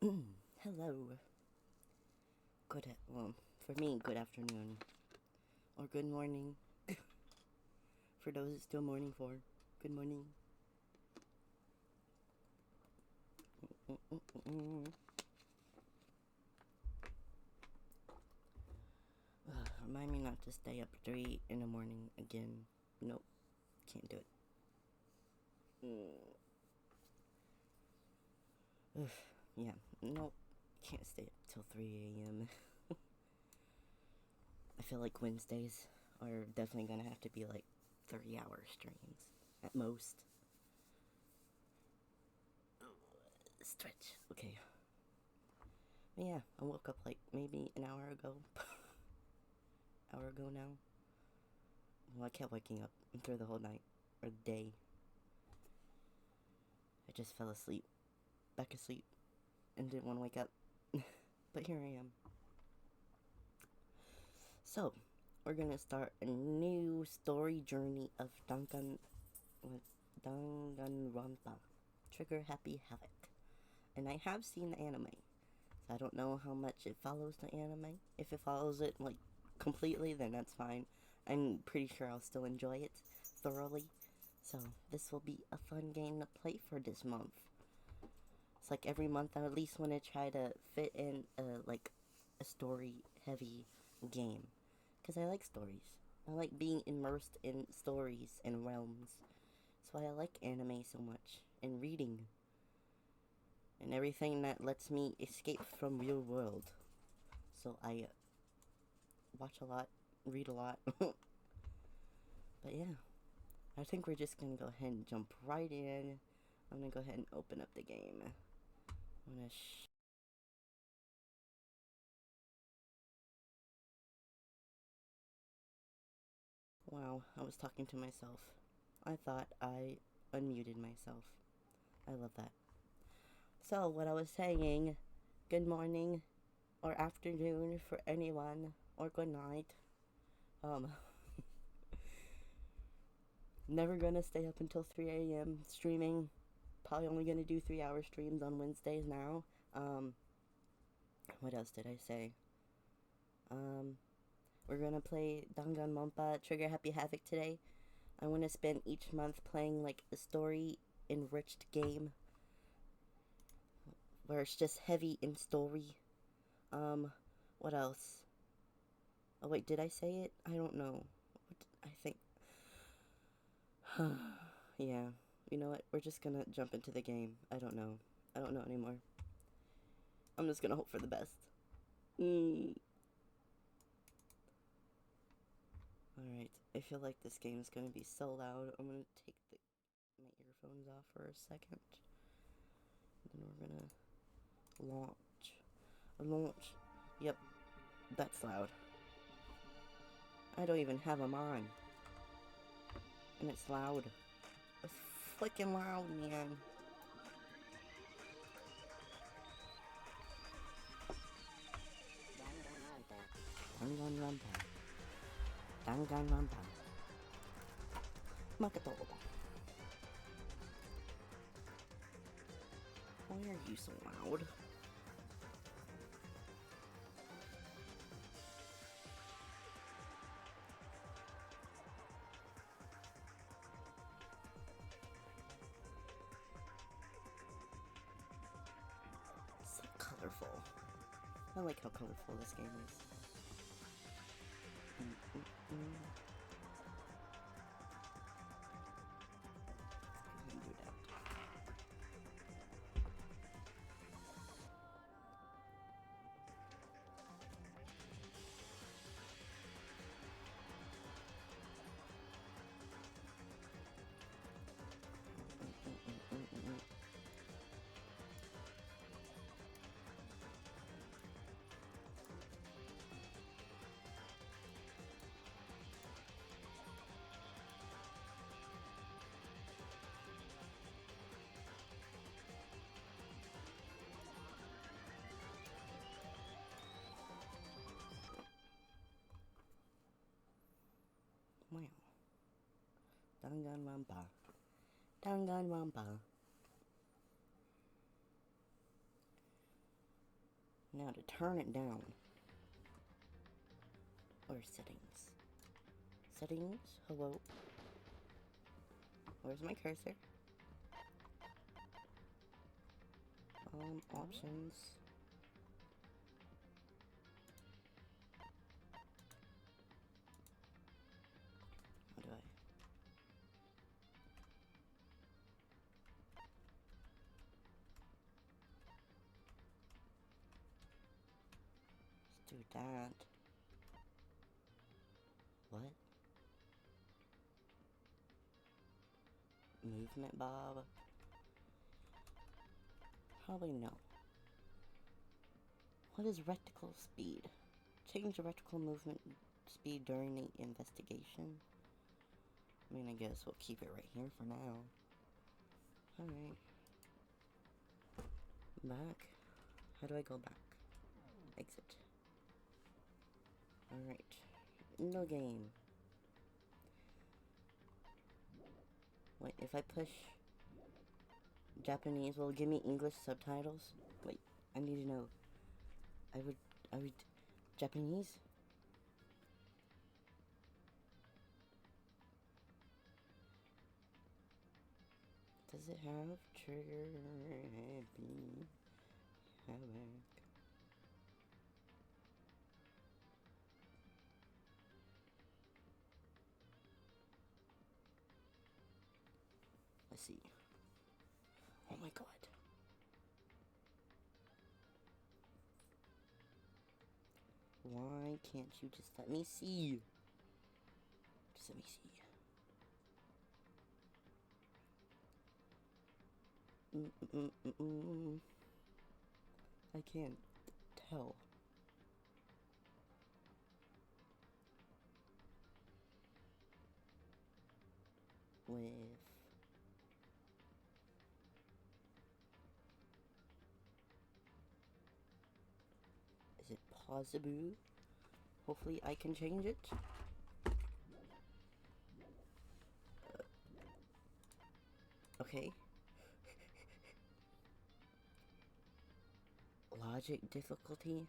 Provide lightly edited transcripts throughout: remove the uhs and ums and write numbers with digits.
Hello. Well, for me, good afternoon. Or good morning. For those it's still morning for. Good morning. Remind me not to stay up 3 in the morning again. Nope. Can't do it. Yeah. Nope. Can't stay up till 3 a.m. I feel like Wednesdays are definitely gonna have to be like 3-hour streams at most. Stretch. Okay. But yeah, I woke up like maybe an hour ago. Hour ago now. Well, I kept waking up through the whole night or day. I just fell asleep, back asleep, and didn't want to wake up. But here I am. So, we're gonna start a new story journey of Danganronpa. Trigger Happy Havoc. And I have seen the anime. So I don't know how much it follows the anime. If it follows it, like, completely, then that's fine. I'm pretty sure I'll still enjoy it thoroughly. So, this will be a fun game to play for this month. It's like every month I at least want to try to fit in, a story-heavy game. Because I like stories. I like being immersed in stories and realms. That's why I like anime so much. And reading. And everything that lets me escape from real world. So I watch a lot, read a lot. But yeah, I think we're just gonna go ahead and jump right in. I'm gonna go ahead and open up the game. I'm gonna Wow, I was talking to myself. I thought I unmuted myself. I love that. So, what I was saying, good morning or afternoon for anyone, or good night. Never gonna stay up until 3 a.m. streaming. Probably only gonna do 3-hour streams on Wednesdays now. What else did I say? We're gonna play Danganronpa Trigger Happy Havoc today. I want to spend each month playing like a story enriched game where it's just heavy in story. What else? Oh wait, did I say it? I don't know. I think. Yeah. You know what? We're just gonna jump into the game. I don't know. I don't know anymore. I'm just gonna hope for the best. Alright, I feel like this game is gonna be so loud. I'm gonna take my earphones off for a second. Then we're gonna launch. Yep, that's loud. I don't even have them on. And it's loud. It's freaking loud, man. Danganronpa. Makoto. Why are you so loud? So colorful. I like how colorful this game is. Do that. Wow. Danganronpa. Danganronpa. Now to turn it down. Or settings. Settings, hello. Where's my cursor? Options. How do I? Let's do that. What? Movement Bob? Probably no. What is reticle speed? Change the reticle movement speed during the investigation. I mean, I guess we'll keep it right here for now. Alright. Back. How do I go back? Exit. Alright. No game. Wait, if I push Japanese, will it give me English subtitles? Wait, I need to know. I would, Japanese? Does it have trigger happy Havoc? Let's see. Oh my god. Why can't you just let me see? Just let me see. I can't tell. With is it possible? Hopefully I can change it. Okay. Logic difficulty.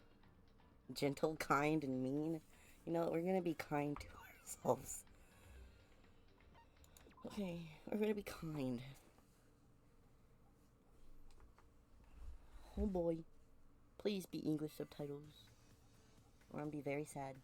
Gentle, kind, and mean. You know, we're gonna be kind to ourselves. Okay, we're gonna be kind. Oh boy. Please be English subtitles. Or I'm gonna be very sad.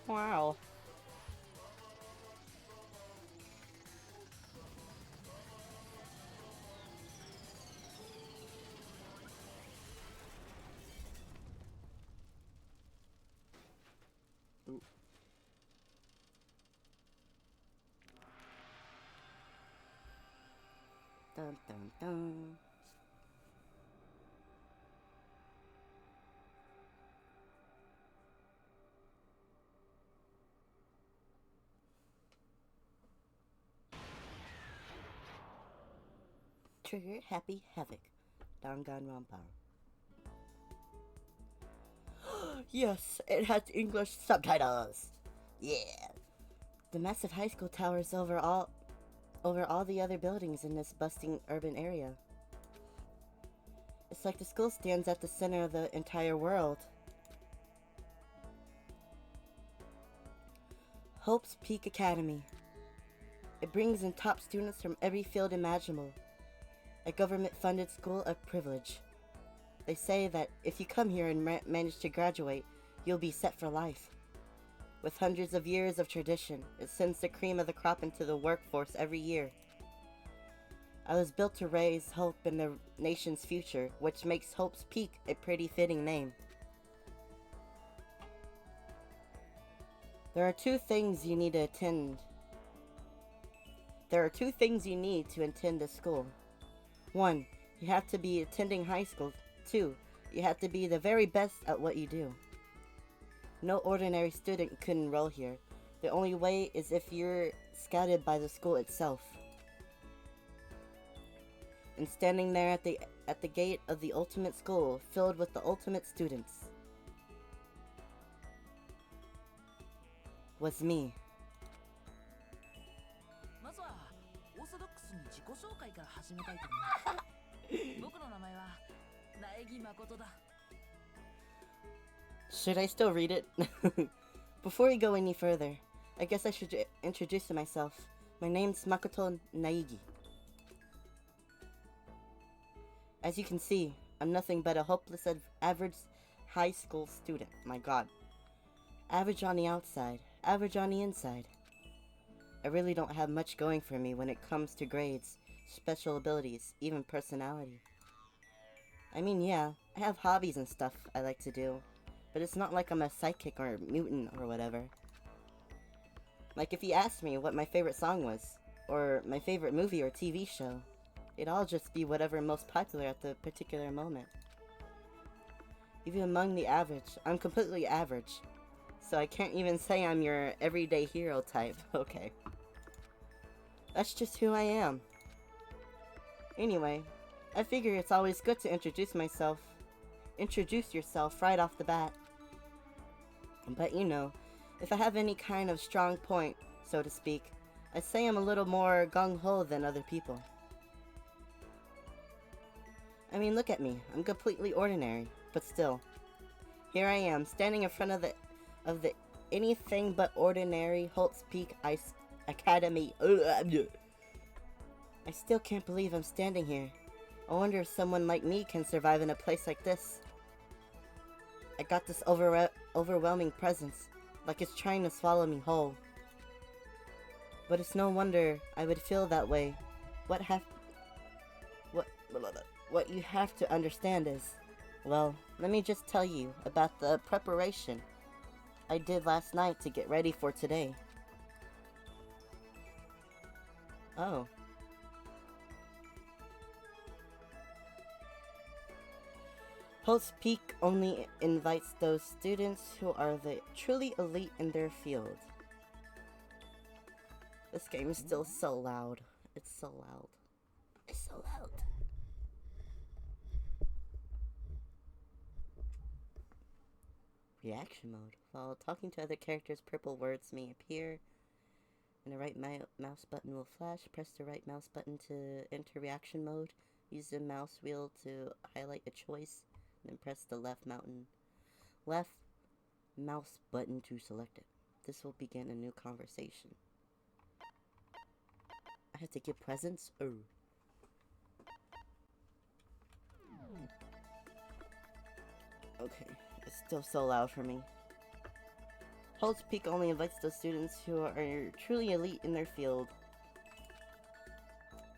Wow. Ooh. Dun dun dun. Trigger happy Havoc. Danganronpa. Yes, it has English subtitles. Yeah. The massive high school towers over all the other buildings in this bustling urban area. It's like the school stands at the center of the entire world. Hope's Peak Academy. It brings in top students from every field imaginable. A government-funded school of privilege. They say that if you come here and manage to graduate, you'll be set for life. With hundreds of years of tradition, it sends the cream of the crop into the workforce every year. I was built to raise hope in the nation's future, which makes Hope's Peak a pretty fitting name. There are two things you need to attend. There are two things you need to attend this school. 1. You have to be attending high school. 2. You have to be the very best at what you do. No ordinary student could enroll here. The only way is if you're scouted by the school itself. And standing there at the gate of the ultimate school, filled with the ultimate students, was me. Should I still read it? Before we go any further, I guess I should introduce myself. My name's Makoto Naegi. As you can see, I'm nothing but a hopeless average high school student. My god. Average on the outside, average on the inside. I really don't have much going for me when it comes to grades, special abilities, even personality. I mean, yeah, I have hobbies and stuff I like to do, but it's not like I'm a psychic or a mutant or whatever. Like if you asked me what my favorite song was, or my favorite movie or TV show, it'd all just be whatever most popular at the particular moment. Even among the average, I'm completely average, so I can't even say I'm your everyday hero type. Okay. That's just who I am. Anyway, I figure it's always good to introduce yourself right off the bat. But you know, if I have any kind of strong point, so to speak, I'd say I'm a little more gung-ho than other people. I mean, look at me. I'm completely ordinary, but still. Here I am, standing in front of the anything but ordinary Holtz Peak Ice Academy. I still can't believe I'm standing here. I wonder if someone like me can survive in a place like this. I got this overwhelming presence, like it's trying to swallow me whole. But it's no wonder I would feel that way. What you have to understand is, well, let me just tell you about the preparation I did last night to get ready for today. Oh. Holtz Peak only invites those students who are the truly elite in their field. This game is still so loud. It's so loud. It's so loud. Reaction mode. While talking to other characters, purple words may appear, and the right mouse button will flash. Press the right mouse button to enter reaction mode. Use the mouse wheel to highlight a choice, and then press the left mouse button to select it. This will begin a new conversation. I have to give presents? Oh. Okay. It's still so loud for me. Holtz Peak only invites those students who are truly elite in their field.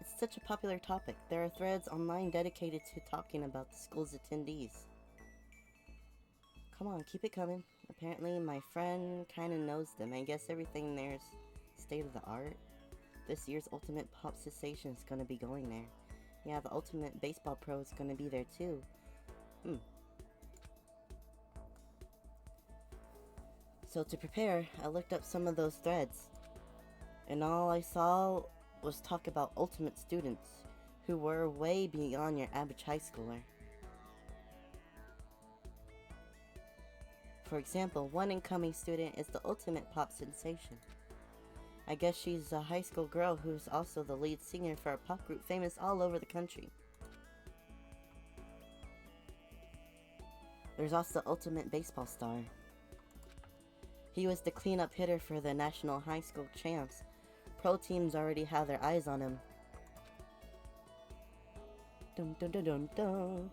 It's such a popular topic. There are threads online dedicated to talking about the school's attendees. Come on, keep it coming. Apparently my friend kinda knows them. I guess everything there's state of the art. This year's Ultimate Pop Sensation is gonna be going there. Yeah, the Ultimate Baseball Pro is gonna be there too. So to prepare, I looked up some of those threads, and all I saw was talk about ultimate students who were way beyond your average high schooler. For example, one incoming student is the ultimate pop sensation. I guess she's a high school girl who's also the lead singer for a pop group famous all over the country. There's also the ultimate baseball star. He was the cleanup hitter for the national high school champs. Pro teams already have their eyes on him. Dun dun dun dun dun.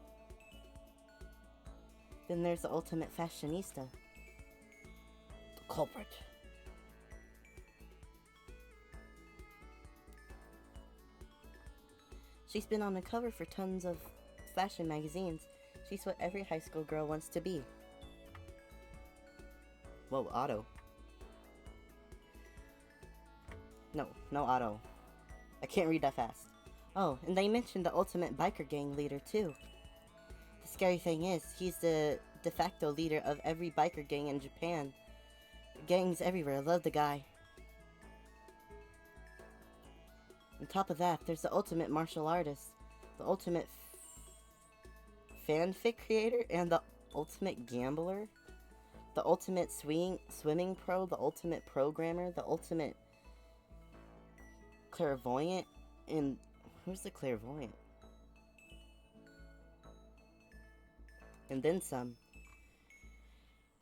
Then there's the ultimate fashionista. The culprit. She's been on the cover for tons of fashion magazines. She's what every high school girl wants to be. Whoa, Otto. No Otto. I can't read that fast. Oh, and they mentioned the ultimate biker gang leader, too. The scary thing is, he's the de facto leader of every biker gang in Japan. Gangs everywhere love the guy. On top of that, there's the ultimate martial artist, the ultimate fanfic creator, and the ultimate gambler, the ultimate swimming pro, the ultimate programmer, the ultimate clairvoyant, and who's the clairvoyant? And then some.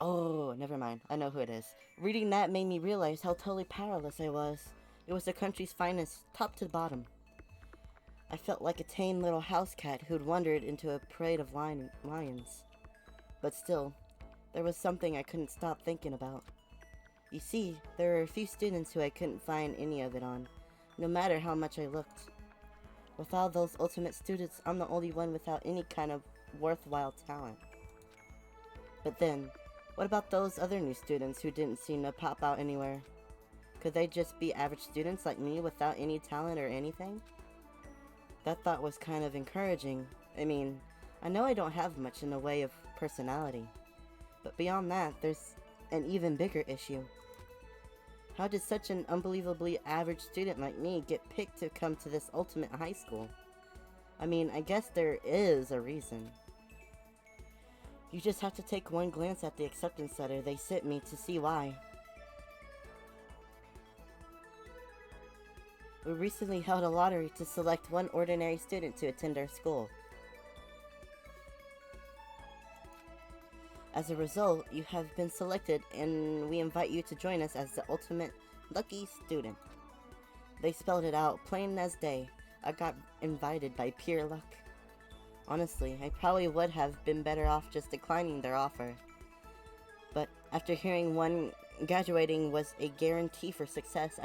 Oh, never mind. I know who it is. Reading that made me realize how totally powerless I was. It was the country's finest, top to bottom. I felt like a tame little house cat who'd wandered into a parade of lions. But still, there was something I couldn't stop thinking about. You see, there were a few students who I couldn't find any of it on, no matter how much I looked. With all those ultimate students, I'm the only one without any kind of worthwhile talent. But then, what about those other new students who didn't seem to pop out anywhere? Could they just be average students like me without any talent or anything? That thought was kind of encouraging. I mean, I know I don't have much in the way of personality. But beyond that, there's an even bigger issue. How did such an unbelievably average student like me get picked to come to this ultimate high school? I mean, I guess there is a reason. You just have to take one glance at the acceptance letter they sent me to see why. We recently held a lottery to select one ordinary student to attend our school. As a result, you have been selected, and we invite you to join us as the ultimate lucky student. They spelled it out plain as day. I got invited by pure luck. Honestly, I probably would have been better off just declining their offer. But after hearing one graduating was a guarantee for success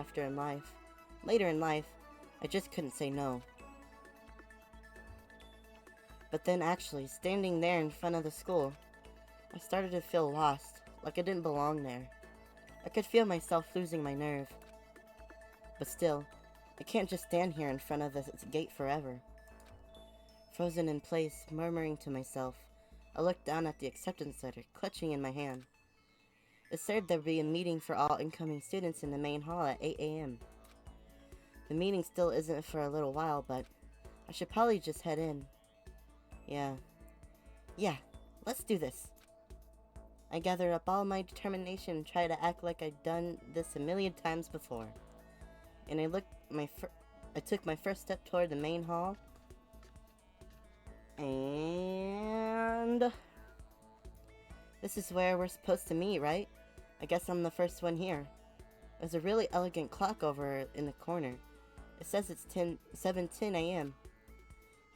later in life, I just couldn't say no. But then actually, standing there in front of the school, I started to feel lost, like I didn't belong there. I could feel myself losing my nerve. But still, I can't just stand here in front of this gate forever. Frozen in place, murmuring to myself, I looked down at the acceptance letter, clutching in my hand. It said there'd be a meeting for all incoming students in the main hall at 8 a.m. The meeting still isn't for a little while, but I should probably just head in. Yeah, let's do this. I gathered up all my determination and tried to act like I'd done this a million times before. And I took my first step toward the main hall. And this is where we're supposed to meet, right? I guess I'm the first one here. There's a really elegant clock over in the corner. It says it's 7:10 a.m.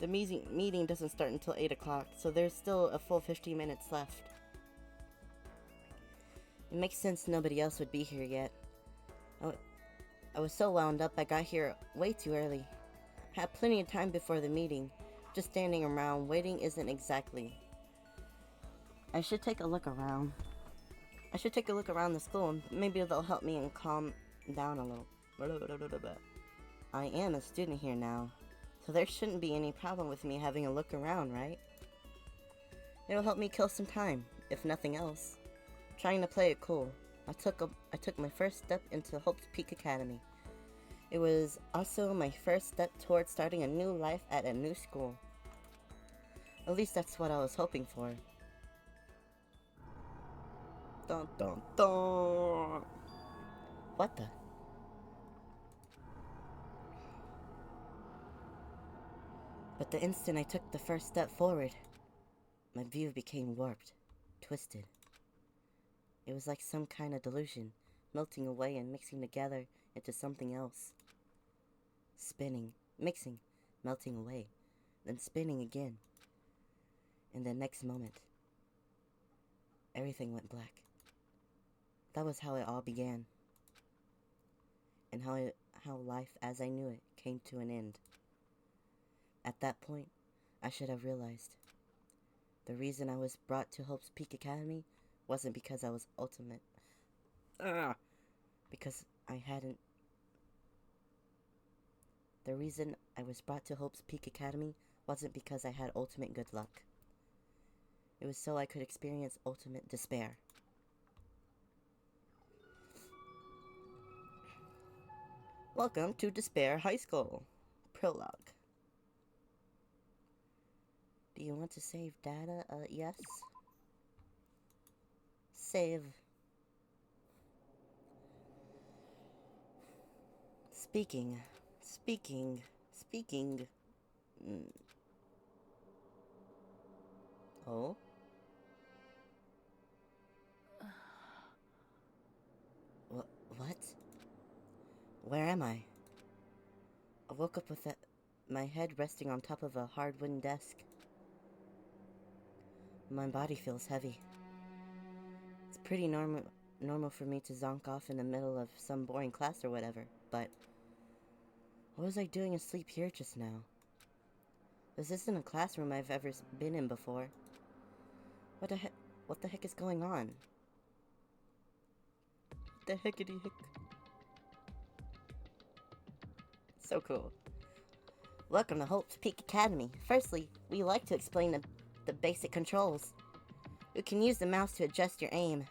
The meeting doesn't start until 8 o'clock, so there's still a full 15 minutes left. It makes sense nobody else would be here yet. I was so wound up I got here way too early. I had plenty of time before the meeting. Just standing around waiting isn't exactly. I should take a look around. The school and maybe they'll help me and calm down a little. I am a student here now, so there shouldn't be any problem with me having a look around, right? It'll help me kill some time, if nothing else. Trying to play it cool, I took my first step into Hope's Peak Academy. It was also my first step towards starting a new life at a new school. At least that's what I was hoping for. Dun dun dun! What the? But the instant I took the first step forward, my view became warped, twisted. It was like some kind of delusion, melting away and mixing together into something else. Spinning, mixing, melting away, then spinning again. In the next moment, everything went black. That was how it all began. And how life as I knew it came to an end. At that point, I should have realized. The reason I was brought to Hope's Peak Academy wasn't because I was ultimate. Because I hadn't. The reason I was brought to Hope's Peak Academy wasn't because I had ultimate good luck. It was so I could experience ultimate despair. Welcome to Despair High School. Prologue. Do you want to save data? Yes. Save. Speaking. Oh? What? Where am I? I woke up with my head resting on top of a hard wooden desk. My body feels heavy. It's pretty normal for me to zonk off in the middle of some boring class or whatever, but what was I doing asleep here just now? This isn't a classroom I've ever been in before. What the heck is going on? What the heckity heck? So cool. Welcome to Hope's Peak Academy. Firstly, we like to explain the basic controls. You can use the mouse to adjust your aim.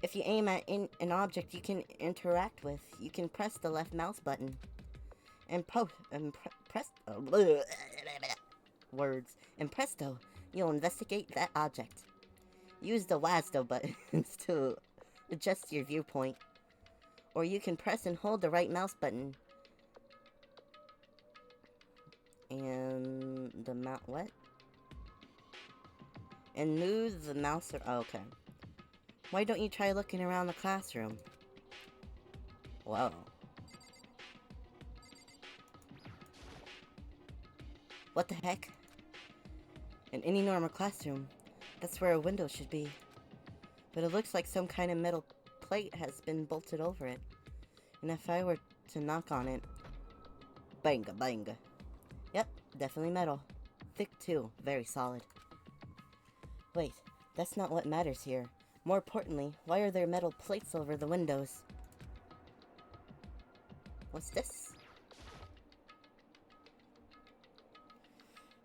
If you aim at an object you can interact with, you can press the left mouse button. And presto, you'll investigate that object. Use the WASD buttons to adjust your viewpoint. Or you can press and hold the right mouse button. And the what? And move the mouse. Oh, okay. Why don't you try looking around the classroom? Whoa. What the heck? In any normal classroom, that's where a window should be. But it looks like some kind of metal plate has been bolted over it. And if I were to knock on it... Banga, banga. Yep, definitely metal. Thick too, very solid. Wait, that's not what matters here. More importantly, why are there metal plates over the windows? What's this?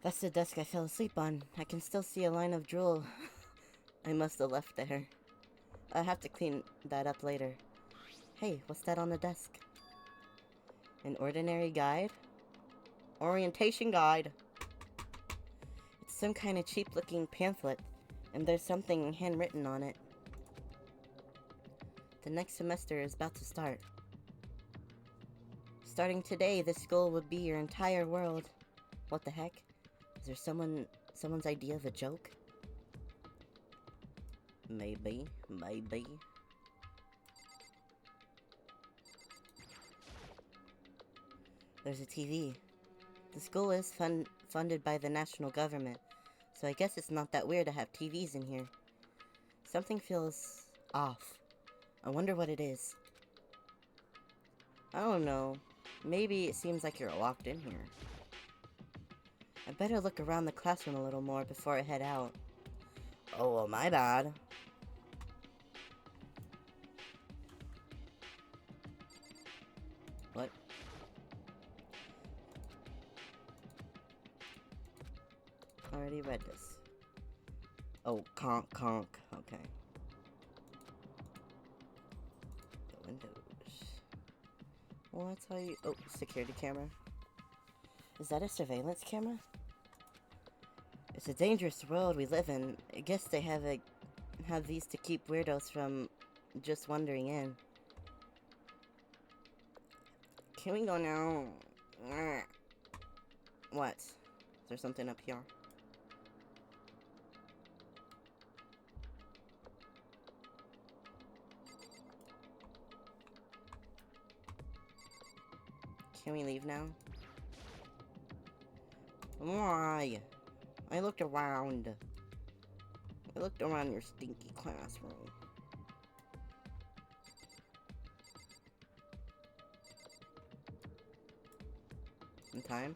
That's the desk I fell asleep on. I can still see a line of drool I must have left there. I'll have to clean that up later. Hey, what's that on the desk? An ordinary guide? Orientation guide. It's some kind of cheap-looking pamphlet, and there's something handwritten on it. The next semester is about to start. Starting today, this school would be your entire world. What the heck? Is there someone's idea of a joke? Maybe. There's a TV. The school is funded by the national government, so I guess it's not that weird to have TVs in here. Something feels off. I wonder what it is. I don't know. Maybe it seems like you're locked in here. I better look around the classroom a little more before I head out. Oh, well, my bad. What? Already read this. Oh, conk. Okay. The windows. Well, that's how you... Oh, security camera. Is that a surveillance camera? It's a dangerous world we live in. I guess they have these to keep weirdos from just wandering in. Can we go now? What? Is there something up here? Can we leave now? Why? I looked around. I looked around your stinky classroom. In time?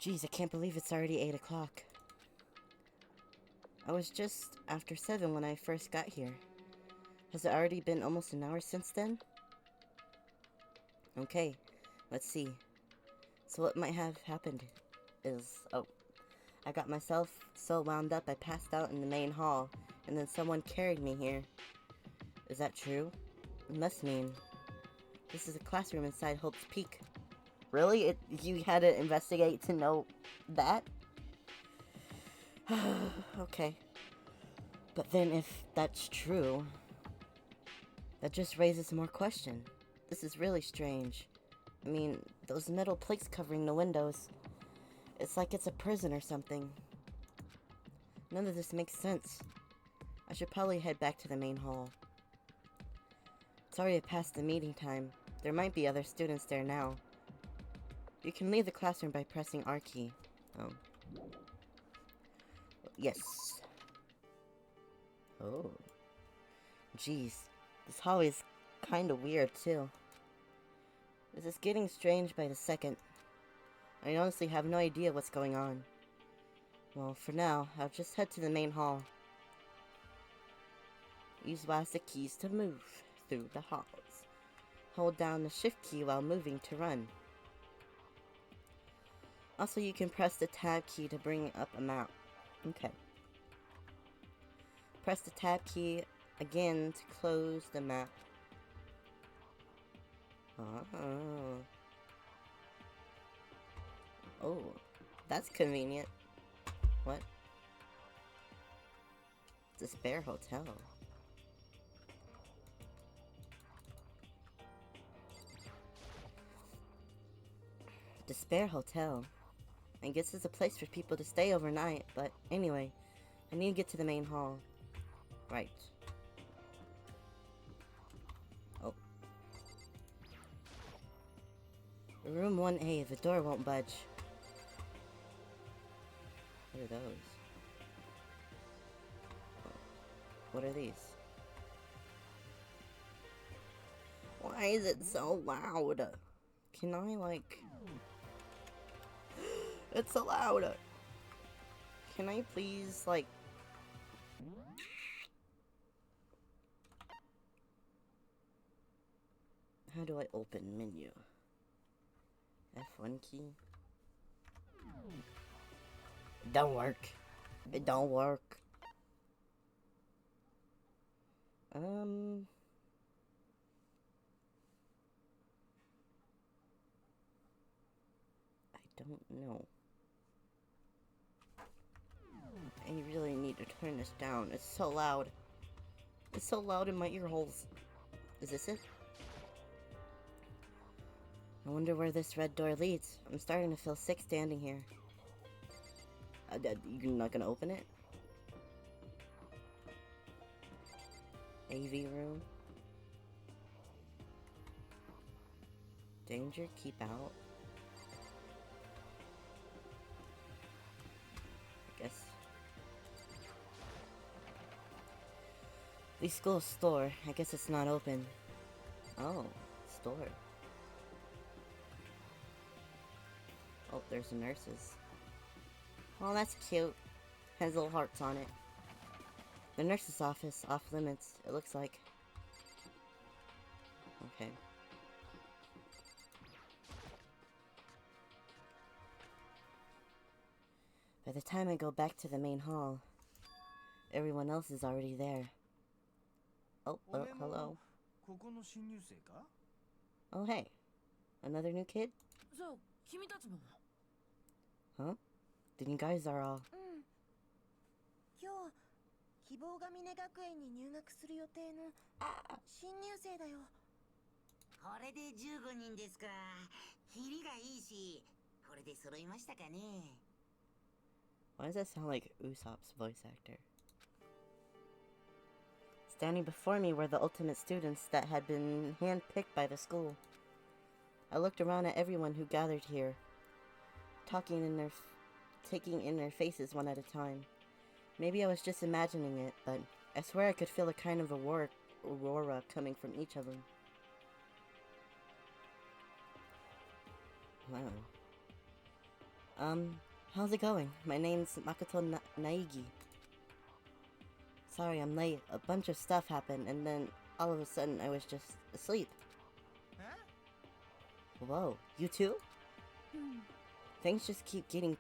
Jeez, I can't believe it's already 8 o'clock. I was just after 7 when I first got here. Has it already been almost an hour since then? Okay, let's see. So what might have happened is, oh, I got myself so wound up I passed out in the main hall, and then someone carried me here. Is that true? It must mean this is a classroom inside Hope's Peak. Really? You had to investigate to know that? Okay. But then if that's true, that just raises more questions. This is really strange. I mean, those metal plates covering the windows. It's like it's a prison or something. None of this makes sense. I should probably head back to the main hall. It's already past the meeting time. There might be other students there now. You can leave the classroom by pressing R key. Oh. Yes. Oh. Jeez. This hallway is kinda weird, too. This is getting strange by the second. I honestly have no idea what's going on. Well, for now, I'll just head to the main hall. Use WASD keys to move through the halls. Hold down the shift key while moving to run. Also, you can press the tab key to bring up a map. Okay. Press the tab key again to close the map. Oh, that's convenient. What? Despair Hotel. Despair Hotel. I guess it's a place for people to stay overnight, but anyway, I need to get to the main hall. Right. Oh. Room 1A, the door won't budge. What are those? What are these? Why is it so loud? Can I, like... It's so loud! Can I please, like... How do I open menu? F1 key? It don't work. It don't work. I don't know. I really need to turn this down. It's so loud. It's so loud in my ear holes. Is this it? I wonder where this red door leads. I'm starting to feel sick standing here. You're not gonna open it? AV room. Danger, keep out. I guess. The school store. I guess it's not open. Oh, store. Oh, there's the nurses. Oh, that's cute. Has little hearts on it. The nurse's office, off limits, it looks like. Okay. By the time I go back to the main hall, everyone else is already there. Oh, hello. Oh, hey. Another new kid? Huh? Then you guys are all... 希望が峰学園に入学する予定の新入生だよ。これで15人ですか。キリがいいし、これで揃いましたかね。Why does that sound like Usopp's voice actor? Standing before me were the ultimate students that had been handpicked by the school. I looked around at everyone who gathered here, taking in their faces one at a time. Maybe I was just imagining it, but I swear I could feel a kind of aurora coming from each of them. Wow. How's it going? My name's Makoto Naigi. Sorry, I'm late. A bunch of stuff happened, and then all of a sudden I was just asleep. Whoa, you too? Things just keep getting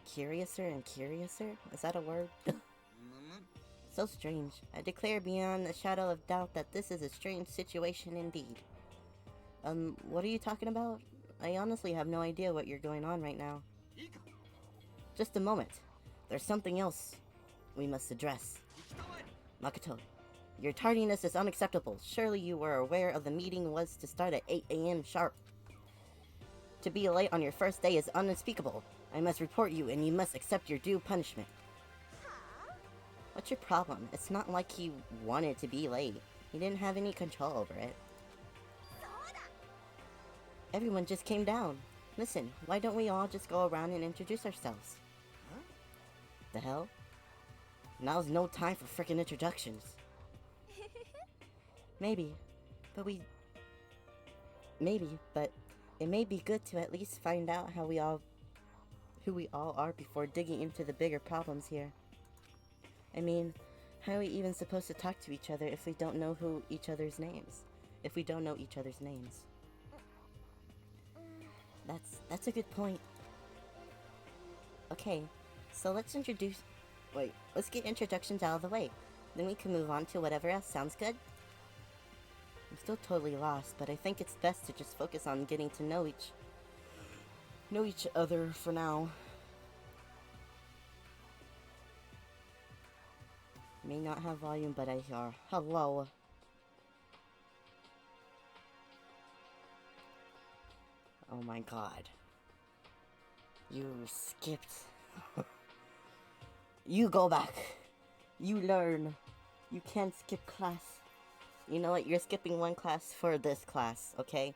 curiouser and curiouser? Is that a word? So strange. I declare beyond a shadow of doubt that this is a strange situation indeed. What are you talking about? I honestly have no idea what you're going on right now. Just a moment. There's something else we must address. Makoto, your tardiness is unacceptable. Surely you were aware of the meeting was to start at 8 a.m. sharp. To be late on your first day is unspeakable. I must report you and you must accept your due punishment. What's your problem? It's not like he wanted to be late. He didn't have any control over it. Everyone just came down. Listen, why don't we all just go around and introduce ourselves? Huh? The hell? Now's no time for frickin' introductions. Maybe, but it may be good to at least find out who we all are before digging into the bigger problems here. I mean, how are we even supposed to talk to each other if we don't know each other's names? That's a good point. Okay, so let's get introductions out of the way. Then we can move on to whatever else. Sounds good? I'm still totally lost, but I think it's best to just focus on getting to know each other for now. May not have volume, but I hear. Hello. Oh my god. You skipped. You go back. You learn. You can't skip class. You know what? You're skipping one class for this class, okay?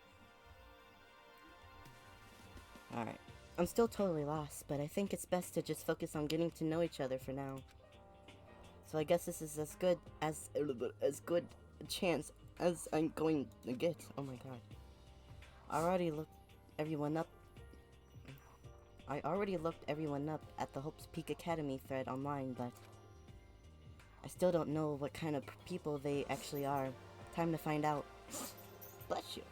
Alright. I'm still totally lost, but I think it's best to just focus on getting to know each other for now. So I guess this is as good a chance as I'm going to get. Oh my god. I already looked everyone up at the Hope's Peak Academy thread online, but I still don't know what kind of people they actually are. Time to find out. Bless you.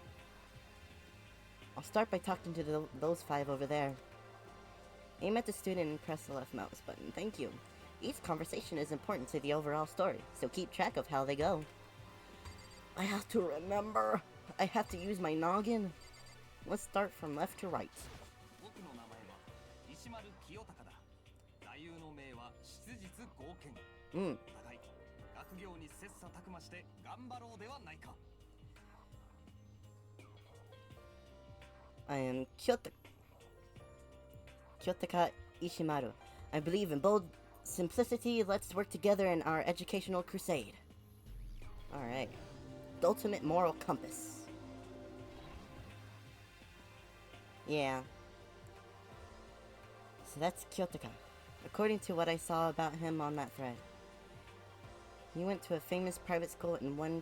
I'll start by talking to those 5 over there. Aim at the student and press the left mouse button. Thank you. Each conversation is important to the overall story, so keep track of how they go. I have to remember. I have to use my noggin. Let's start from left to right. I am Kyotaka Ishimaru. I believe in bold simplicity. Let's work together in our educational crusade. Alright. The ultimate moral compass. Yeah. So that's Kyotaka. According to what I saw about him on that thread. He went to a famous private school and won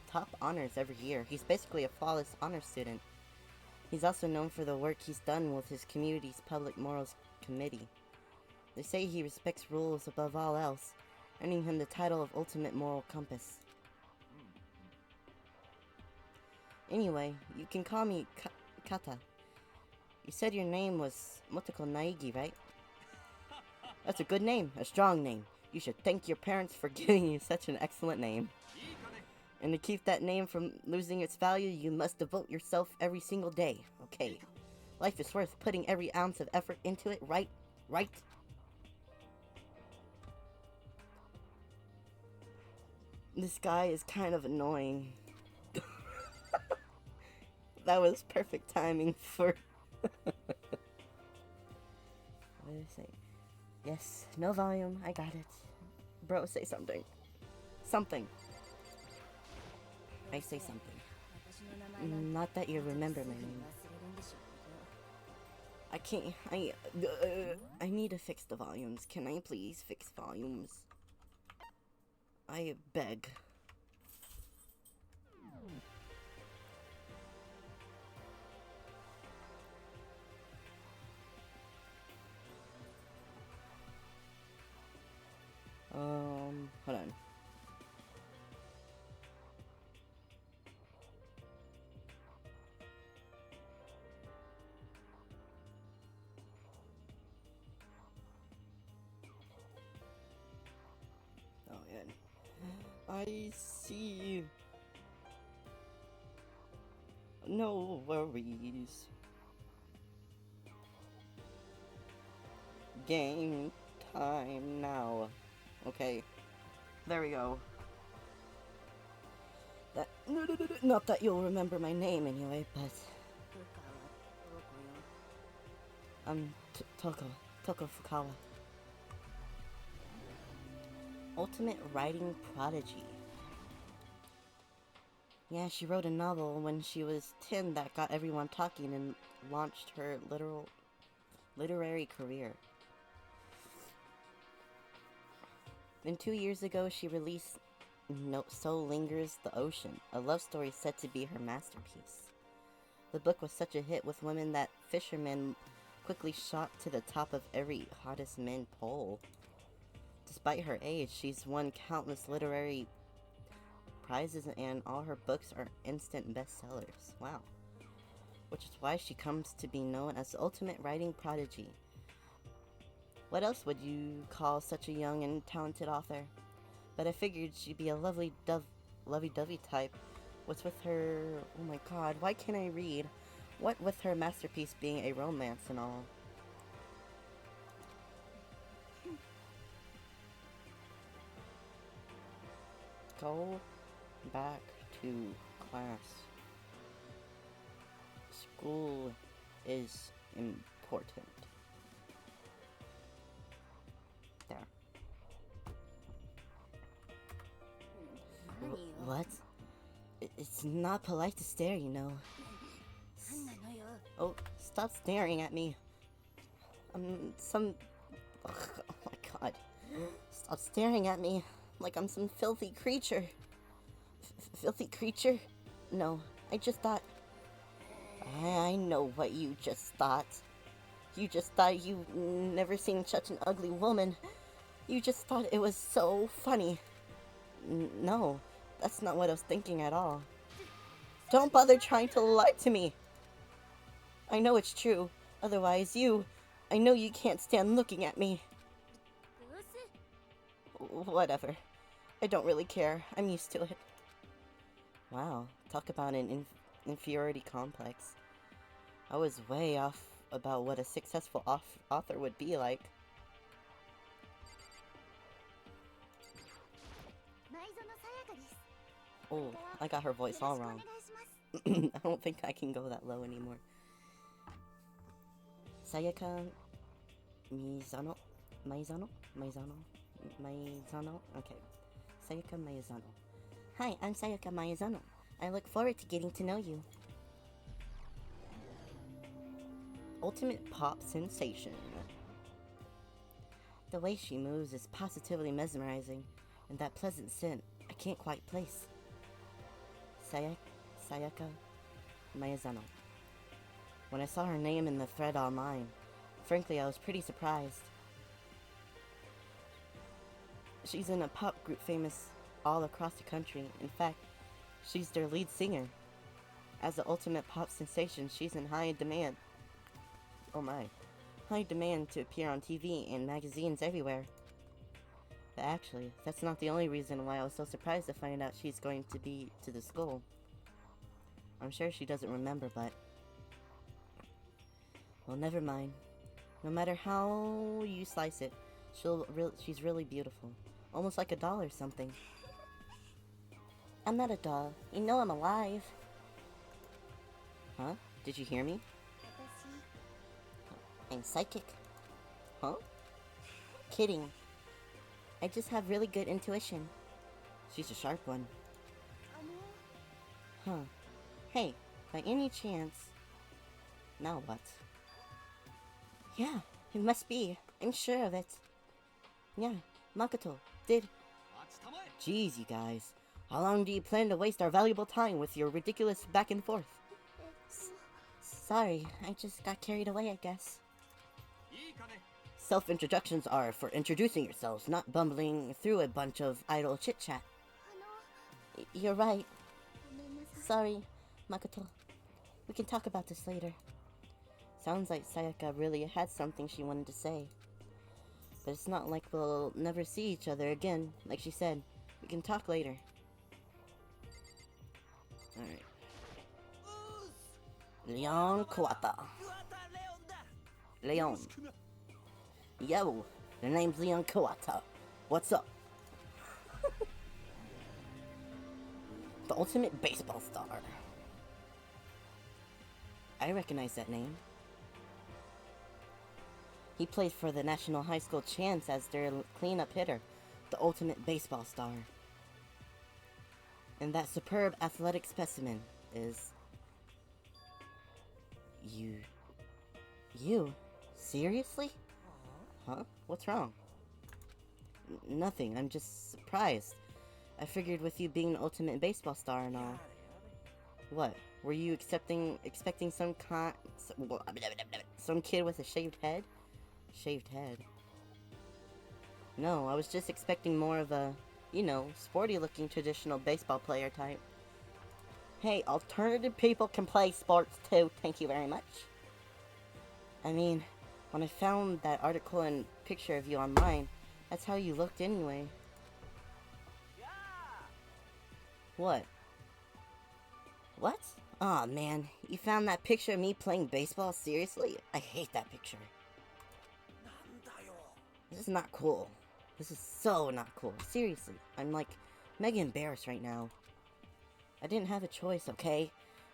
top honors every year. He's basically a flawless honor student. He's also known for the work he's done with his community's public morals committee. They say he respects rules above all else, earning him the title of Ultimate Moral Compass. Anyway, you can call me Kata. You said your name was Motoko Naigi, right? That's a good name, a strong name. You should thank your parents for giving you such an excellent name. And to keep that name from losing its value, you must devote yourself every single day, okay? Life is worth putting every ounce of effort into it, right? Right? This guy is kind of annoying. That was perfect timing for... What did I say? Yes, no volume, I got it. Bro, say something. Something. I say something. Not that you remember my name. I can't... I need to fix the volumes. Can I please fix volumes? I beg. Hold on. I see. No worries. Game time now. Okay. There we go. That, not that you'll remember my name anyway, but... Toko Fukawa. Ultimate writing prodigy. Yeah, she wrote a novel when she was 10 that got everyone talking and launched her literary career. Then 2 years ago, she released So Lingers the Ocean, a love story said to be her masterpiece. The book was such a hit with women that fishermen quickly shot to the top of every hottest men poll. Despite her age, she's won countless literary prizes and all her books are instant bestsellers. Wow. Which is why she comes to be known as the ultimate writing prodigy. What else would you call such a young and talented author? But I figured she'd be a lovey-dovey type. What's with her... Oh my god, why can't I read? What with her masterpiece being a romance and all? Go back to class. School is important. There. What? It's not polite to stare, you know. Oh, stop staring at me. Oh my god. Stop staring at me like I'm some filthy creature. Filthy creature? No, I just thought... I know what you just thought. You just thought you've never seen such an ugly woman. You just thought it was so funny. No, that's not what I was thinking at all. Don't bother trying to lie to me. I know it's true. Otherwise, I know you can't stand looking at me. Whatever. I don't really care. I'm used to it. Wow, talk about an inferiority complex. I was way off about what a successful author would be like. Oh, I got her voice all wrong. I don't think I can go that low anymore. Sayaka Maizano? Okay. Sayaka Maizano. Hi, I'm Sayaka Maizano. I look forward to getting to know you. Ultimate pop sensation. The way she moves is positively mesmerizing, and that pleasant scent I can't quite place. Sayaka Maizano. When I saw her name in the thread online, frankly, I was pretty surprised. She's in a pop group famous all across the country. In fact, she's their lead singer. As the ultimate pop sensation, she's in high demand. Oh my. High demand to appear on TV and magazines everywhere. But actually, that's not the only reason why I was so surprised to find out she's going to be to the school. I'm sure she doesn't remember, but... well, never mind. No matter how you slice it, she's really beautiful. Almost like a doll or something. I'm not a doll. You know I'm alive. Huh? Did you hear me? I'm psychic. Huh? Kidding. I just have really good intuition. She's a sharp one. Huh. Hey, by any chance... now what? Yeah, it must be. I'm sure of it. Yeah, Makoto, did... Jeez, you guys. How long do you plan to waste our valuable time with your ridiculous back and forth? Sorry, I just got carried away, I guess. Self-introductions are for introducing yourselves, not bumbling through a bunch of idle chit-chat. You're right. Sorry, Makoto. We can talk about this later. Sounds like Sayaka really had something she wanted to say. But it's not like we'll never see each other again, like she said. We can talk later. Alright. Leon Kawata. Leon. Yo, the name's Leon Kawata. What's up? The ultimate baseball star. I recognize that name. He played for the National High School Champs as their cleanup hitter, the ultimate baseball star. And that superb athletic specimen is... You? Seriously? Huh? What's wrong? Nothing, I'm just surprised. I figured with you being the ultimate baseball star and all. What? Were you expecting some kid with a shaved head? Shaved head. No, I was just expecting more of a, you know, sporty-looking traditional baseball player type. Hey, alternative people can play sports too, thank you very much. I mean, when I found that article and picture of you online, that's how you looked anyway. What? What? Aw, man, you found that picture of me playing baseball? Seriously? I hate that picture. This is not cool. This is so not cool. Seriously, I'm like mega embarrassed right now. I didn't have a choice, okay?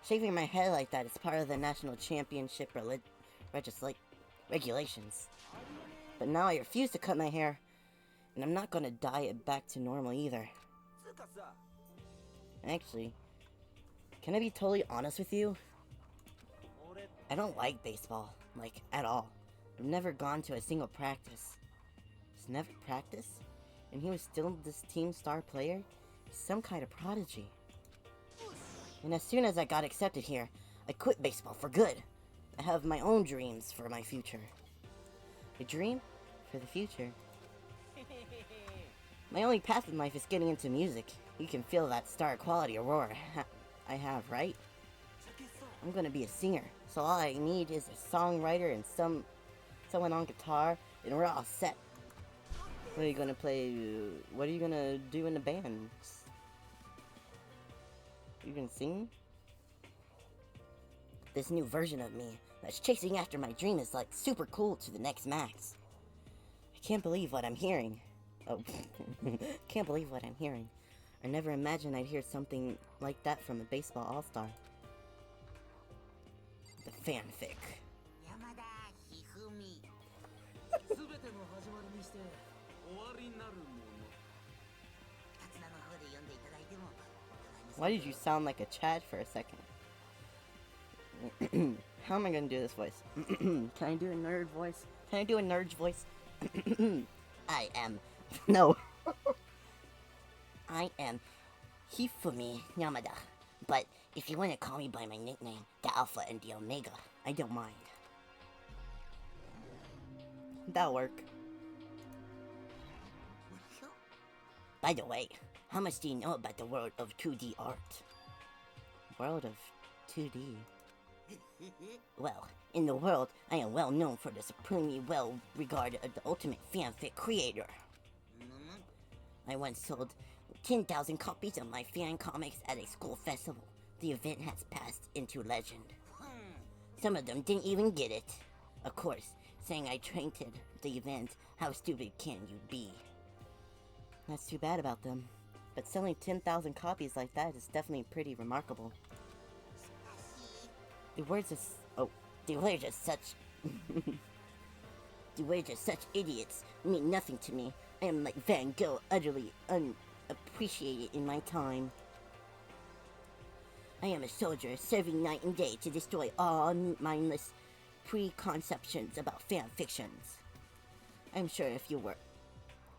Shaving my head like that is part of the national championship regulations. But now I refuse to cut my hair, and I'm not gonna dye it back to normal either. Actually, can I be totally honest with you? I don't like baseball, like, at all. I've never gone to a single practice. Just never practiced? And he was still this team star player? He's some kind of prodigy. And as soon as I got accepted here, I quit baseball for good. I have my own dreams for my future. A dream? For the future? My only path in life is getting into music. You can feel that star quality aurora I have, right? I'm gonna be a singer, so all I need is a songwriter and someone on guitar, and we're all set. What are you gonna play? What are you gonna do in the band? You gonna sing? This new version of me that's chasing after my dream is like super cool to the next max. I can't believe what I'm hearing. Oh, can't believe what I'm hearing. I never imagined I'd hear something like that from a baseball all-star. The fanfic. Why did you sound like a Chad for a second? How am I gonna do this voice? Can I do a nerd voice? Can I do a nerd voice? I am... No. I am Hifumi Yamada. But if you want to call me by my nickname, the Alpha and the Omega, I don't mind. That'll work. By the way, how much do you know about the world of 2D art? World of 2D? Well, in the world, I am well known for the supremely well regarded the ultimate fanfic creator. I once sold 10,000 copies of my fan comics at a school festival. The event has passed into legend. Some of them didn't even get it. Of course, saying I tainted the event, how stupid can you be? That's too bad about them. But selling 10,000 copies like that is definitely pretty remarkable. They were just such... They were just such idiots. Mean nothing to me. I am like Van Gogh, utterly unappreciated in my time. I am a soldier, serving night and day to destroy all mindless preconceptions about fan fictions. I'm sure if you were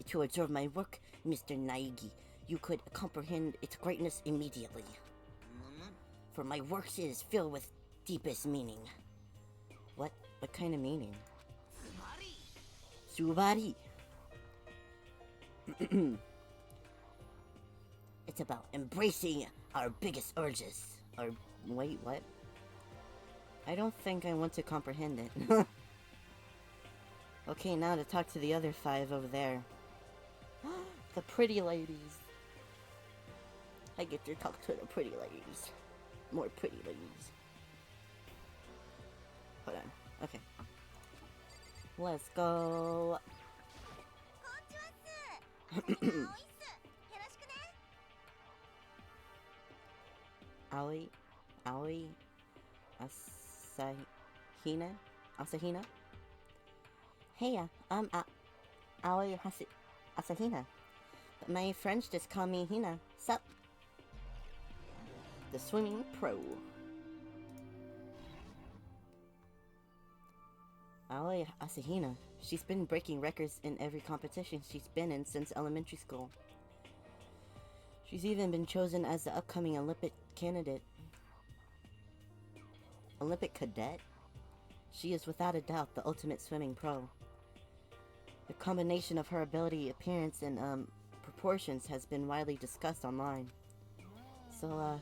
to observe my work, Mr. Naigi, you could comprehend its greatness immediately. For my work is filled with deepest meaning. What kind of meaning? Subari! It's about embracing our biggest urges. Or, wait, what? I don't think I want to comprehend it. Okay, now to talk to the other 5 over there. The pretty ladies. I get to talk to the pretty ladies. More pretty ladies. Hold on. Okay. Let's go. Aoi, Asahina? Asahina? Hey, I'm Aoi Asahina. But my friends just call me Hina. Sup? The swimming pro. Aoi Asahina. She's been breaking records in every competition she's been in since elementary school. She's even been chosen as the upcoming Olympic candidate. Olympic cadet? She is without a doubt the ultimate swimming pro. The combination of her ability, appearance, and proportions has been widely discussed online. So,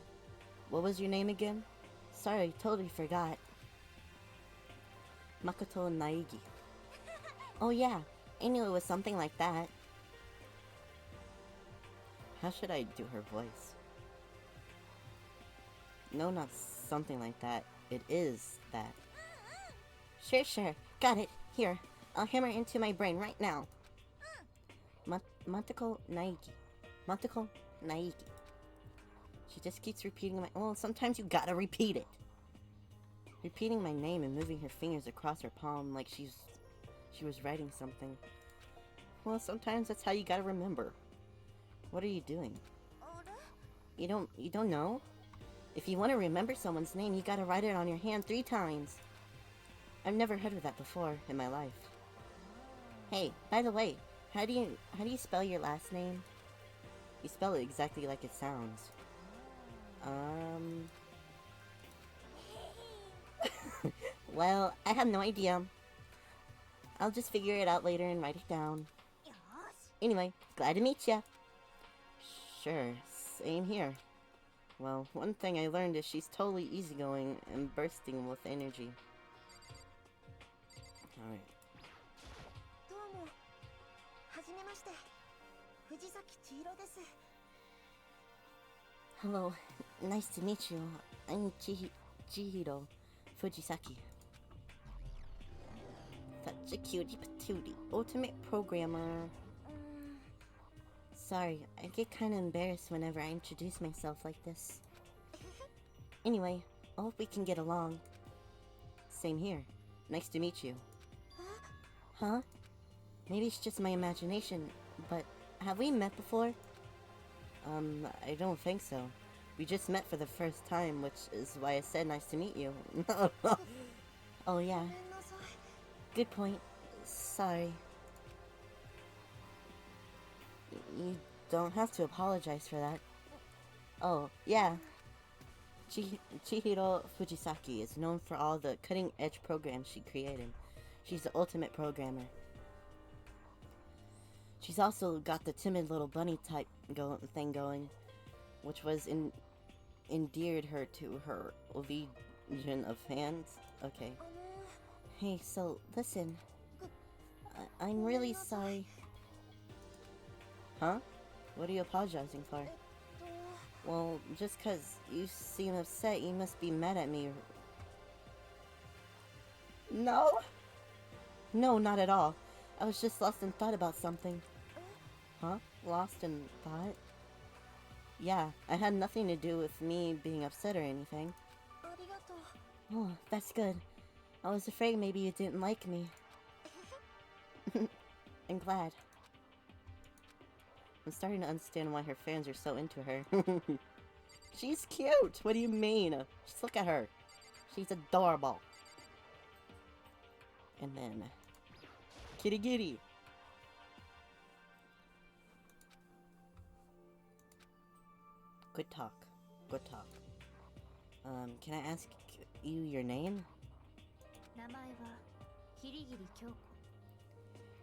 what was your name again? Sorry, totally forgot. Makoto Naegi. Oh yeah, I knew it was something like that. How should I do her voice? No, not something like that. It is that. Sure. Got it. Here, I'll hammer into my brain right now. Matoko Naegi. Matoko Naegi. She just keeps repeating my... Well, sometimes you gotta repeat it. Repeating my name and moving her fingers across her palm like she was writing something. Well, sometimes that's how you gotta remember. What are you doing? You don't know? If you want to remember someone's name, you gotta write it on your hand 3 times. I've never heard of that before in my life. Hey, by the way, how do you spell your last name? You spell it exactly like it sounds. Well, I have no idea. I'll just figure it out later and write it down. Anyway, glad to meet ya. Sure, same here. Well, one thing I learned is she's totally easygoing and bursting with energy. Alright. Hello, nice to meet you. I'm Chihiro Fujisaki. Such a cutie patootie. Ultimate programmer. Sorry, I get kinda embarrassed whenever I introduce myself like this. Anyway, I hope we can get along. Same here. Nice to meet you. Huh? Maybe it's just my imagination, but have we met before? I don't think so. We just met for the first time, which is why I said nice to meet you. Oh yeah. Good point. Sorry. You don't have to apologize for that. Oh, yeah. Chihiro Fujisaki is known for all the cutting-edge programs she created. She's the ultimate programmer. She's also got the timid little bunny type thing going, which was endeared her to her legion of fans. Okay. Hey, so, listen. I'm really sorry. Huh? What are you apologizing for? Well, just 'cause you seem upset, you must be mad at me. No? No, not at all. I was just lost in thought about something. Huh? Lost in thought? Yeah, I had nothing to do with me being upset or anything. Oh, that's good. I was afraid maybe you didn't like me. I'm glad. I'm starting to understand why her fans are so into her. She's cute! What do you mean? Just look at her. She's adorable. And then... Kitty Giddy! Good talk. Good talk. Can I ask you your name?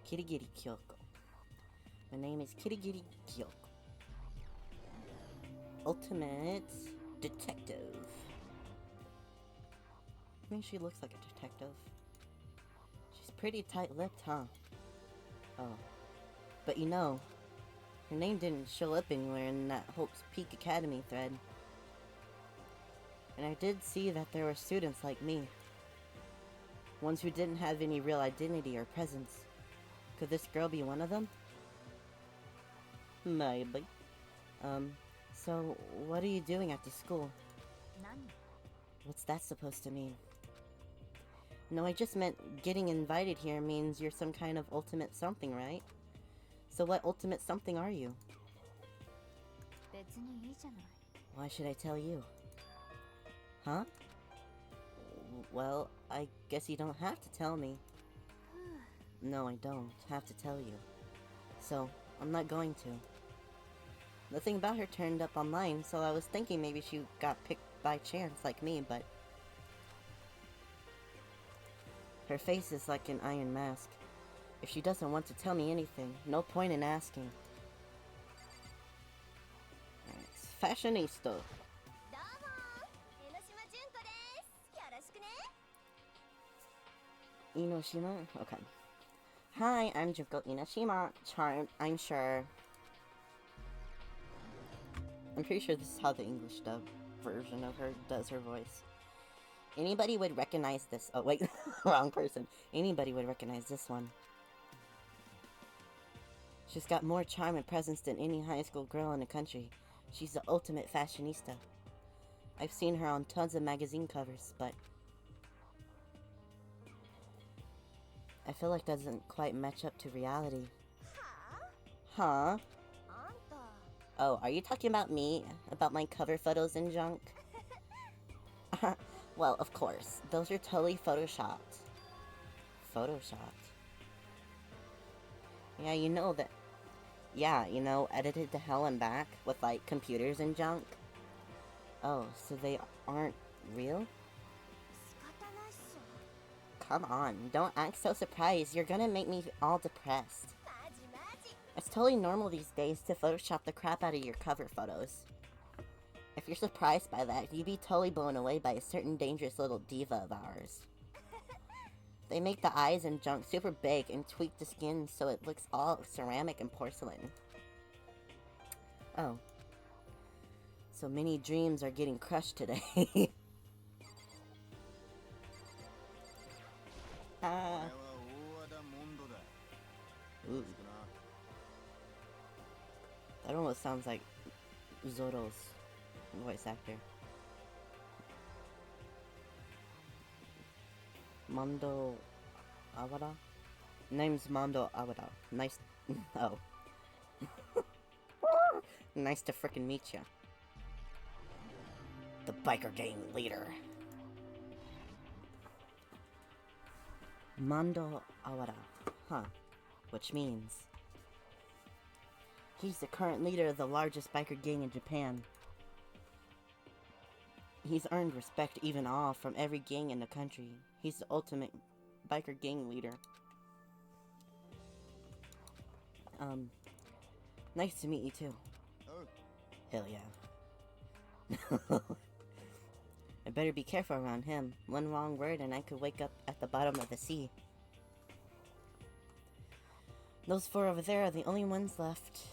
Kirigiri Kyoko. My name is Kirigiri Kyoko. Ultimate detective. I mean, she looks like a detective. She's pretty tight-lipped, huh? Oh. But you know, Her name didn't show up anywhere in that Hope's Peak Academy thread. And I did see that there were students like me. Ones who didn't have any real identity or presence. Could this girl be one of them? Maybe. So what are you doing at the school? What's that supposed to mean? No, I just meant getting invited here means you're some kind of ultimate something, right? So what ultimate something are you? Why should I tell you? Huh? Well, I guess you don't have to tell me. No, I don't have to tell you. So, I'm not going to. Nothing about her turned up online, so I was thinking maybe she got picked by chance like me, but... Her face is like an iron mask. If she doesn't want to tell me anything, no point in asking. It's fashionista. Inoshima? Okay. Hi, I'm Junko Inoshima. Charmed, I'm sure. I'm pretty sure this is how the English dub version of her does her voice. Anybody would recognize this. Oh, wait. Wrong person. Anybody would recognize this one. She's got more charm and presence than any high school girl in the country. She's the ultimate fashionista. I've seen her on tons of magazine covers, but... I feel like that doesn't quite match up to reality. Huh? Oh, are you talking about me? About my cover photos and junk? Well, of course. Those are totally photoshopped. Photoshopped? Yeah, you know that... Yeah, you know, edited to hell and back with, like, computers and junk. Oh, so they aren't real? Come on, don't act so surprised. You're gonna make me all depressed. It's totally normal these days to Photoshop the crap out of your cover photos. If you're surprised by that, you'd be totally blown away by a certain dangerous little diva of ours. They make the eyes and junk super big and tweak the skin so it looks all ceramic and porcelain. Oh. So many dreams are getting crushed today. Ooh. That almost sounds like Zoro's voice actor. Mondo Awada? Name's Mondo Awada. Nice. Oh. Nice to frickin' meet ya. The biker gang leader. Mondo Awada. Huh. Which means... he's the current leader of the largest biker gang in Japan. He's earned respect, even awe, from every gang in the country. He's the ultimate biker gang leader. Nice to meet you too. Oh. Hell yeah. I better be careful around him. One wrong word and I could wake up at the bottom of the sea. Those four over there are the only ones left.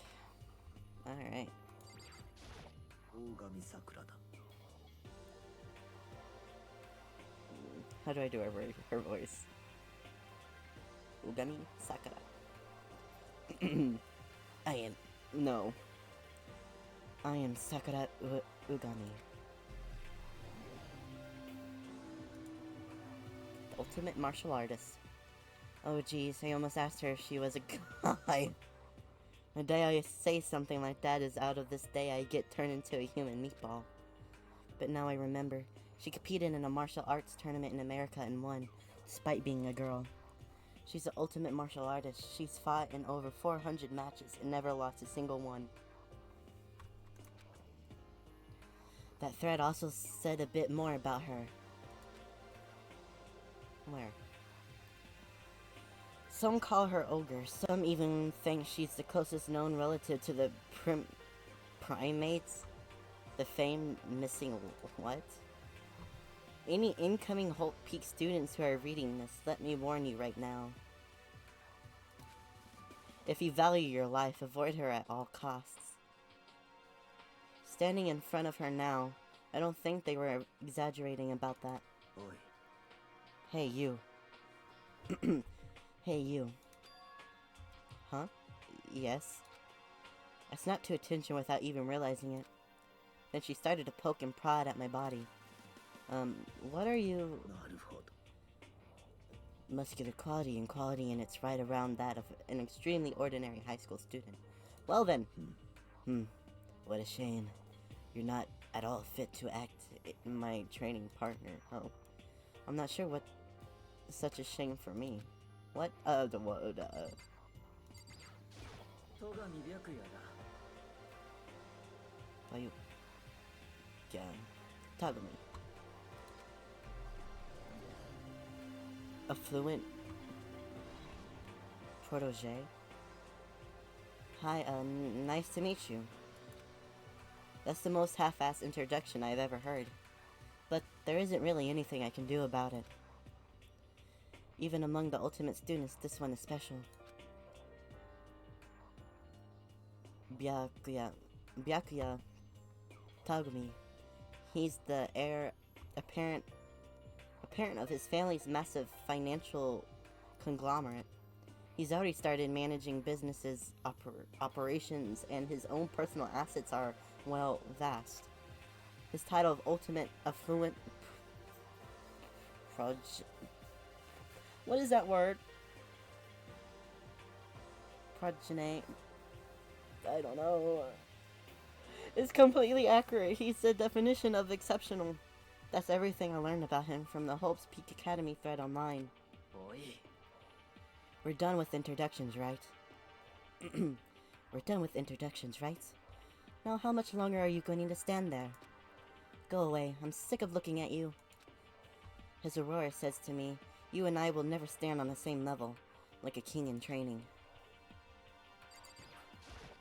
Alright. How do I do her voice? Ugami Sakura. I am Sakura Ugami. The ultimate martial artist. Oh geez, I almost asked her if she was a guy. The day I say something like that is out of this day I get turned into a human meatball. But now I remember, she competed in a martial arts tournament in America and won, despite being a girl. She's the ultimate martial artist. She's fought in over 400 matches and never lost a single one. That thread also said a bit more about her. Where? Some call her Ogre. Some even think she's the closest known relative to the primates. The famed missing what? Any incoming Hope Peak students who are reading this, let me warn you right now. If you value your life, avoid her at all costs. Standing in front of her now, I don't think they were exaggerating about that. Oi. Hey, you. Hey, you. Huh? Yes? I snapped to attention without even realizing it. Then she started to poke and prod at my body. What are you... Muscular quality and quality, and it's right around that of an extremely ordinary high school student. Well then. What a shame. You're not at all fit to act my training partner. Oh. I'm not sure what such a shame for me. What? Toggle me. A fluent protege? Hi, nice to meet you. That's the most half-assed introduction I've ever heard. But there isn't really anything I can do about it. Even among the ultimate students, this one is special. Byakuya Tagumi. He's the heir apparent of his family's massive financial conglomerate. He's already started managing businesses, operations, and his own personal assets are, well, vast. His title of ultimate affluent what is that word? Progeny. I don't know. It's completely accurate. He's the definition of exceptional. That's everything I learned about him from the Hope's Peak Academy thread online. Boy. We're done with introductions, right? We're done with introductions, right? Now how much longer are you going to stand there? Go away. I'm sick of looking at you. His Aurora says to me, you and I will never stand on the same level, like a king in training.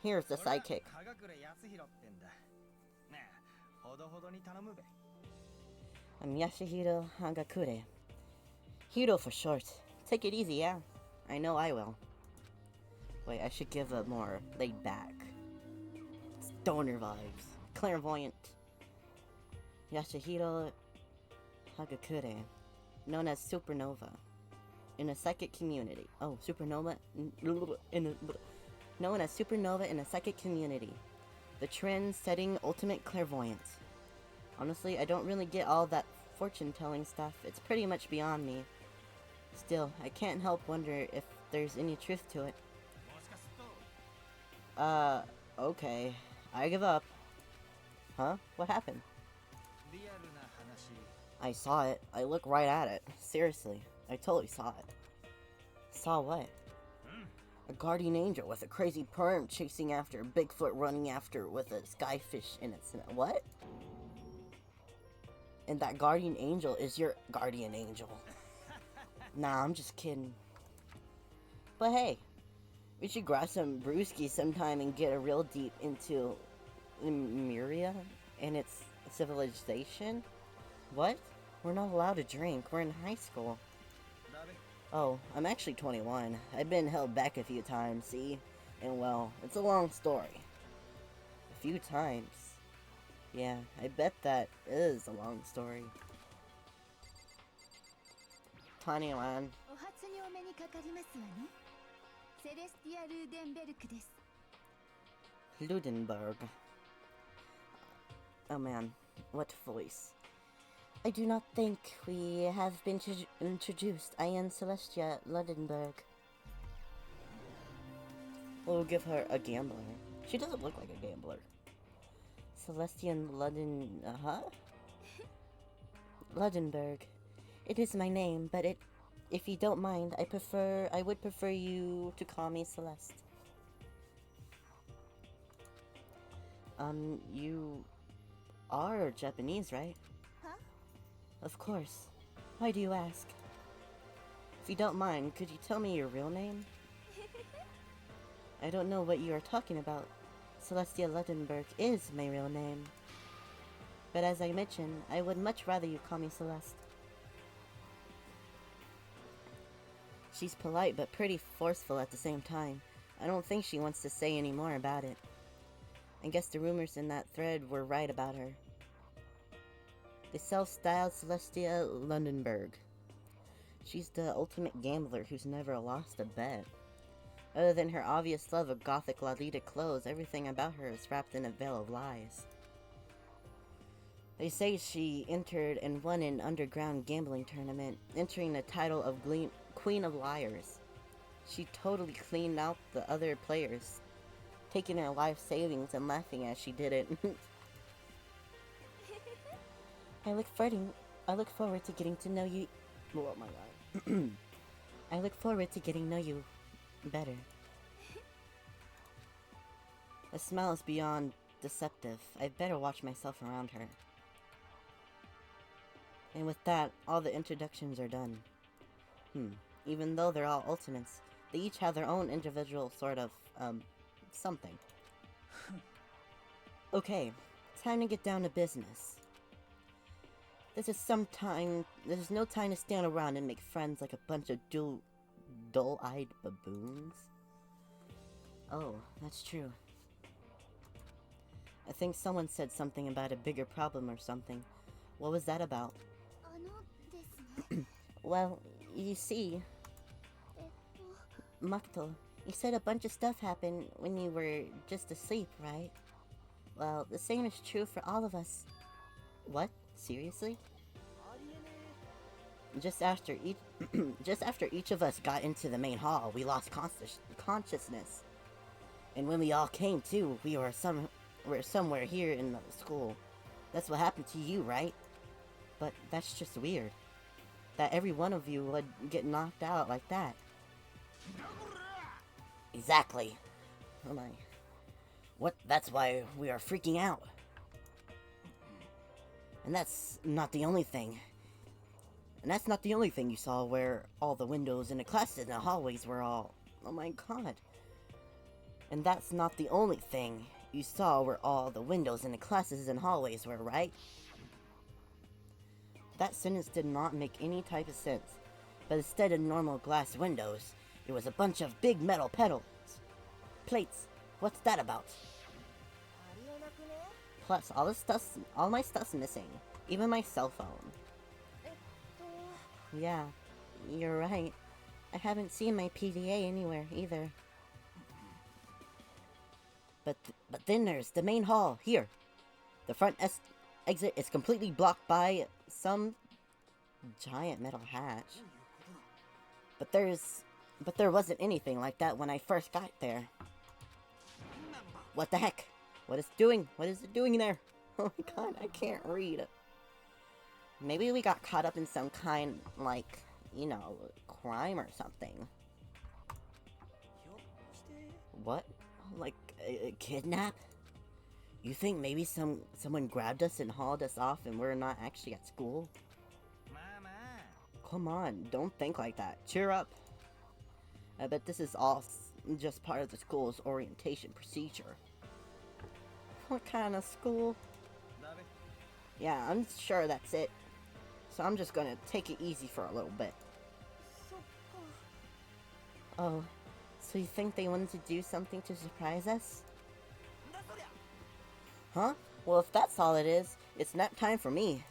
Here's the sidekick. I'm Yashihiro Hagakure. Hiro for short. Take it easy, yeah? I know I will. Wait, I should give a more laid back. Stoner vibes. Clairvoyant. Yashihiro Hagakure. Known as Supernova. In a psychic community. Oh, Supernova? Known as Supernova in a psychic community. The trend-setting ultimate clairvoyant. Honestly, I don't really get all that fortune-telling stuff. It's pretty much beyond me. Still, I can't help wonder if there's any truth to it. Okay. I give up. Huh? What happened? I saw it. I looked right at it. Seriously. I totally saw it. Saw what? A guardian angel with a crazy perm chasing after a Bigfoot running after with a skyfish in its... What? And that guardian angel is your guardian angel. Nah, I'm just kidding. But hey, we should grab some brewski sometime and get a real deep into Lemuria and its civilization. What? We're not allowed to drink. We're in high school. Oh, I'm actually 21. I've been held back a few times, see? And well, it's a long story. A few times. Yeah, I bet that is a long story. Tiny Land. Ludenberg. Oh man, what voice. I do not think we have been introduced. I am Celestia Ludenberg. We'll give her a gambler. She doesn't look like a gambler. Celestian Luden... Ludenberg. It is my name, but if you don't mind, I would prefer you to call me Celeste. You are Japanese, right? Huh? Of course. Why do you ask? If you don't mind, could you tell me your real name? I don't know what you are talking about. Celestia Ludenberg is my real name. But as I mentioned, I would much rather you call me Celeste. She's polite but pretty forceful at the same time. I don't think she wants to say any more about it. I guess the rumors in that thread were right about her. The self-styled Celestia Lundenberg. She's the ultimate gambler who's never lost a bet. Other than her obvious love of gothic Lolita clothes, everything about her is wrapped in a veil of lies. They say she entered and won an underground gambling tournament, entering the title of Queen of Liars. She totally cleaned out the other players, taking her life savings and laughing as she did it. I look forward to getting to know you. Oh my god. I look forward to getting to know you better. The smile is beyond deceptive. I'd better watch myself around her. And with that, all the introductions are done. Even though they're all ultimates, they each have their own individual sort of, something. Okay, time to get down to business. This is no time to stand around and make friends like a bunch of dull-eyed baboons. Oh, that's true. I think someone said something about a bigger problem or something. What was that about? Well, you see, Makoto, you said a bunch of stuff happened when you were just asleep, right? Well, the same is true for all of us. What? Seriously? Just after each of us got into the main hall, we lost consciousness. And when we all came to, we were somewhere here in the school. That's what happened to you, right? But that's just weird. That every one of you would get knocked out like that. Exactly. Oh my. What? That's why we are freaking out. And that's not the only thing. You saw, where all the windows in the classes and the hallways were all... Oh my god. And that's not the only thing you saw, where all the windows in the classes and hallways were, right? That sentence did not make any type of sense. But instead of normal glass windows, it was a bunch of big metal plates. What's that about? Plus, all my stuff's missing. Even my cell phone. Yeah, you're right. I haven't seen my PDA anywhere either. But then there's the main hall, here. The front exit is completely blocked by some giant metal hatch. But there wasn't anything like that when I first got there. What the heck? What is it doing there? Oh my god, I can't read. Maybe we got caught up in some kind, like, crime or something. What? Like a kidnap? You think maybe someone grabbed us and hauled us off and we're not actually at school? Come on, don't think like that. Cheer up. I bet this is all just part of the school's orientation procedure. What kind of school? Yeah, I'm sure that's it. So I'm just gonna take it easy for a little bit. Oh, so you think they wanted to do something to surprise us? Huh? Well, if that's all it is, it's nap time for me.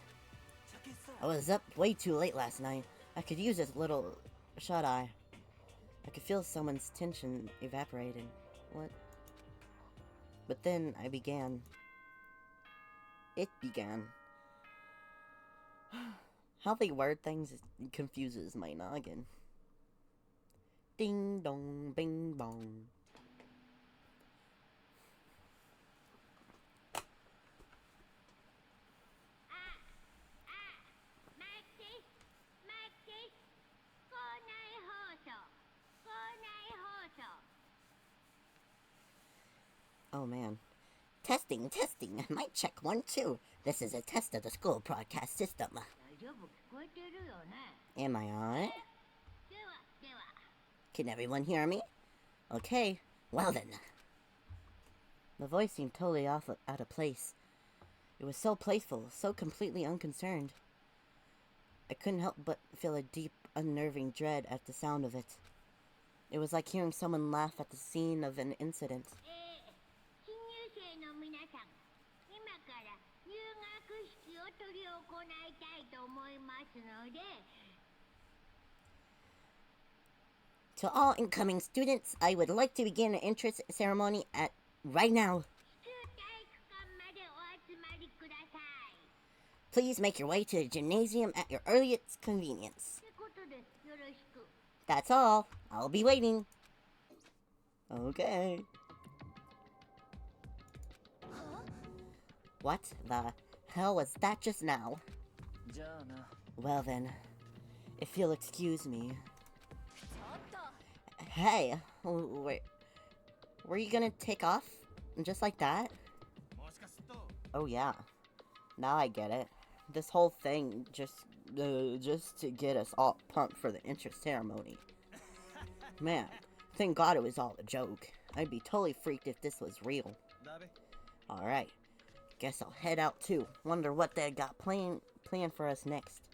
I was up way too late last night. I could use this little shut-eye. I could feel someone's tension evaporating. What? But then it began. How they word things confuses my noggin. Ding dong, bing bong. Oh man. Testing. Mic check 1, 2. This is a test of the school broadcast system. Am I on? Can everyone hear me? Okay, well then. The voice seemed totally out of place. It was so playful, so completely unconcerned. I couldn't help but feel a deep, unnerving dread at the sound of it. It was like hearing someone laugh at the scene of an incident. To all incoming students, I would like to begin an entrance ceremony at right now. Please make your way to the gymnasium at your earliest convenience. That's all. I'll be waiting. Okay. What the hell was that just now? Well then, if you'll excuse me. Hey, wait. Were you gonna take off? Just like that? Oh yeah. Now I get it. This whole thing just to get us all pumped for the entrance ceremony. Man, thank God it was all a joke. I'd be totally freaked if this was real. Alright. Guess I'll head out too. Wonder what they got planned for us next.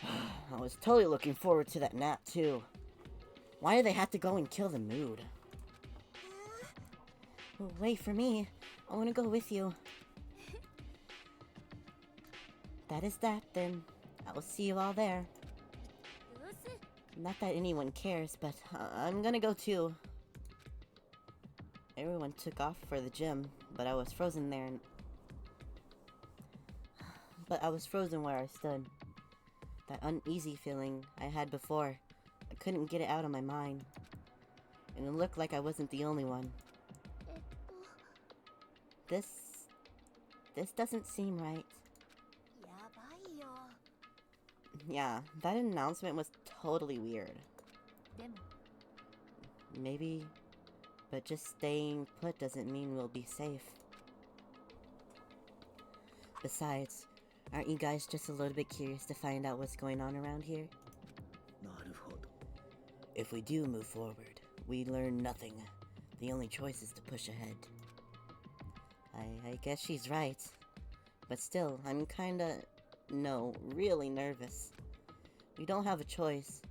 I was totally looking forward to that nap too. Why do they have to go and kill the mood? Well, wait for me. I want to go with you. That is that, then. I will see you all there. Not that anyone cares, but I'm gonna go too. Everyone took off for the gym, but I was frozen there. But I was frozen where I stood. That uneasy feeling I had before, I couldn't get it out of my mind. And it looked like I wasn't the only one. This doesn't seem right. Yeah, that announcement was totally weird. Maybe, but just staying put doesn't mean we'll be safe. Besides, aren't you guys just a little bit curious to find out what's going on around here? If we do move forward, we learn nothing. The only choice is to push ahead. I guess she's right. But still, I'm kinda, no, really nervous. We don't have a choice.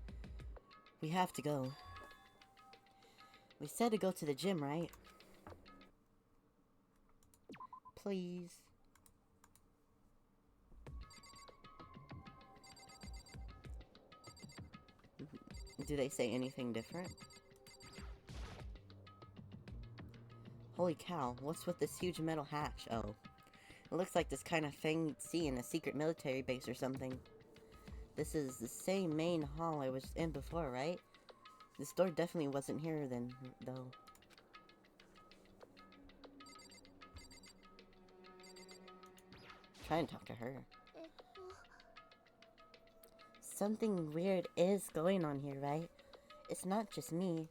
We have to go. We said to go to the gym, right? Please. Do they say anything different? Holy cow, what's with this huge metal hatch? Oh. It looks like this kind of thing you'd see in a secret military base or something. This is the same main hall I was in before, right? This door definitely wasn't here then, though. Try and talk to her. Something weird is going on here, right? It's not just me.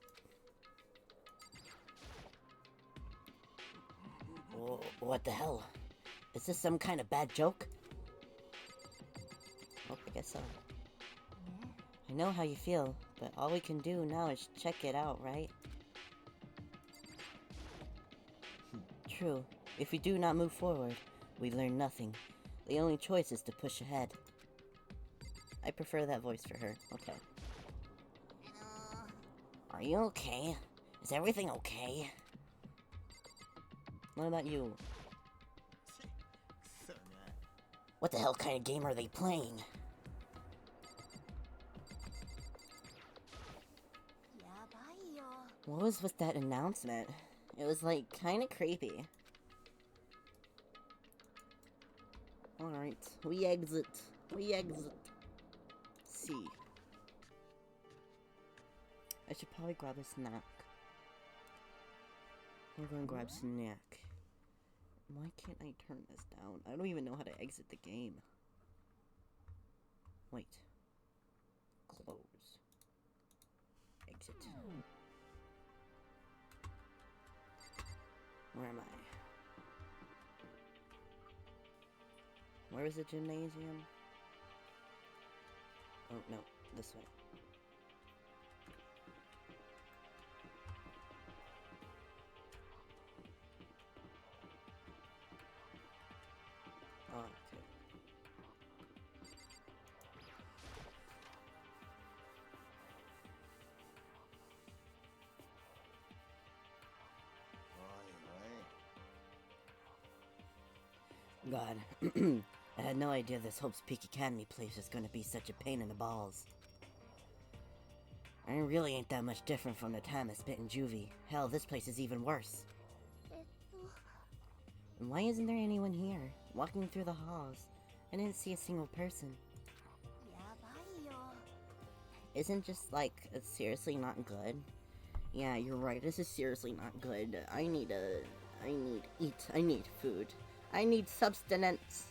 What the hell? Is this some kind of bad joke? Oh, I guess so. I know how you feel, but all we can do now is check it out, right? True. If we do not move forward, we learn nothing. The only choice is to push ahead. I prefer that voice for her. Okay. Are you okay? Is everything okay? What about you? What the hell kind of game are they playing? What was with that announcement? It was like kind of creepy. Alright, we exit. We exit. See. I should probably grab a snack. We're going to grab snack. Why can't I turn this down? I don't even know how to exit the game. Wait. Close. Exit. Where am I? Where is the gymnasium? Oh, no. This way. Oh, okay. God, I had no idea this Hope's Peak Academy place was gonna be such a pain in the balls. I really ain't that much different from the time I spent in juvie. Hell, this place is even worse. And why isn't there anyone here? Walking through the halls, I didn't see a single person. Isn't just like, it's seriously not good? Yeah, you're right, this is seriously not good. I need food. I need substance.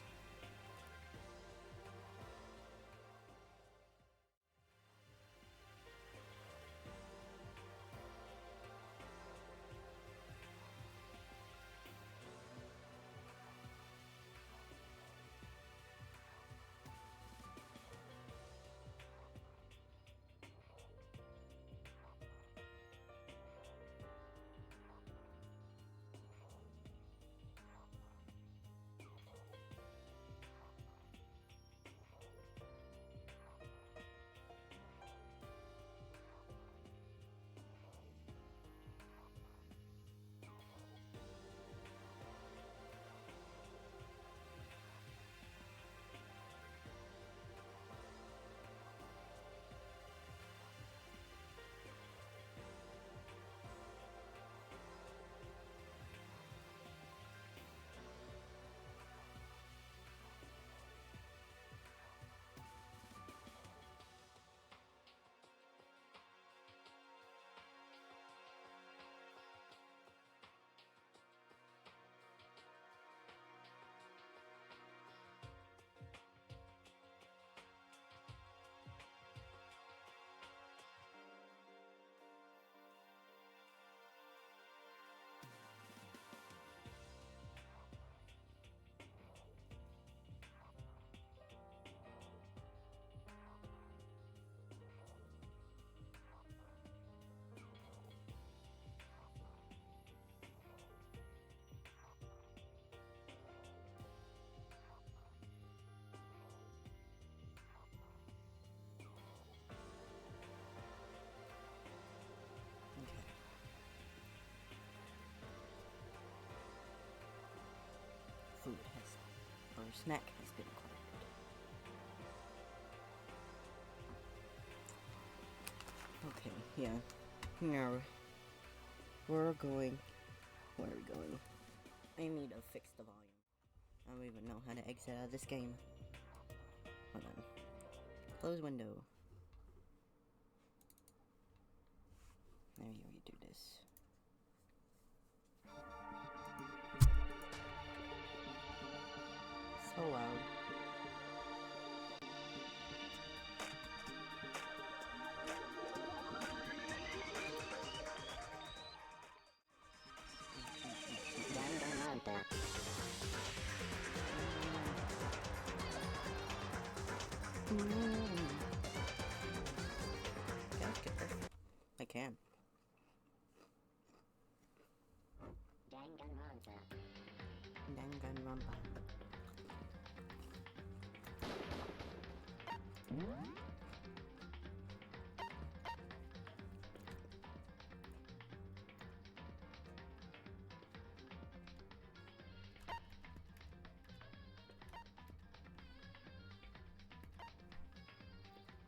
Food has, or snack has been acquired. Okay, yeah. Now, where are we going? I need to fix the volume. I don't even know how to exit out of this game. Hold on. Close window. Maybe we do this. So loud. I can. Danganronpa.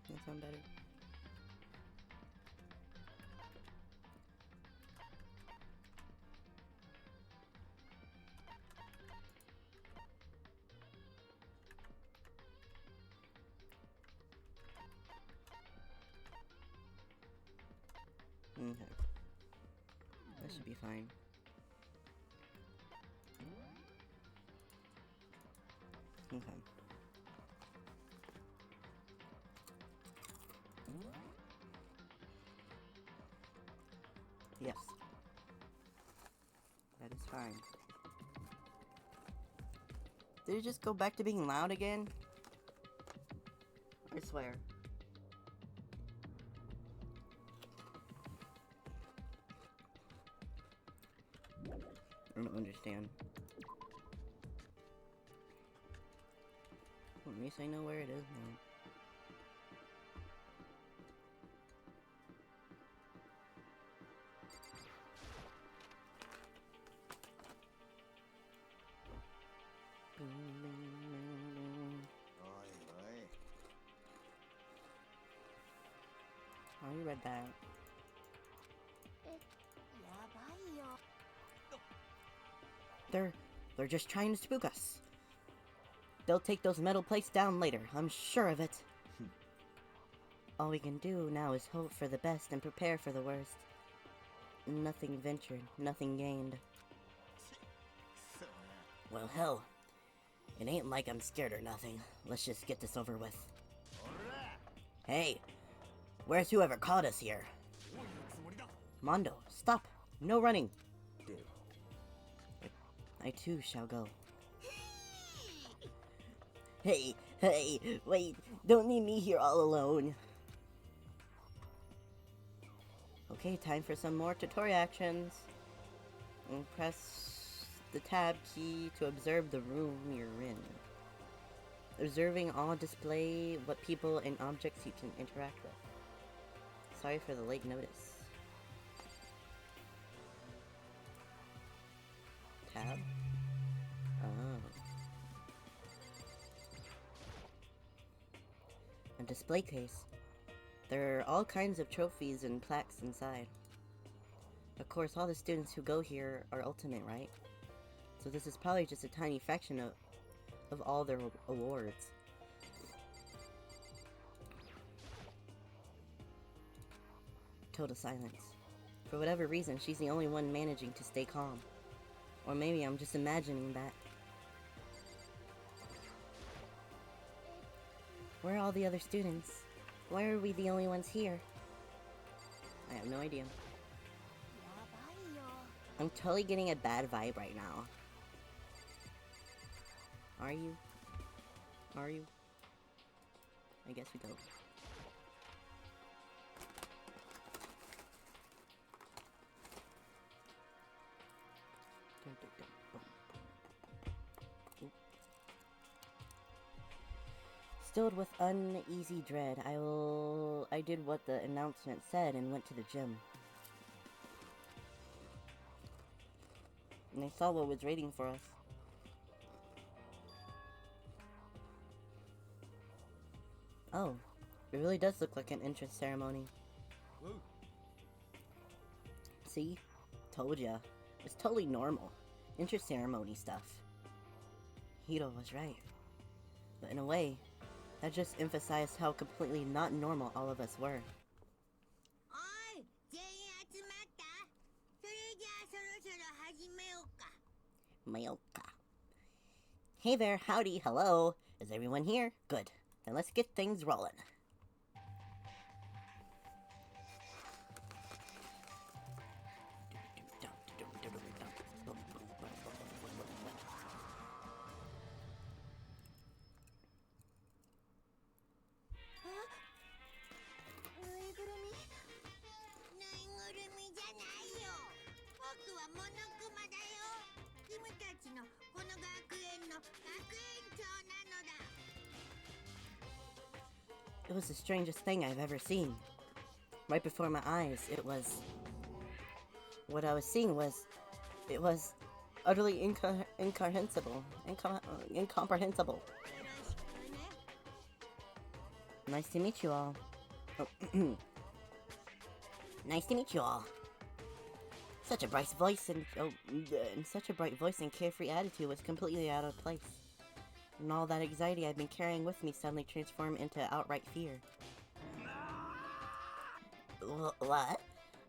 That sound better? Okay. That should be fine. Okay. Yes. That is fine. Did it just go back to being loud again? I swear. I don't understand. Well, at least I know where it is now. already read that. They're just trying to spook us. They'll take those metal plates down later, I'm sure of it. All we can do now is hope for the best and prepare for the worst. Nothing ventured, nothing gained. Well, hell. It ain't like I'm scared or nothing. Let's just get this over with. Hey! Where's whoever caught us here? Mondo, stop! No running! I too shall go. Hey, wait, don't leave me here all alone. Okay, time for some more tutorial actions. And press the tab key to observe the room you're in. Observing all display what people and objects you can interact with. Sorry for the late notice. Tab? Oh. A display case. There are all kinds of trophies and plaques inside. Of course, all the students who go here are ultimate, right? So this is probably just a tiny fraction of all their awards. Total silence. For whatever reason, she's the only one managing to stay calm. Or maybe I'm just imagining that. Where are all the other students? Why are we the only ones here? I have no idea. I'm totally getting a bad vibe right now. Are you? Are you? I guess we don't. Stilled with uneasy dread, I did what the announcement said and went to the gym. And I saw what was waiting for us. Oh, it really does look like an entrance ceremony. Whoa. See? Told ya. It's totally normal. Entrance ceremony stuff. Hiro was right. But in a way, that just emphasized how completely not normal all of us were. Mayoka. Hey there, howdy, hello. Is everyone here? Good. Then let's get things rolling. It was the strangest thing I've ever seen. Right before my eyes, it was... What I was seeing was... It was utterly incomprehensible. Incomprehensible. Nice to meet you all. Oh, nice to meet you all. Such a bright voice and such a bright voice and carefree attitude was completely out of place. And all that anxiety I'd been carrying with me suddenly transformed into outright fear. What?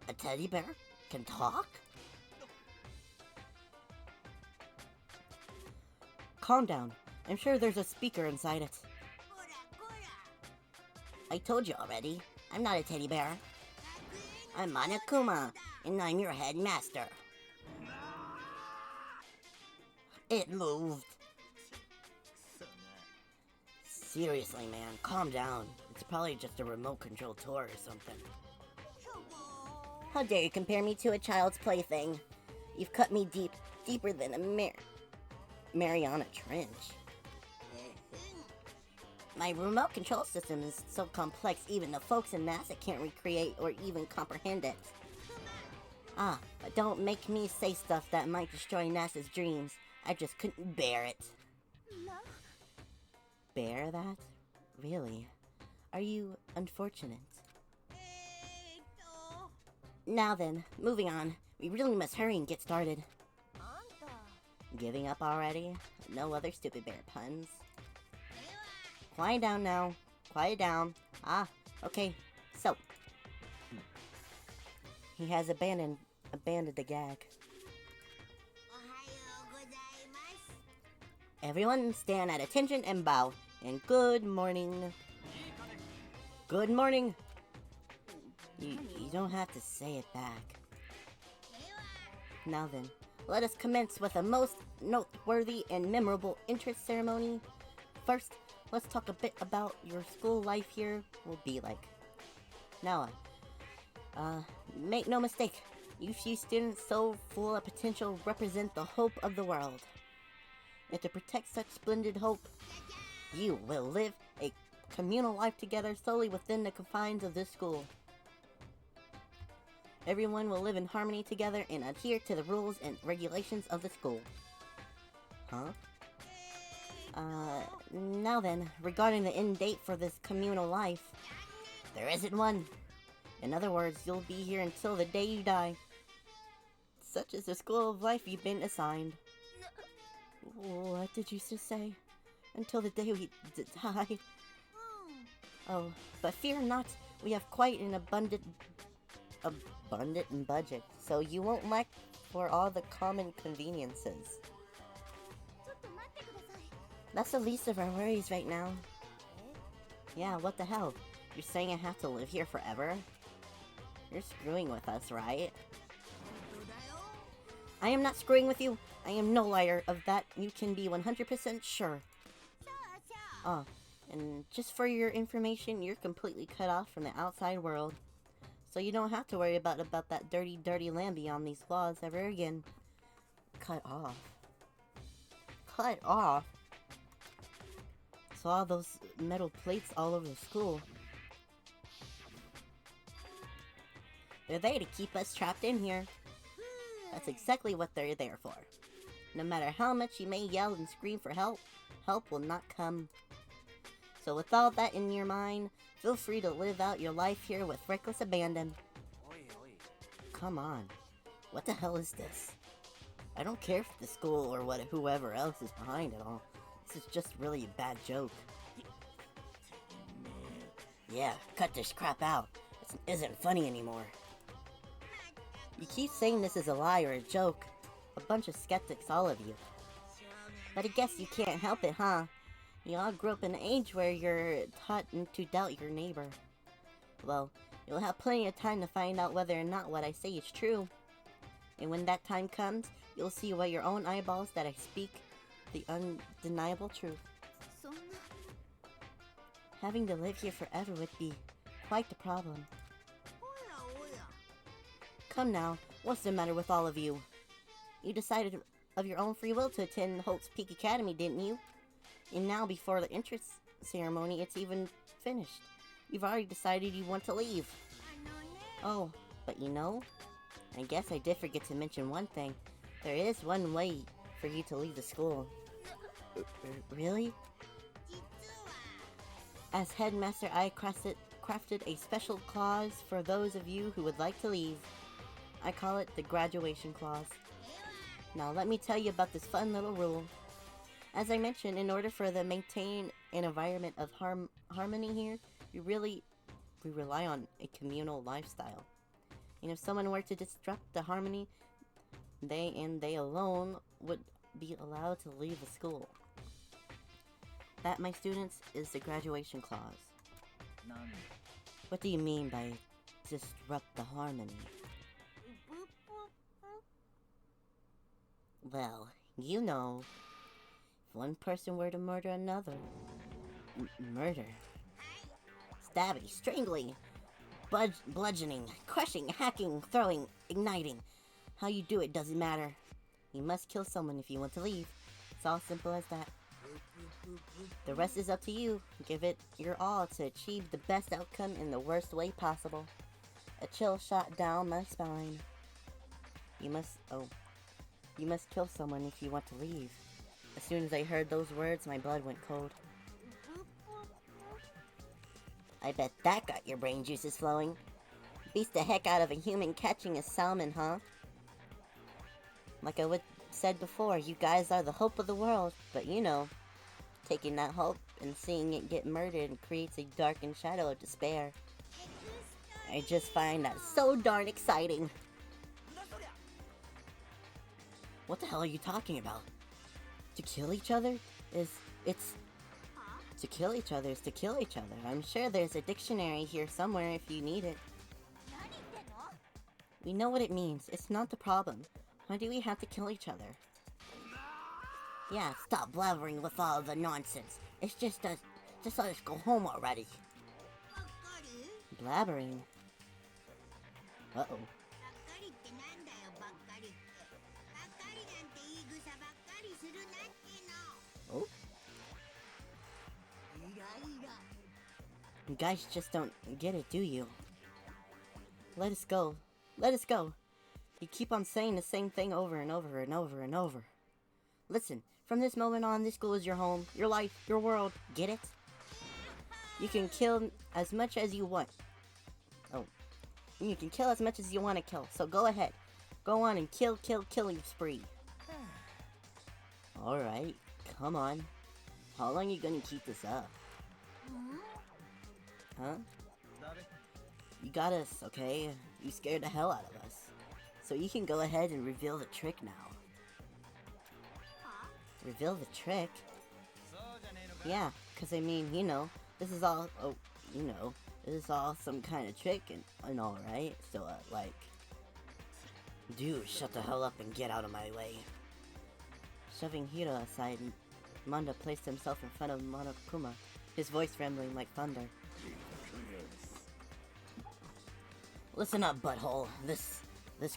A teddy bear can talk? Calm down. I'm sure there's a speaker inside it. I told you already. I'm not a teddy bear. I'm Monokuma, and I'm your headmaster. It moved. Seriously, man, calm down. It's probably just a remote-controlled toy or something. How dare you compare me to a child's plaything? You've cut me deeper than a Mariana Trench. My remote control system is so complex even the folks in NASA can't recreate or even comprehend it. Ah, but don't make me say stuff that might destroy NASA's dreams. I just couldn't bear it. Bear that? Really? Are you unfortunate? Now then, moving on. We really must hurry and get started. Giving up already? No other stupid bear puns. Quiet down now. Quiet down. Ah, okay. So, he has abandoned the gag. Everyone stand at attention and bow. And good morning. Good morning. You don't have to say it back. Now then, let us commence with a most noteworthy and memorable entrance ceremony. First, let's talk a bit about your school life here will be like. Now, make no mistake, you few students so full of potential represent the hope of the world. And to protect such splendid hope, you will live a communal life together solely within the confines of this school. Everyone will live in harmony together and adhere to the rules and regulations of the school. Huh? Now then, regarding the end date for this communal life, there isn't one. In other words, you'll be here until the day you die. Such is the school of life you've been assigned. What did you just say? Until the day we die? Oh, but fear not, we have quite an abundant budget, so you won't lack for all the common conveniences. That's the least of our worries right now. Yeah, what the hell? You're saying I have to live here forever? You're screwing with us, right? I am not screwing with you. I am no liar. Of that, you can be 100% sure. Oh, and just for your information, you're completely cut off from the outside world. So you don't have to worry about that dirty land beyond these walls ever again. Cut off. Cut off? So all those metal plates all over the school. They're there to keep us trapped in here. That's exactly what they're there for. No matter how much you may yell and scream for help, help will not come. So with all that in your mind, feel free to live out your life here with reckless abandon. Come on. What the hell is this? I don't care if the school or whoever else is behind it all. This is just really a bad joke. Yeah, cut this crap out. This isn't funny anymore. You keep saying this is a lie or a joke. A bunch of skeptics, all of you. But I guess you can't help it, huh? You all grew up in an age where you're taught to doubt your neighbor. Well, you'll have plenty of time to find out whether or not what I say is true. And when that time comes, you'll see with your own eyeballs that I speak the undeniable truth. Having to live here forever would be quite the problem. Come now, what's the matter with all of you? You decided of your own free will to attend Holt's Peak Academy, didn't you? And now, before the entrance ceremony, it's even finished. You've already decided you want to leave. Oh, but you know, I guess I did forget to mention one thing. There is one way for you to leave the school. Really? As headmaster, I crafted a special clause for those of you who would like to leave. I call it the graduation clause. Now let me tell you about this fun little rule. As I mentioned, in order for to maintain an environment of harmony here, we rely on a communal lifestyle. And if someone were to disrupt the harmony, they alone would be allowed to leave the school. That, my students, is the graduation clause. What do you mean by disrupt the harmony? Well, you know, if one person were to murder another, murder, stabbing, strangling, bludgeoning, crushing, hacking, throwing, igniting, how you do it doesn't matter. You must kill someone if you want to leave. It's all simple as that. The rest is up to you. Give it your all to achieve the best outcome in the worst way possible. A chill shot down my spine. You must kill someone if you want to leave. As soon as I heard those words, my blood went cold. I bet that got your brain juices flowing. Beats the heck out of a human catching a salmon, huh? Like I said before, you guys are the hope of the world, but you know, taking that hope and seeing it get murdered creates a darkened shadow of despair. I just find that so darn exciting. What the hell are you talking about? To kill each other to kill each other is to kill each other. I'm sure there's a dictionary here somewhere if you need it. We know what it means. It's not the problem. Why do we have to kill each other? Yeah, stop blabbering with all the nonsense. It's just let us go home already. Blabbering? Uh-oh. Oh? You guys just don't get it, do you? Let us go. Let us go. You keep on saying the same thing over and over and over and over. Listen, from this moment on, this school is your home, your life, your world. Get it? You can kill as much as you want. Oh. You can kill as much as you want to kill, so go ahead. Go on and killing spree. Alright, come on. How long are you gonna keep this up? Huh? You got us, okay? You scared the hell out of us. So you can go ahead and reveal the trick now. Reveal the trick? Yeah, because I mean, you know, this is all, this is all some kind of trick and all, right? So, like, dude, shut the hell up and get out of my way. Shoving Hiro aside, Manda placed himself in front of Monokuma, his voice trembling like thunder. Listen up, butthole. This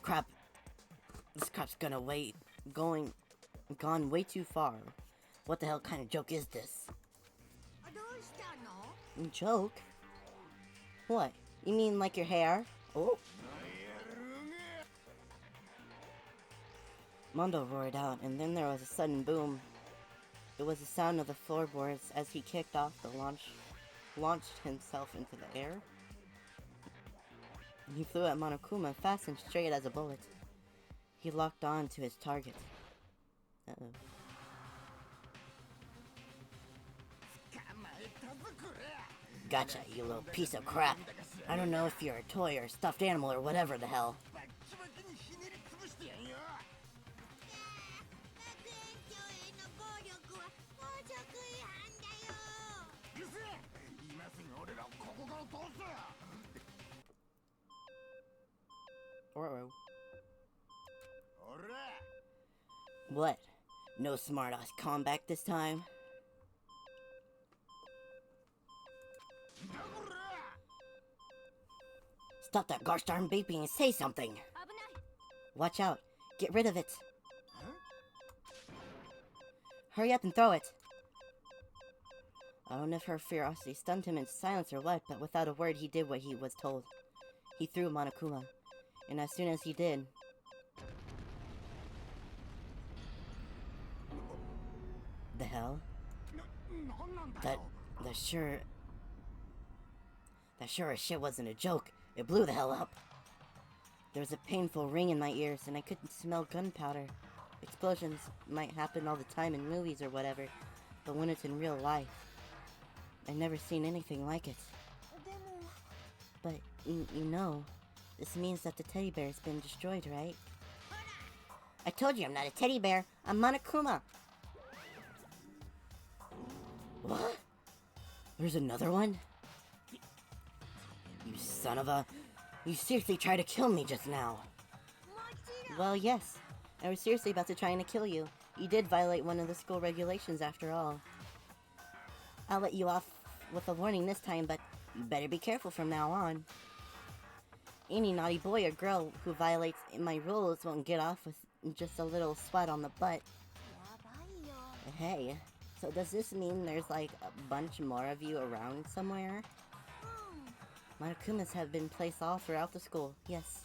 crap's gone way too far. What the hell kind of joke is this? Joke? What? You mean like your hair? Oh. Mondo roared out, and then there was a sudden boom. It was the sound of the floorboards as he kicked off the launched himself into the air. He flew at Monokuma fast and straight as a bullet. He locked on to his target. Uh-oh. Gotcha, you little piece of crap. I don't know if you're a toy or a stuffed animal or whatever the hell. Uh-oh. What? No smart-ass comeback this time? Stop that gosh darn beeping and say something! Watch out! Get rid of it! Hurry up and throw it! I don't know if her ferocity stunned him into silence or what, but without a word he did what he was told. He threw Monokuma, and as soon as he did... The hell? That sure as shit wasn't a joke. It blew the hell up. There was a painful ring in my ears, and I couldn't smell gunpowder. Explosions might happen all the time in movies or whatever, but when it's in real life, I've never seen anything like it. But, you know, this means that the teddy bear's been destroyed, right? I told you I'm not a teddy bear. I'm Monokuma. What? There's another one? You son of a... You seriously tried to kill me just now. Well, yes. I was seriously about to try to kill you. You did violate one of the school regulations after all. I'll let you off with a warning this time, but you better be careful from now on. Any naughty boy or girl who violates my rules won't get off with just a little swat on the butt. Hey, so does this mean there's like a bunch more of you around somewhere? Monokumas have been placed all throughout the school, yes.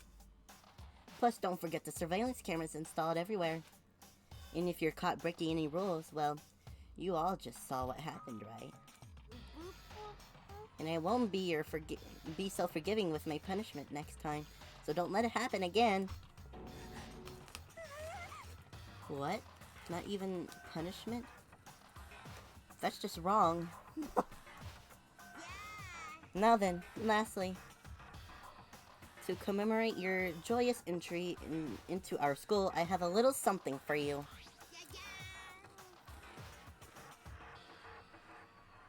Plus, don't forget the surveillance cameras installed everywhere. And if you're caught breaking any rules, well, you all just saw what happened, right? And I won't be so forgiving with my punishment next time. So don't let it happen again. What? Not even punishment? That's just wrong. Now then, lastly, to commemorate your joyous entry into our school, I have a little something for you.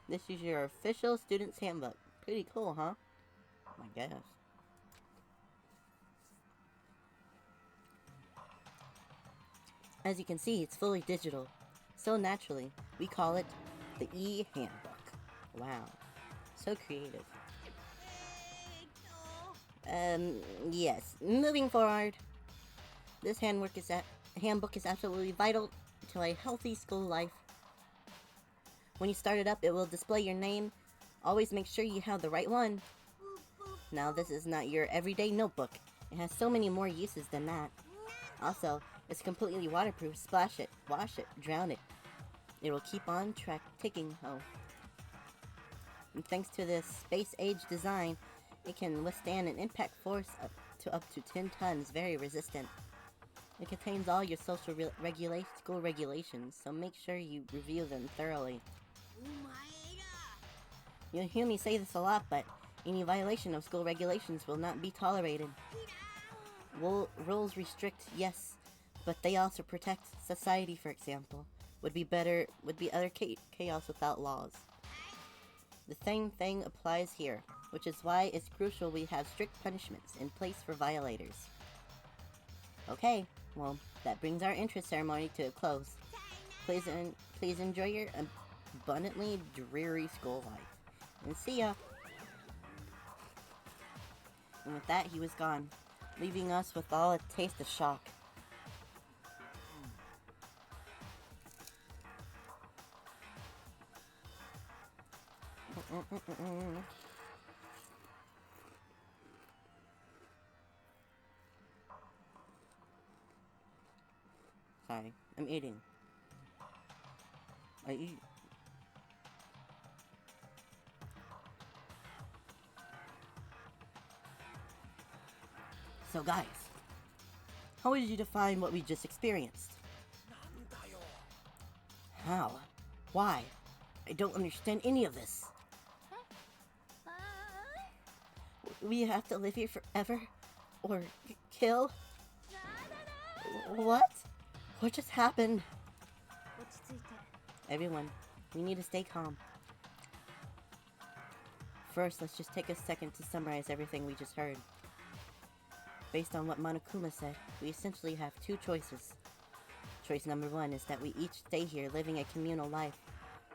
This is your official student's handbook. Pretty cool, huh? I guess. As you can see, it's fully digital. So naturally, we call it the e-handbook. Wow. So creative. Yes. Moving forward. This handbook is absolutely vital to a healthy school life. When you start it up, it will display your name. Always make sure you have the right one. Now, this is not your everyday notebook. It has so many more uses than that. Also, it's completely waterproof. Splash it, wash it, drown it. It will keep on ticking. Oh. And thanks to this space-age design, it can withstand an impact force up to 10 tons. Very resistant. It contains all your school regulations, so make sure you review them thoroughly. You'll hear me say this a lot, but any violation of school regulations will not be tolerated. Rules restrict, yes, but they also protect society, for example. Would be utter chaos without laws. The same thing applies here, which is why it's crucial we have strict punishments in place for violators. Okay, well, that brings our entrance ceremony to a close. Please enjoy your abundantly dreary school life. And see ya! And with that, he was gone, leaving us with all a taste of shock. Sorry, I'm eating. I eat. So guys, how would you define what we just experienced? How? Why? I don't understand any of this. We have to live here forever? Or kill? What? What just happened? Everyone, we need to stay calm. First, let's just take a second to summarize everything we just heard. Based on what Monokuma said, we essentially have two choices. Choice number one is that we each stay here living a communal life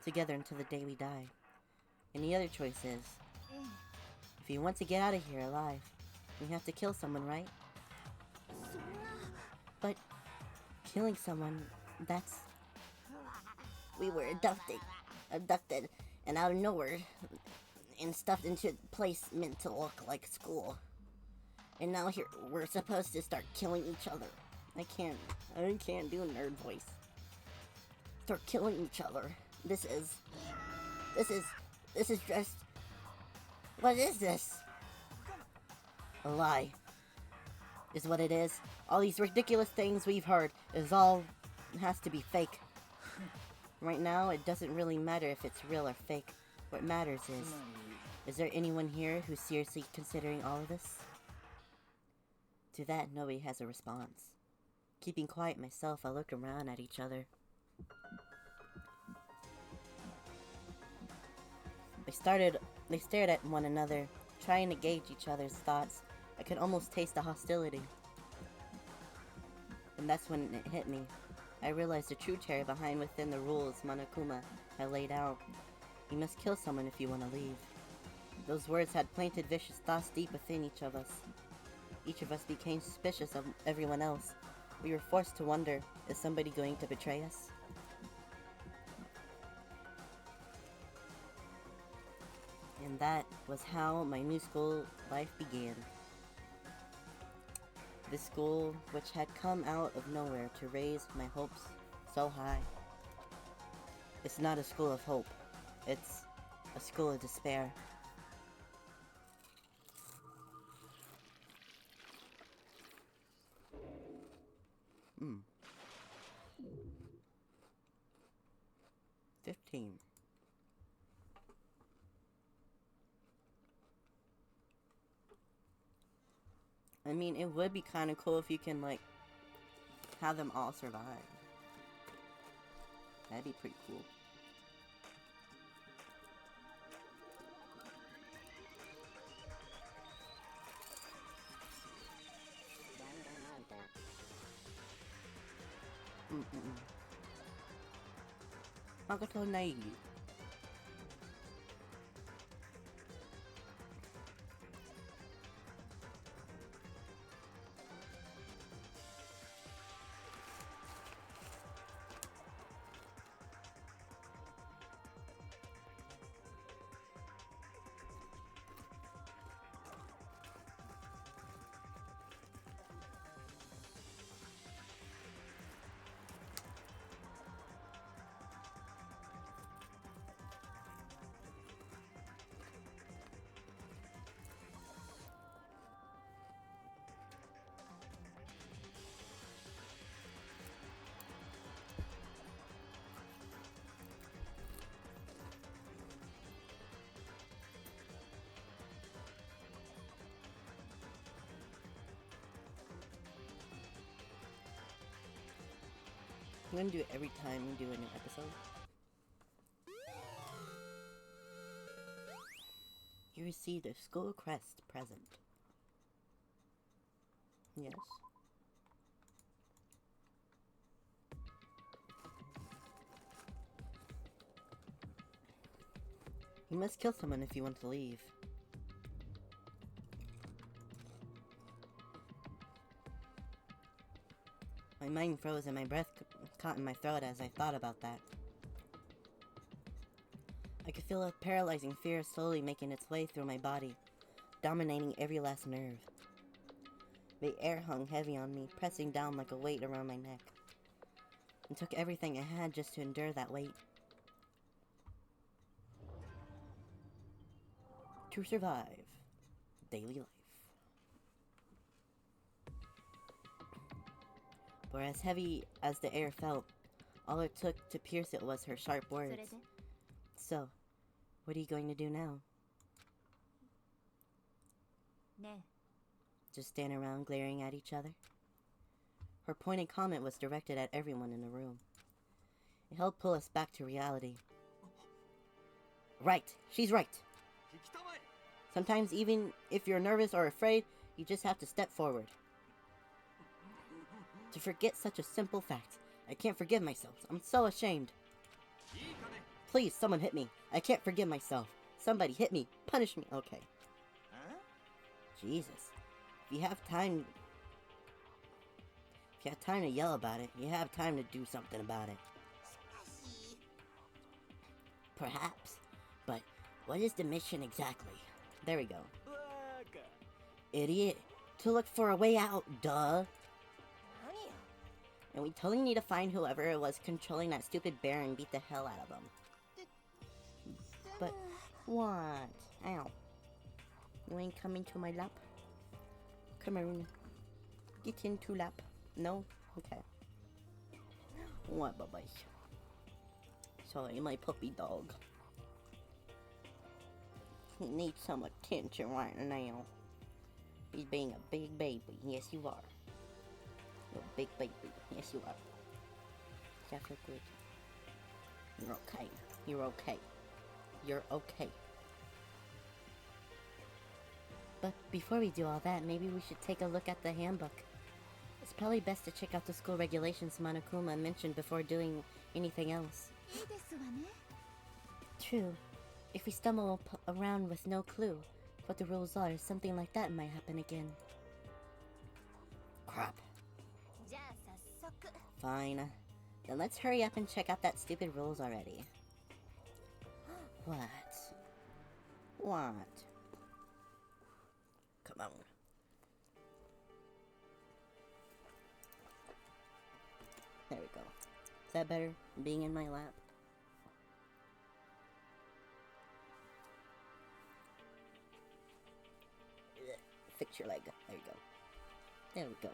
together until the day we die. And the other choice is, if you want to get out of here alive, you have to kill someone, right? But killing someone, that's... We were abducted, and out of nowhere, and stuffed into a place meant to look like school. And now here, we're supposed to start killing each other. I can't do a nerd voice. Start killing each other. This is just... What is this? A lie. Is what it is. All these ridiculous things we've heard has to be fake. Right now, it doesn't really matter if it's real or fake. What matters is there anyone here who's seriously considering all of this? To that, nobody has a response. Keeping quiet myself, I look around at each other. They stared at one another, trying to gauge each other's thoughts. I could almost taste the hostility. And that's when it hit me. I realized the true terror behind within the rules Monokuma had laid out. You must kill someone if you want to leave. Those words had planted vicious thoughts deep within each of us. Each of us became suspicious of everyone else. We were forced to wonder, is somebody going to betray us? And that was how my new school life began. This school, which had come out of nowhere to raise my hopes so high. It's not a school of hope. It's a school of despair. team. I mean, it would be kind of cool if you can, like, have them all survive. That'd be pretty cool. Makoto Nai. I'm gonna do it every time we do a new episode. You received a school crest present. Yes. You must kill someone if you want to leave. My mind froze and my breath caught in my throat as I thought about that. I could feel a paralyzing fear slowly making its way through my body, dominating every last nerve. The air hung heavy on me, pressing down like a weight around my neck. It took everything I had just to endure that weight. To survive daily life. For as heavy as the air felt, all it took to pierce it was her sharp words. So, what are you going to do now? Just stand around glaring at each other? Her pointed comment was directed at everyone in the room. It helped pull us back to reality. Right, she's right. Sometimes even if you're nervous or afraid, you just have to step forward. To forget such a simple fact. I can't forgive myself. I'm so ashamed. Please, someone hit me. I can't forgive myself. Somebody hit me. Punish me. Okay. Jesus. If you have time to yell about it, you have time to do something about it. Perhaps. But what is the mission exactly? There we go. Idiot. To look for a way out, duh. And we totally need to find whoever it was controlling that stupid bear and beat the hell out of them. But what? Ow. You ain't coming to my lap? Come on. Get into lap. No? Okay. What, bye-bye? Sorry, my puppy dog. He needs some attention right now. He's being a big baby. Yes, you are. You're a big baby. Yes, you are. Does that feel good? You're okay. You're okay. You're okay. But before we do all that, maybe we should take a look at the handbook. It's probably best to check out the school regulations Monokuma mentioned before doing anything else. True. If we stumble around with no clue what the rules are, something like that might happen again. Crap. Fine. Then let's hurry up and check out that stupid rules already. What? What? Come on. There we go. Is that better? Being in my lap? Fix your leg. There you go. There we go.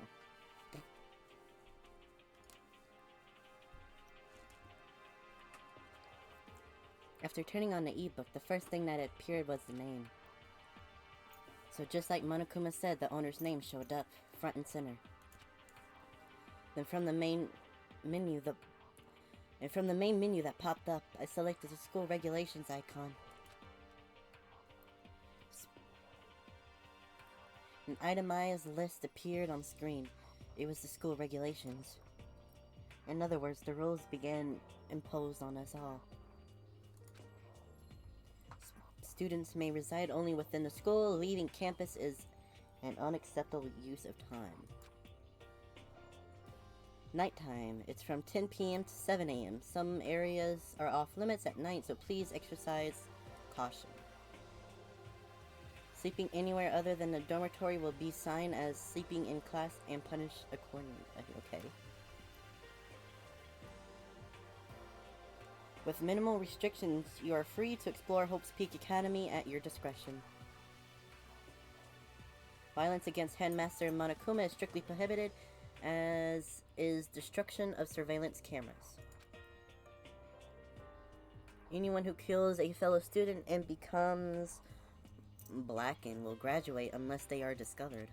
After turning on the ebook, the first thing that appeared was the name. So just like Monokuma said, the owner's name showed up, front and center. Then from the main menu that popped up, I selected the school regulations icon. An itemized list appeared on screen. It was the school regulations. In other words, the rules began imposed on us all. Students may reside only within the school. Leaving campus is an unacceptable use of time. Nighttime. It's from 10 p.m. to 7 a.m. Some areas are off limits at night, so please exercise caution. Sleeping anywhere other than the dormitory will be signed as sleeping in class and punished accordingly. Okay. With minimal restrictions, you are free to explore Hope's Peak Academy at your discretion. Violence against Headmaster Monokuma is strictly prohibited, as is destruction of surveillance cameras. Anyone who kills a fellow student and becomes blackened will graduate unless they are discovered.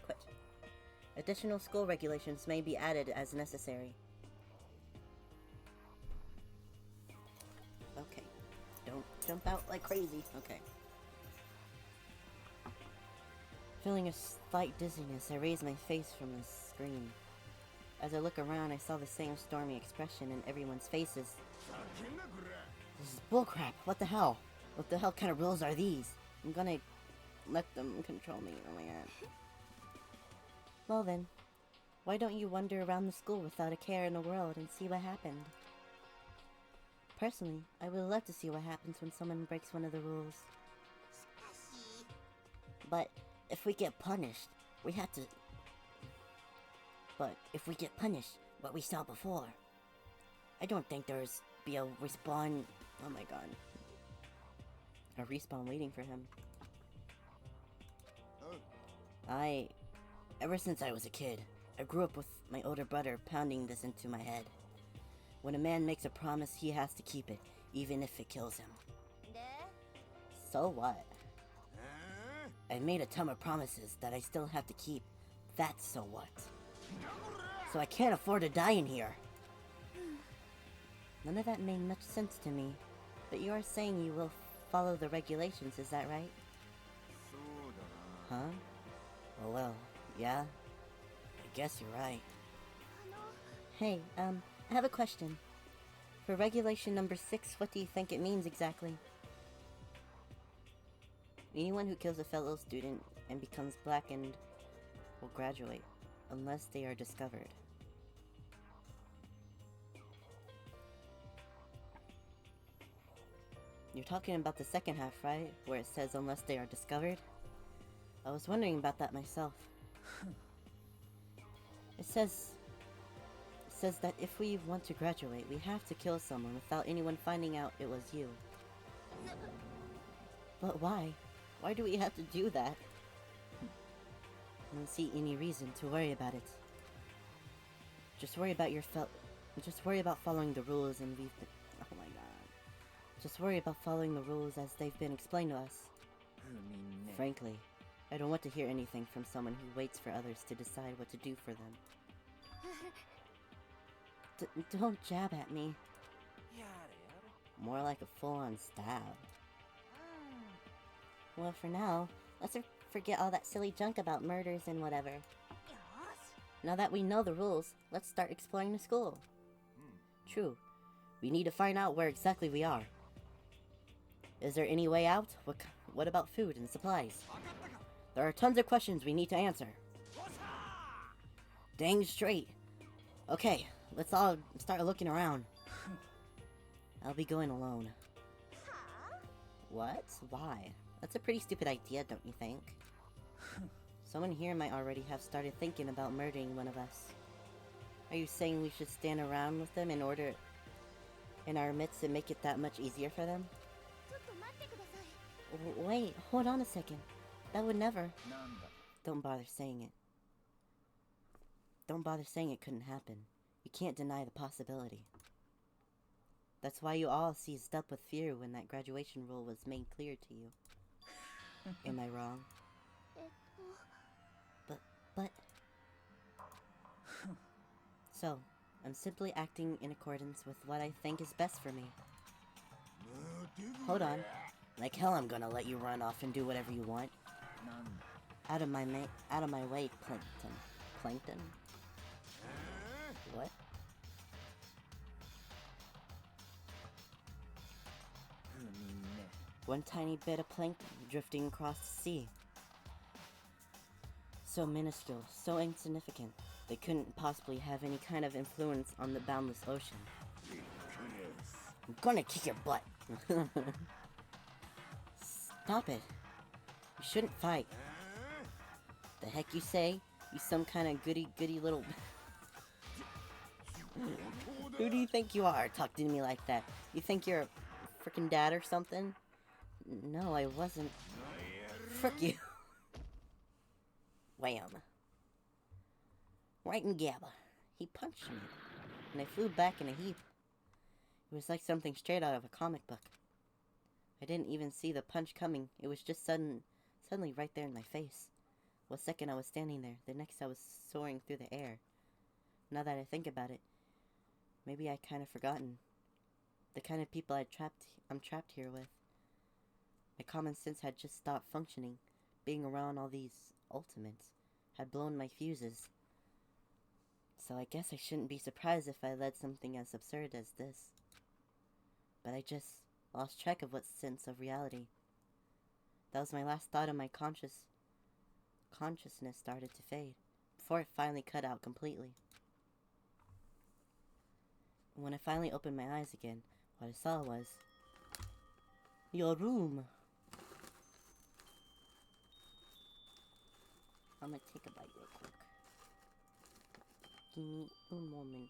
Quit. Additional school regulations may be added as necessary. Okay. Don't jump out like crazy. Okay. Feeling a slight dizziness, I raised my face from the screen. As I look around, I saw the same stormy expression in everyone's faces. This is bullcrap. What the hell? What the hell kind of rules are these? I'm gonna let them control me. Oh my god. Well then, why don't you wander around the school without a care in the world and see what happened? Personally, I would love to see what happens when someone breaks one of the rules. But if we get punished, we have to... But if we get punished, what we saw before, I don't think there's be a respawn... Oh my god. A respawn waiting for him. Ever since I was a kid, I grew up with my older brother pounding this into my head. When a man makes a promise, he has to keep it, even if it kills him. So what? I made a ton of promises that I still have to keep. That's so what? So I can't afford to die in here. None of that made much sense to me. But you are saying you will follow the regulations, is that right? Huh? Oh well, yeah. I guess you're right. Hey, I have a question. For regulation number 6, what do you think it means exactly? Anyone who kills a fellow student and becomes blackened will graduate, unless they are discovered. You're talking about the second half, right? Where it says unless they are discovered? I was wondering about that myself. It says that if we want to graduate, we have to kill someone without anyone finding out it was you. But why? Why do we have to do that? I don't see any reason to worry about it. Just worry about following the rules, and we've been... Oh my god. Just worry about following the rules as they've been explained to us. Frankly, I don't want to hear anything from someone who waits for others to decide what to do for them. Don't jab at me. More like a full-on stab. Well, for now, let's forget all that silly junk about murders and whatever. Now that we know the rules, let's start exploring the school. True. We need to find out where exactly we are. Is there any way out? What about food and supplies? There are tons of questions we need to answer. Dang straight. Okay, let's all start looking around. I'll be going alone. What? Why? That's a pretty stupid idea, don't you think? Someone here might already have started thinking about murdering one of us. Are you saying we should stand around with them in our midst and make it that much easier for them? Wait, hold on a second. That would never... Don't bother saying it. Don't bother saying it couldn't happen. You can't deny the possibility. That's why you all seized up with fear when that graduation rule was made clear to you. Am I wrong? But... So, I'm simply acting in accordance with what I think is best for me. Hold on. Like hell I'm gonna let you run off and do whatever you want. Out of my way, Plankton. Plankton? What? One tiny bit of plankton drifting across the sea. So minuscule, so insignificant, they couldn't possibly have any kind of influence on the boundless ocean. I'm gonna kick your butt. Stop it. You shouldn't fight. The heck you say? You some kind of goody little... Who do you think you are, talking to me like that? You think you're a frickin' dad or something? No, I wasn't. Frick you. Wham. Right in Gabba. He punched me, and I flew back in a heap. It was like something straight out of a comic book. I didn't even see the punch coming. It was just suddenly right there in my face. One second I was standing there, the next I was soaring through the air. Now that I think about it, maybe I kind of forgotten. The kind of people I'm trapped here with. My common sense had just stopped functioning. Being around all these ultimates had blown my fuses. So I guess I shouldn't be surprised if I led something as absurd as this. But I just lost track of what sense of reality. That was my last thought, and my consciousness started to fade, before it finally cut out completely. And when I finally opened my eyes again, what I saw was... your room! I'm gonna take a bite real quick. Give me un momento.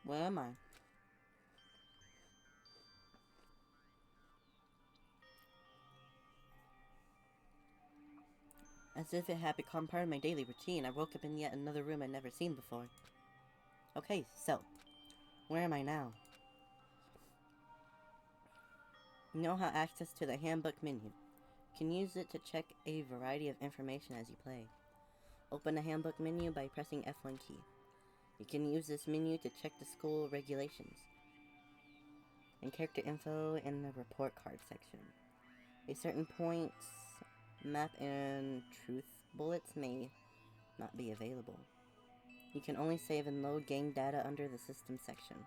Where am I? As if it had become part of my daily routine, I woke up in yet another room I'd never seen before. Okay, so, where am I now? You now have access to the handbook menu. You can use it to check a variety of information as you play. Open the handbook menu by pressing F1 key. You can use this menu to check the school regulations and character info in the report card section. A certain points, map, and truth bullets may not be available. You can only save and load game data under the system section.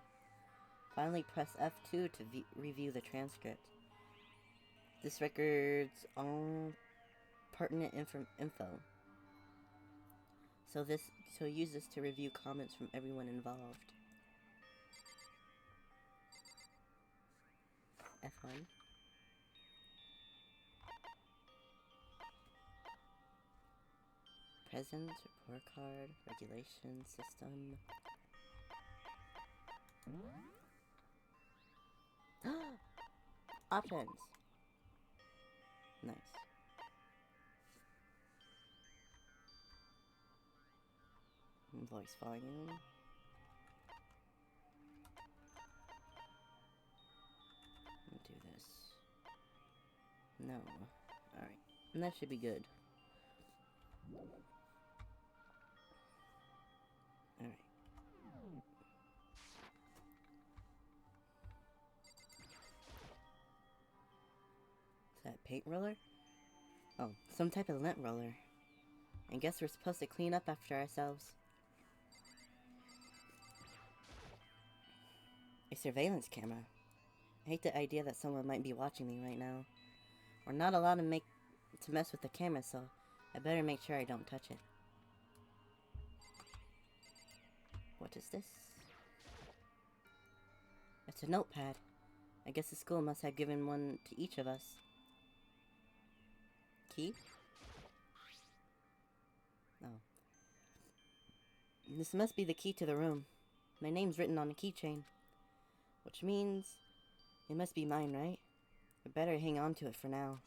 Finally, press F2 to review the transcript. This records all pertinent info. So use this to review comments from everyone involved. F1. Present, report card, regulation, system. Options. Nice. Voice volume. Do this. No. Alright. And that should be good. Alright. Is that paint roller? Oh, some type of lint roller. I guess we're supposed to clean up after ourselves. A surveillance camera. I hate the idea that someone might be watching me right now. We're not allowed to mess with the camera, so I better make sure I don't touch it. What is this? It's a notepad. I guess the school must have given one to each of us. Key? Oh. This must be the key to the room. My name's written on the keychain. Which means it must be mine, right? I better hang on to it for now.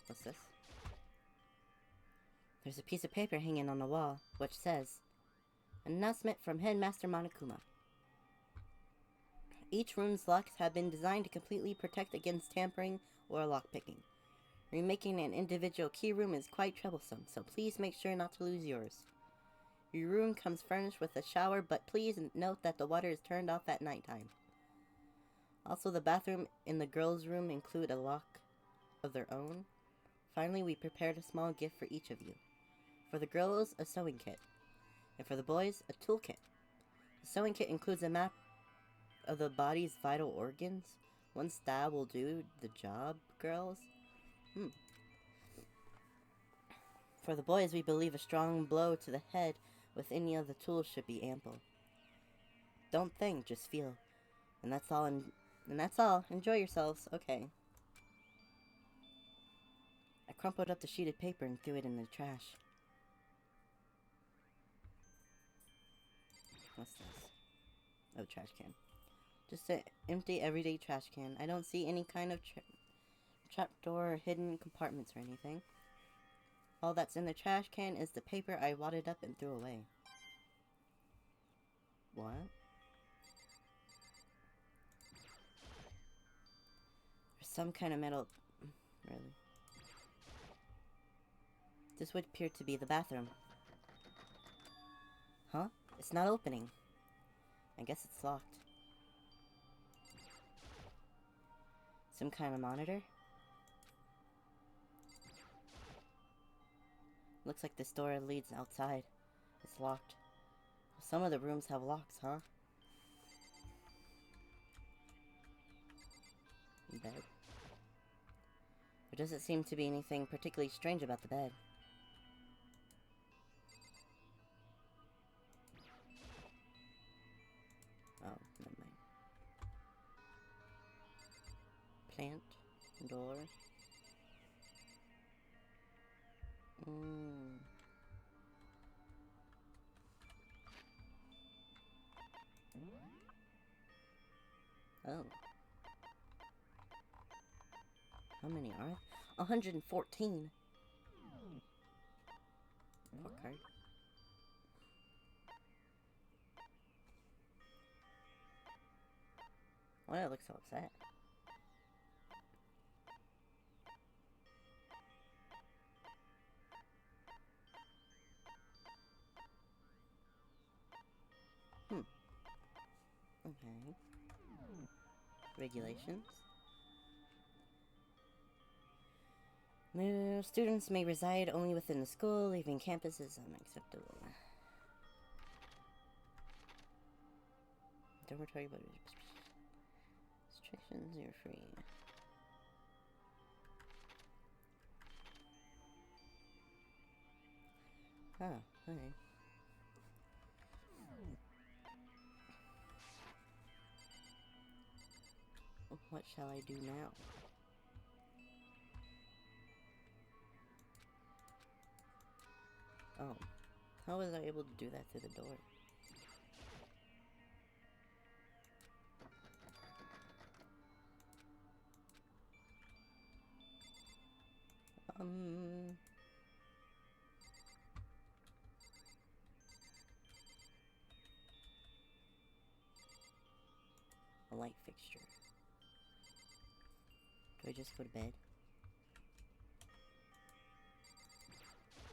What's this? There's a piece of paper hanging on the wall, which says, "An announcement from Headmaster Monokuma. Each room's locks have been designed to completely protect against tampering or lockpicking. Remaking an individual key room is quite troublesome, so please make sure not to lose yours. Your room comes furnished with a shower, but please note that the water is turned off at nighttime. Also, the bathroom in the girls' room include a lock of their own. Finally, we prepared a small gift for each of you. For the girls, a sewing kit. And for the boys, a toolkit. The sewing kit includes a map of the body's vital organs. One stab will do the job, girls. For the boys, we believe a strong blow to the head with any of the tools should be ample. Don't think, just feel. And that's all. And that's all. Enjoy yourselves. Okay. I crumpled up the sheeted paper and threw it in the trash. What's this? Oh, trash can. Just an empty, everyday trash can. I don't see any kind of trapdoor or hidden compartments or anything. All that's in the trash can is the paper I wadded up and threw away. What? There's some kind of metal... Really? This would appear to be the bathroom. Huh? It's not opening. I guess it's locked. Some kind of monitor? Looks like this door leads outside. It's locked. Some of the rooms have locks, huh? Bed. There doesn't seem to be anything particularly strange about the bed. Oh, never mind. Plant. Door. Oh. How many are there? 114. Poor card. Why do I look so upset? Okay. Regulations. No, students may reside only within the school. Leaving campus is unacceptable. Dormitory, but restrictions, you're free. Oh, okay. What shall I do now? Oh, how was I able to do that through the door? A light fixture. Do I just go to bed?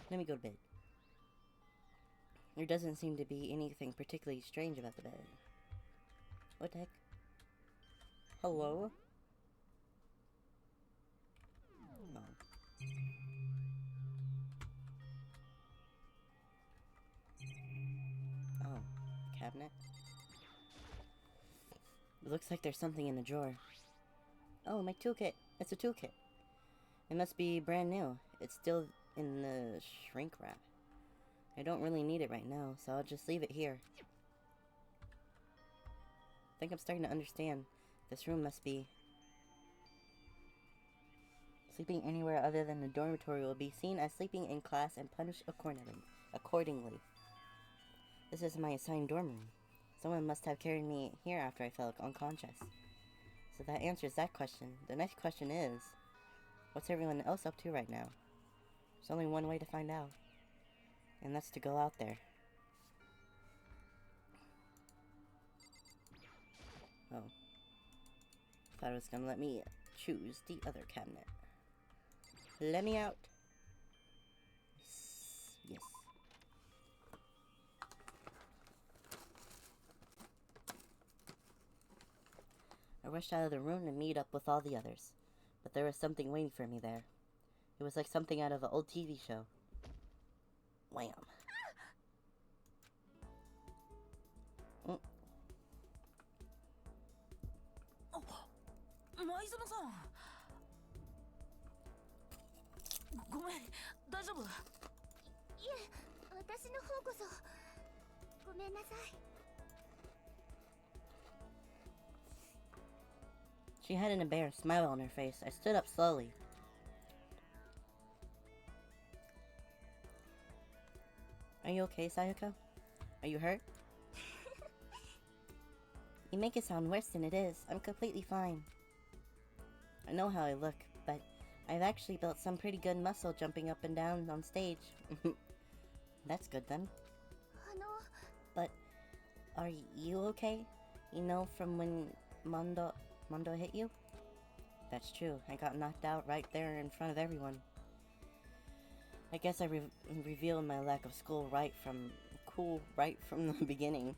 Let me go to bed. There doesn't seem to be anything particularly strange about the bed. What the heck? Hello? Oh. Oh, cabinet? It looks like there's something in the drawer. Oh, my toolkit. It's a toolkit. It must be brand new. It's still in the shrink wrap. I don't really need it right now, so I'll just leave it here. I think I'm starting to understand. This room must be... Sleeping anywhere other than the dormitory will be seen as sleeping in class and punished accordingly. This is my assigned dorm room. Someone must have carried me here after I fell unconscious. So that answers that question. The next question is, What's everyone else up to right now? There's only one way to find out. And that's to go out there. Oh. Thought it was gonna let me choose the other cabinet. Let me out. Yes. I rushed out of the room to meet up with all the others, but there was something waiting for me there. It was like something out of an old TV show. Wham. Mm. 舞園さん。ごめん、大丈夫？いえ、私の方こそ。ごめんなさい。She had an embarrassed smile on her face. I stood up slowly. Are you okay, Sayaka? Are you hurt? You make it sound worse than it is. I'm completely fine. I know how I look, but I've actually built some pretty good muscle jumping up and down on stage. That's good then. But are you okay? You know from when Mondo hit you? That's true. I got knocked out right there in front of everyone. I guess I revealed my lack of school right from the beginning.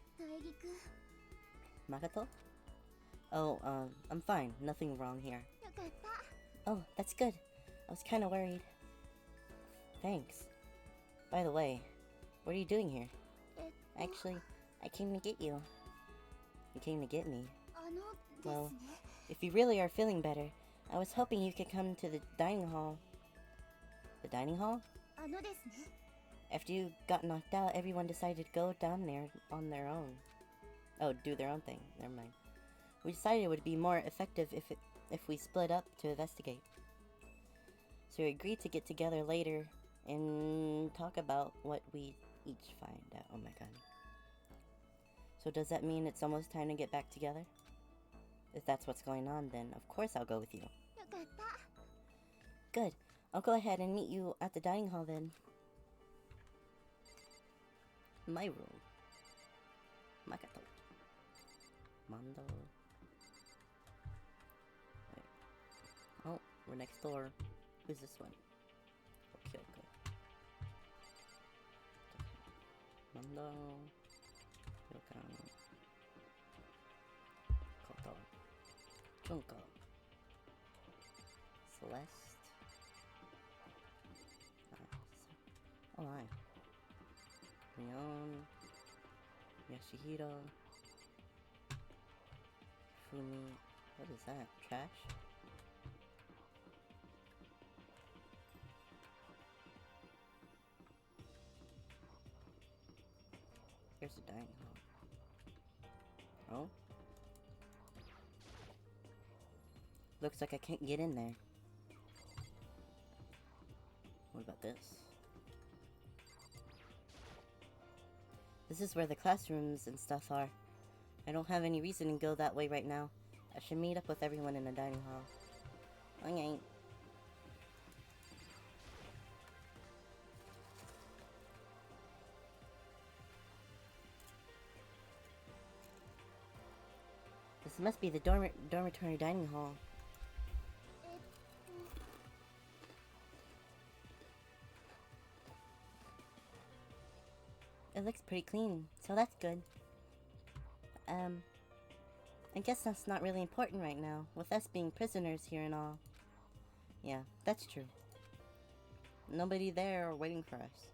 Makoto? Oh, I'm fine. Nothing wrong here. Oh, that's good. I was kind of worried. Thanks. By the way, what are you doing here? Actually, I came to get you. You came to get me? Well, if you really are feeling better, I was hoping you could come to the dining hall. The dining hall? After you got knocked out, everyone decided to go down there on their own. Oh, do their own thing. Never mind. We decided it would be more effective if we split up to investigate. So we agreed to get together later and talk about what we each find out. Oh my god. So does that mean it's almost time to get back together? If that's what's going on, then of course I'll go with you. Good. I'll go ahead and meet you at the dining hall then. My room. Makoto. Mondo. Wait. Oh, we're next door. Who's this one? Okay, okay. Mondo. Yokan. Koto. Junko. Celeste. Oh, hi. Rion. Yashihiro. Fumi. What is that? Trash? Here's the dining hall. Oh? Looks like I can't get in there. What about this? This is where the classrooms and stuff are. I don't have any reason to go that way right now. I should meet up with everyone in the dining hall. Okay. This must be the dormitory dining hall. It looks pretty clean, so that's good. I guess that's not really important right now, with us being prisoners here and all. Yeah, that's true. Nobody there waiting for us.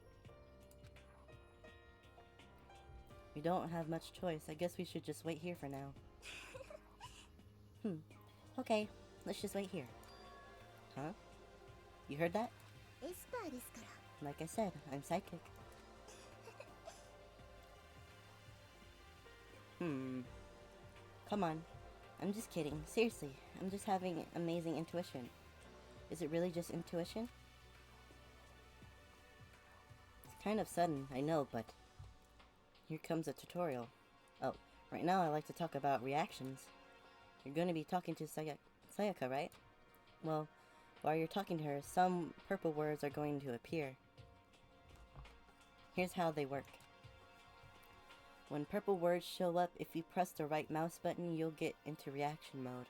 We don't have much choice. I guess we should just wait here for now. Okay, let's just wait here. Huh? You heard that? Like I said, I'm psychic. Come on. I'm just kidding. Seriously, I'm just having amazing intuition. Is it really just intuition? It's kind of sudden, I know, but here comes a tutorial. Oh, right now I like to talk about reactions. You're going to be talking to Sayaka, right? Well, While you're talking to her, some purple words are going to appear. Here's how they work. When purple words show up, if you press the right mouse button, you'll get into reaction mode.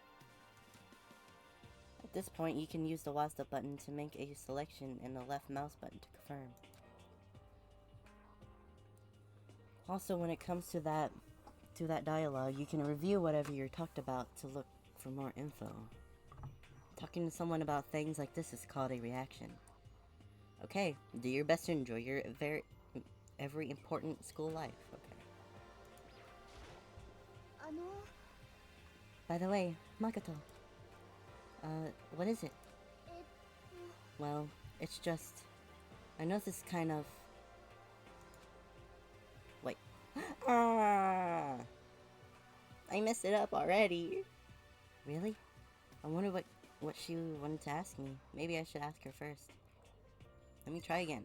At this point, you can use the WASD button to make a selection and the left mouse button to confirm. Also, when it comes to that dialogue, you can review whatever you're talked about to look for more info. Talking to someone about things like this is called a reaction. Okay, do your best to enjoy your every important school life. Okay. By the way, Makoto. What is it? Well, it's just... I know this is kind of... Wait. Ah! I messed it up already. Really? I wonder what she wanted to ask me. Maybe I should ask her first. Let me try again.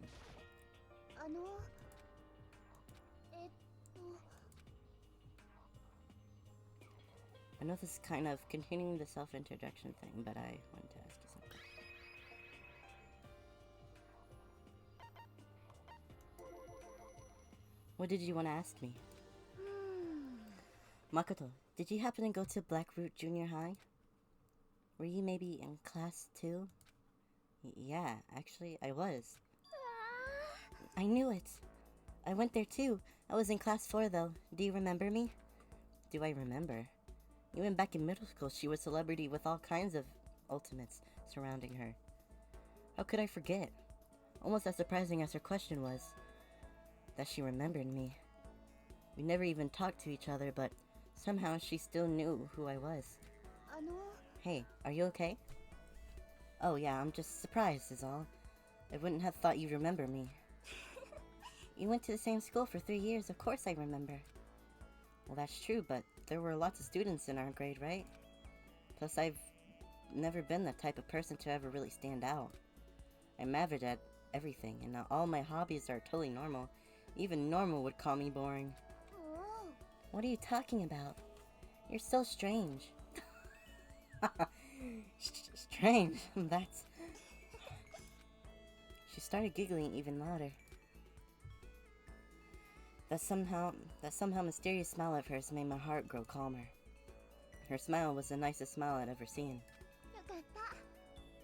I know this is kind of continuing the self-introduction thing, but I wanted to ask you something. What did you want to ask me? Makoto, did you happen to go to Blackroot Junior High? Were you maybe in class 2? Yeah, actually, I was. I knew it. I went there too. I was in class 4 though. Do you remember me? Do I remember? Even back in middle school, she was a celebrity with all kinds of ultimates surrounding her. How could I forget? Almost as surprising as her question was, that she remembered me. We never even talked to each other, but somehow she still knew who I was. Hey, are you okay? Oh yeah, I'm just surprised is all. I wouldn't have thought you'd remember me. You went to the same school for 3 years, of course I remember. Well, that's true, but there were lots of students in our grade, right? Plus, I've never been the type of person to ever really stand out. I'm average at everything, and all my hobbies are totally normal. Even normal would call me boring. What are you talking about? You're so strange. Strange? That's... She started giggling even louder. That somehow mysterious smile of hers made my heart grow calmer. Her smile was the nicest smile I'd ever seen.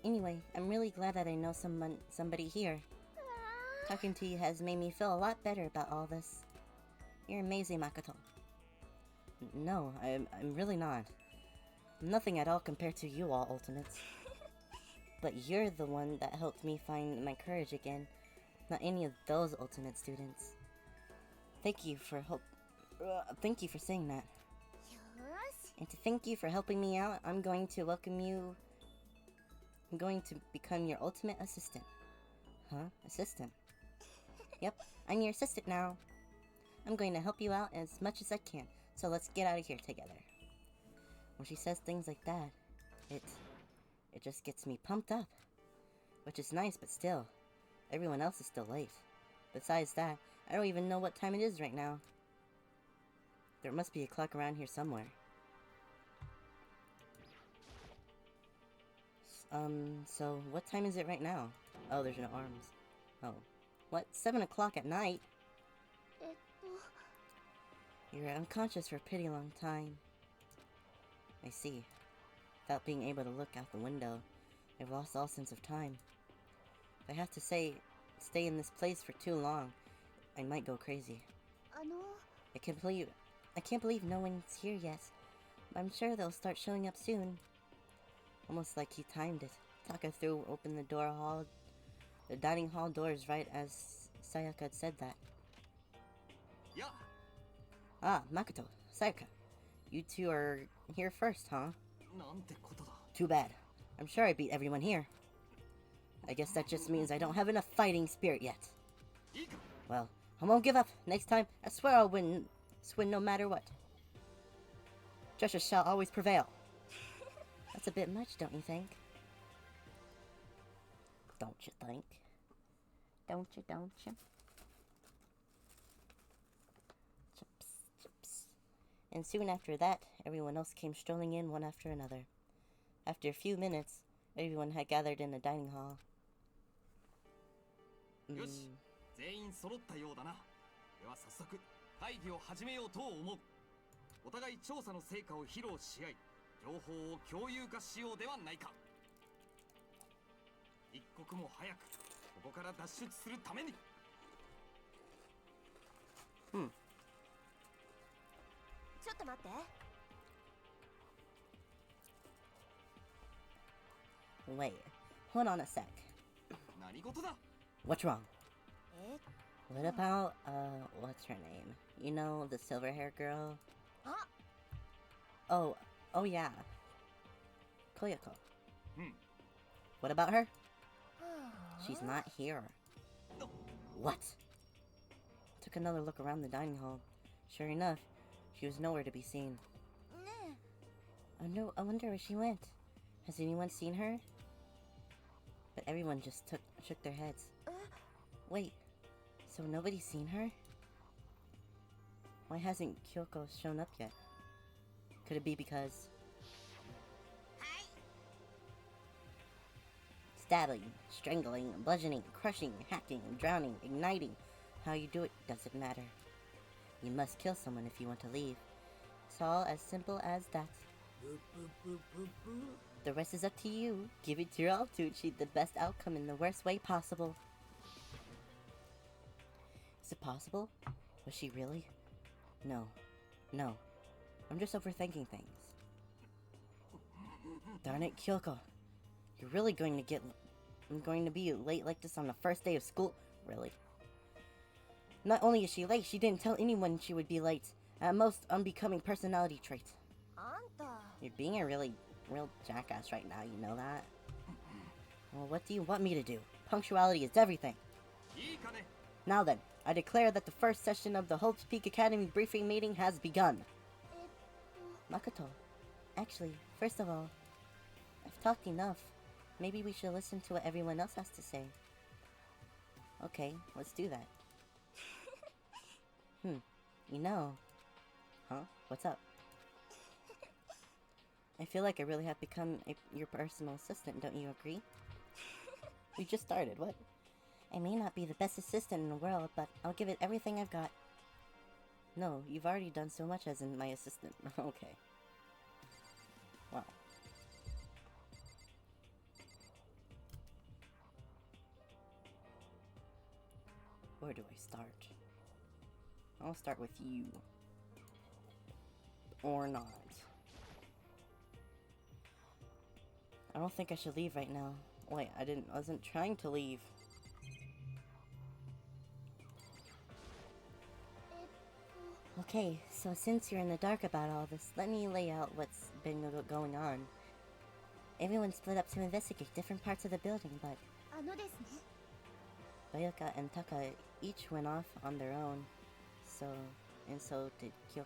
Anyway, I'm really glad that I know somebody here. Talking to you has made me feel a lot better about all this. You're amazing, Makoto. No, I'm really not. I'm nothing at all compared to you all, Ultimates. But you're the one that helped me find my courage again, not any of those Ultimate students. Thank you for saying that. And to thank you for helping me out, I'm going to welcome you. I'm going to become your ultimate assistant. Huh? Assistant? Yep, I'm your assistant now. I'm going to help you out as much as I can, so let's get out of here together. When she says things like that, it just gets me pumped up. Which is nice, but still, everyone else is still late. Besides that, I don't even know what time it is right now. There must be a clock around here somewhere. So what time is it right now? Oh, there's no arms. Oh. What? 7 o'clock at night? You were unconscious for a pretty long time. I see. Without being able to look out the window, I've lost all sense of time. If I have to stay in this place for too long, I might go crazy. I can't believe no one's here yet. But I'm sure they'll start showing up soon. Almost like he timed it. Taka threw open the dining hall doors right as Sayaka had said that. Yeah. Ah, Makoto, Sayaka. You two are here first, huh? Too bad. I'm sure I beat everyone here. I guess that just means I don't have enough fighting spirit yet. Well, I won't give up. Next time, I swear I'll win no matter what. Justice shall always prevail. That's a bit much, don't you think? Don't you think? Don't you? Chips. And soon after that, everyone else came strolling in one after another. After a few minutes, Everyone had gathered in the dining hall. よし、全員揃ったようだな。では早速会議を始めようと思う。お互い調査の成果を披露し合い、情報を共有化しようではないか。一刻も早くここから脱出するために。ちょっと待って。Wait, hold on a sec. 何事だ。 What's wrong? え What about, what's her name? You know, the silver hair girl? あ Oh yeah. Koyoko. What about her? はあ She's not here. What? Took another look around the dining hall. Sure enough, she was nowhere to be seen. ね I wonder where she went. Has anyone seen her? But everyone just shook their heads. Wait, so nobody's seen her? Why hasn't Kyoko shown up yet? Could it be because... はい。 Stabbing, strangling, bludgeoning, crushing, hacking, drowning, igniting. How you do it doesn't matter. You must kill someone if you want to leave. It's all as simple as that. The rest is up to you. Give it your all to achieve the best outcome in the worst way possible. Is it possible? Was she really? No. I'm just overthinking things. Darn it, Kyoko. You're really going to be late like this on the first day of school? Really? Not only is she late, she didn't tell anyone she would be late. At most, unbecoming personality trait. あんた You're being a real jackass right now, you know that? Well, what do you want me to do? Punctuality is everything. いいかね。 Now then, I declare that the first session of the Hope's Peak Academy briefing meeting has begun. Makoto, actually, first of all, I've talked enough. Maybe we should listen to what everyone else has to say. Okay, let's do that. You know... Huh? What's up? I feel like I really have become your personal assistant, don't you agree? We just started, what? I may not be the best assistant in the world, but I'll give it everything I've got. No, you've already done so much as in my assistant. Okay. Wow. Where do I start? I'll start with you. Or not. I don't think I should leave right now. Wait, I wasn't trying to leave. Okay, so since you're in the dark about all this, let me lay out what's been going on. Everyone split up to investigate different parts of the building, but あのですね Toyoka and Taka each went off on their own. So did Kyoko.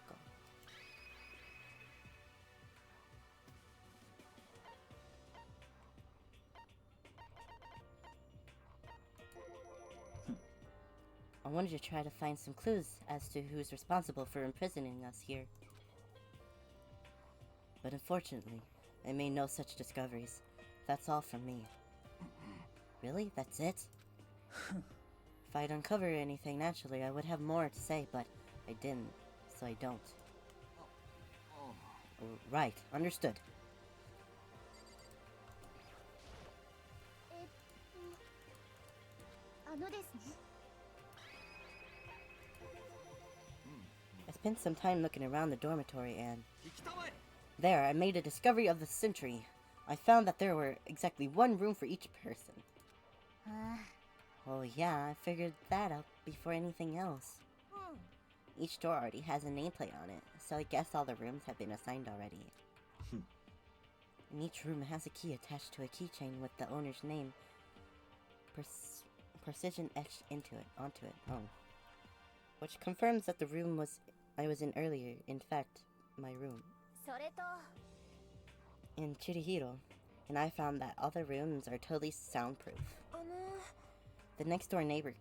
I wanted to try to find some clues as to who's responsible for imprisoning us here. But unfortunately, I made no such discoveries. That's all from me. Really? That's it? If I'd uncovered anything naturally, I would have more to say, but I didn't, so I don't. Right, understood. あのですね I spent some time looking around the dormitory and... 行きたまえ。 There, I made a discovery of the century. I found that there were exactly one room for each person. あ Oh yeah, I figured that out before anything else. あ Each door already has a nameplate on it, so I guess all the rooms have been assigned already. And each room has a key attached to a keychain with the owner's name precision etched onto it. Oh. Which confirms that the room I was in earlier, in fact, my room. それと In Chirihiro, and I found that all the rooms are totally soundproof. あの The next door neighbor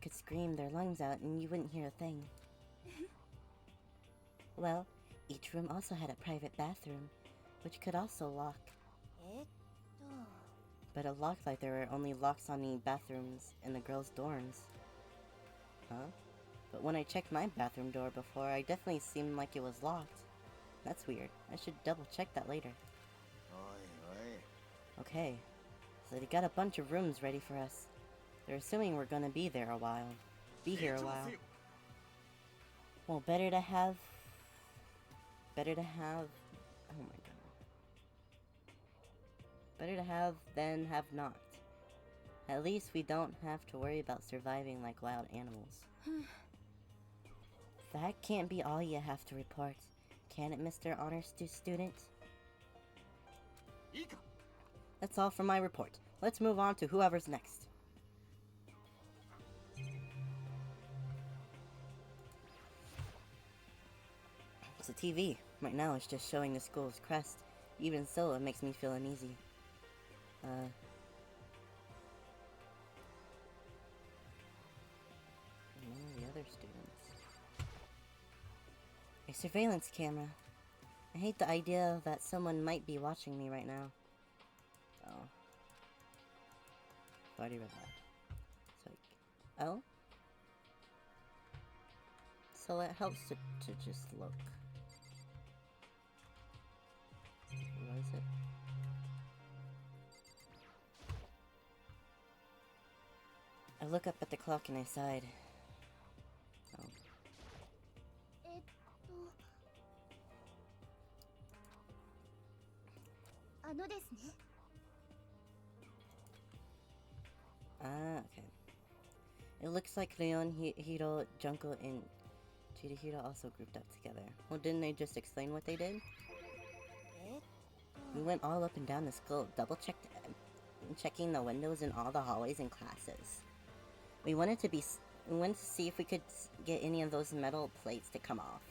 could scream their lungs out and you wouldn't hear a thing. Well, each room also had a private bathroom, which could also lock. But it looked like there were only locks on the bathrooms in the girls' dorms. Huh? But when I checked my bathroom door before, I definitely seemed like it was locked. That's weird. I should double check that later. Okay, so they got a bunch of rooms ready for us. They're assuming we're gonna be there a while. Be here a while. Well, better to have... Oh my god. Better to have than have not. At least we don't have to worry about surviving like wild animals. That can't be all you have to report. Can it, Mr. Honor Student? That's all for my report. Let's move on to whoever's next. It's a TV. Right now it's just showing the school's crest. Even so, it makes me feel uneasy. The other students. A surveillance camera. I hate the idea that someone might be watching me right now. Oh. I've already read that. Oh? So it helps to just look. What is it? I look up at the clock and I sighed. Oh. Okay. It looks like Leon, Hiro, Junko, and Chihiro also grouped up together. Well, didn't they just explain what they did? We went all up and down the school, checking the windows in all the hallways and classes. We wanted to see if we could get any of those metal plates to come off.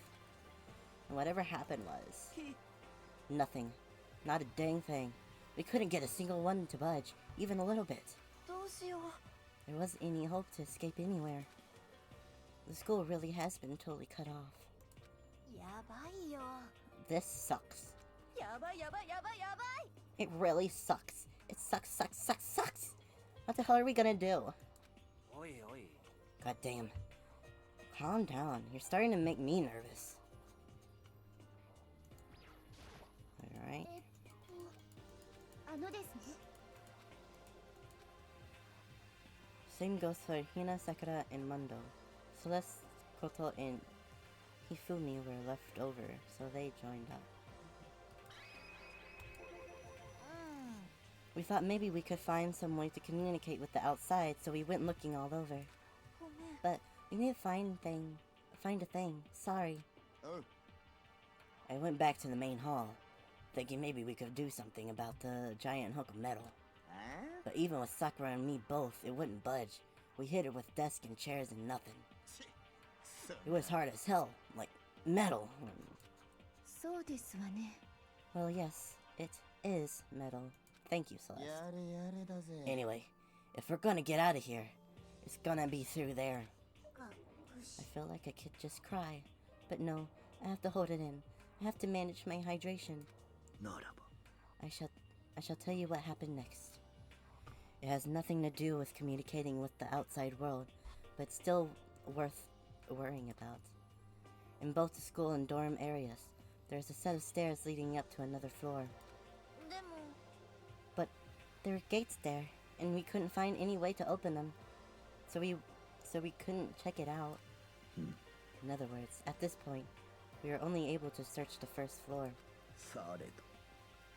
And whatever happened was... nothing. Not a dang thing. We couldn't get a single one to budge, even a little bit. There wasn't any hope to escape anywhere. The school really has been totally cut off. This sucks. It really sucks. It sucks. What the hell are we gonna do? God damn. Calm down. You're starting to make me nervous. Alright. Same goes for Hina, Sakura, and Mundo. Celeste, Koto, and Hifumi were left over, so they joined up. We thought maybe we could find some way to communicate with the outside, so we went looking all over. But we didn't find a thing. Sorry. I went back to the main hall, thinking maybe we could do something about the giant hunk of metal. But even with Sakura and me both, it wouldn't budge. We hit it with desks and chairs and nothing. It was hard as hell, like metal. Well, yes, it is metal. Thank you, Celeste. Anyway, if we're gonna get out of here, it's gonna be through there. I feel like I could just cry, but no, I have to hold it in. I have to manage my hydration. I shall tell you what happened next. It has nothing to do with communicating with the outside world, but still worth worrying about. In both the school and dorm areas, there's a set of stairs leading up to another floor. But there were gates there, and we couldn't find any way to open them. So we couldn't check it out. In other words, at this point, we were only able to search the first floor.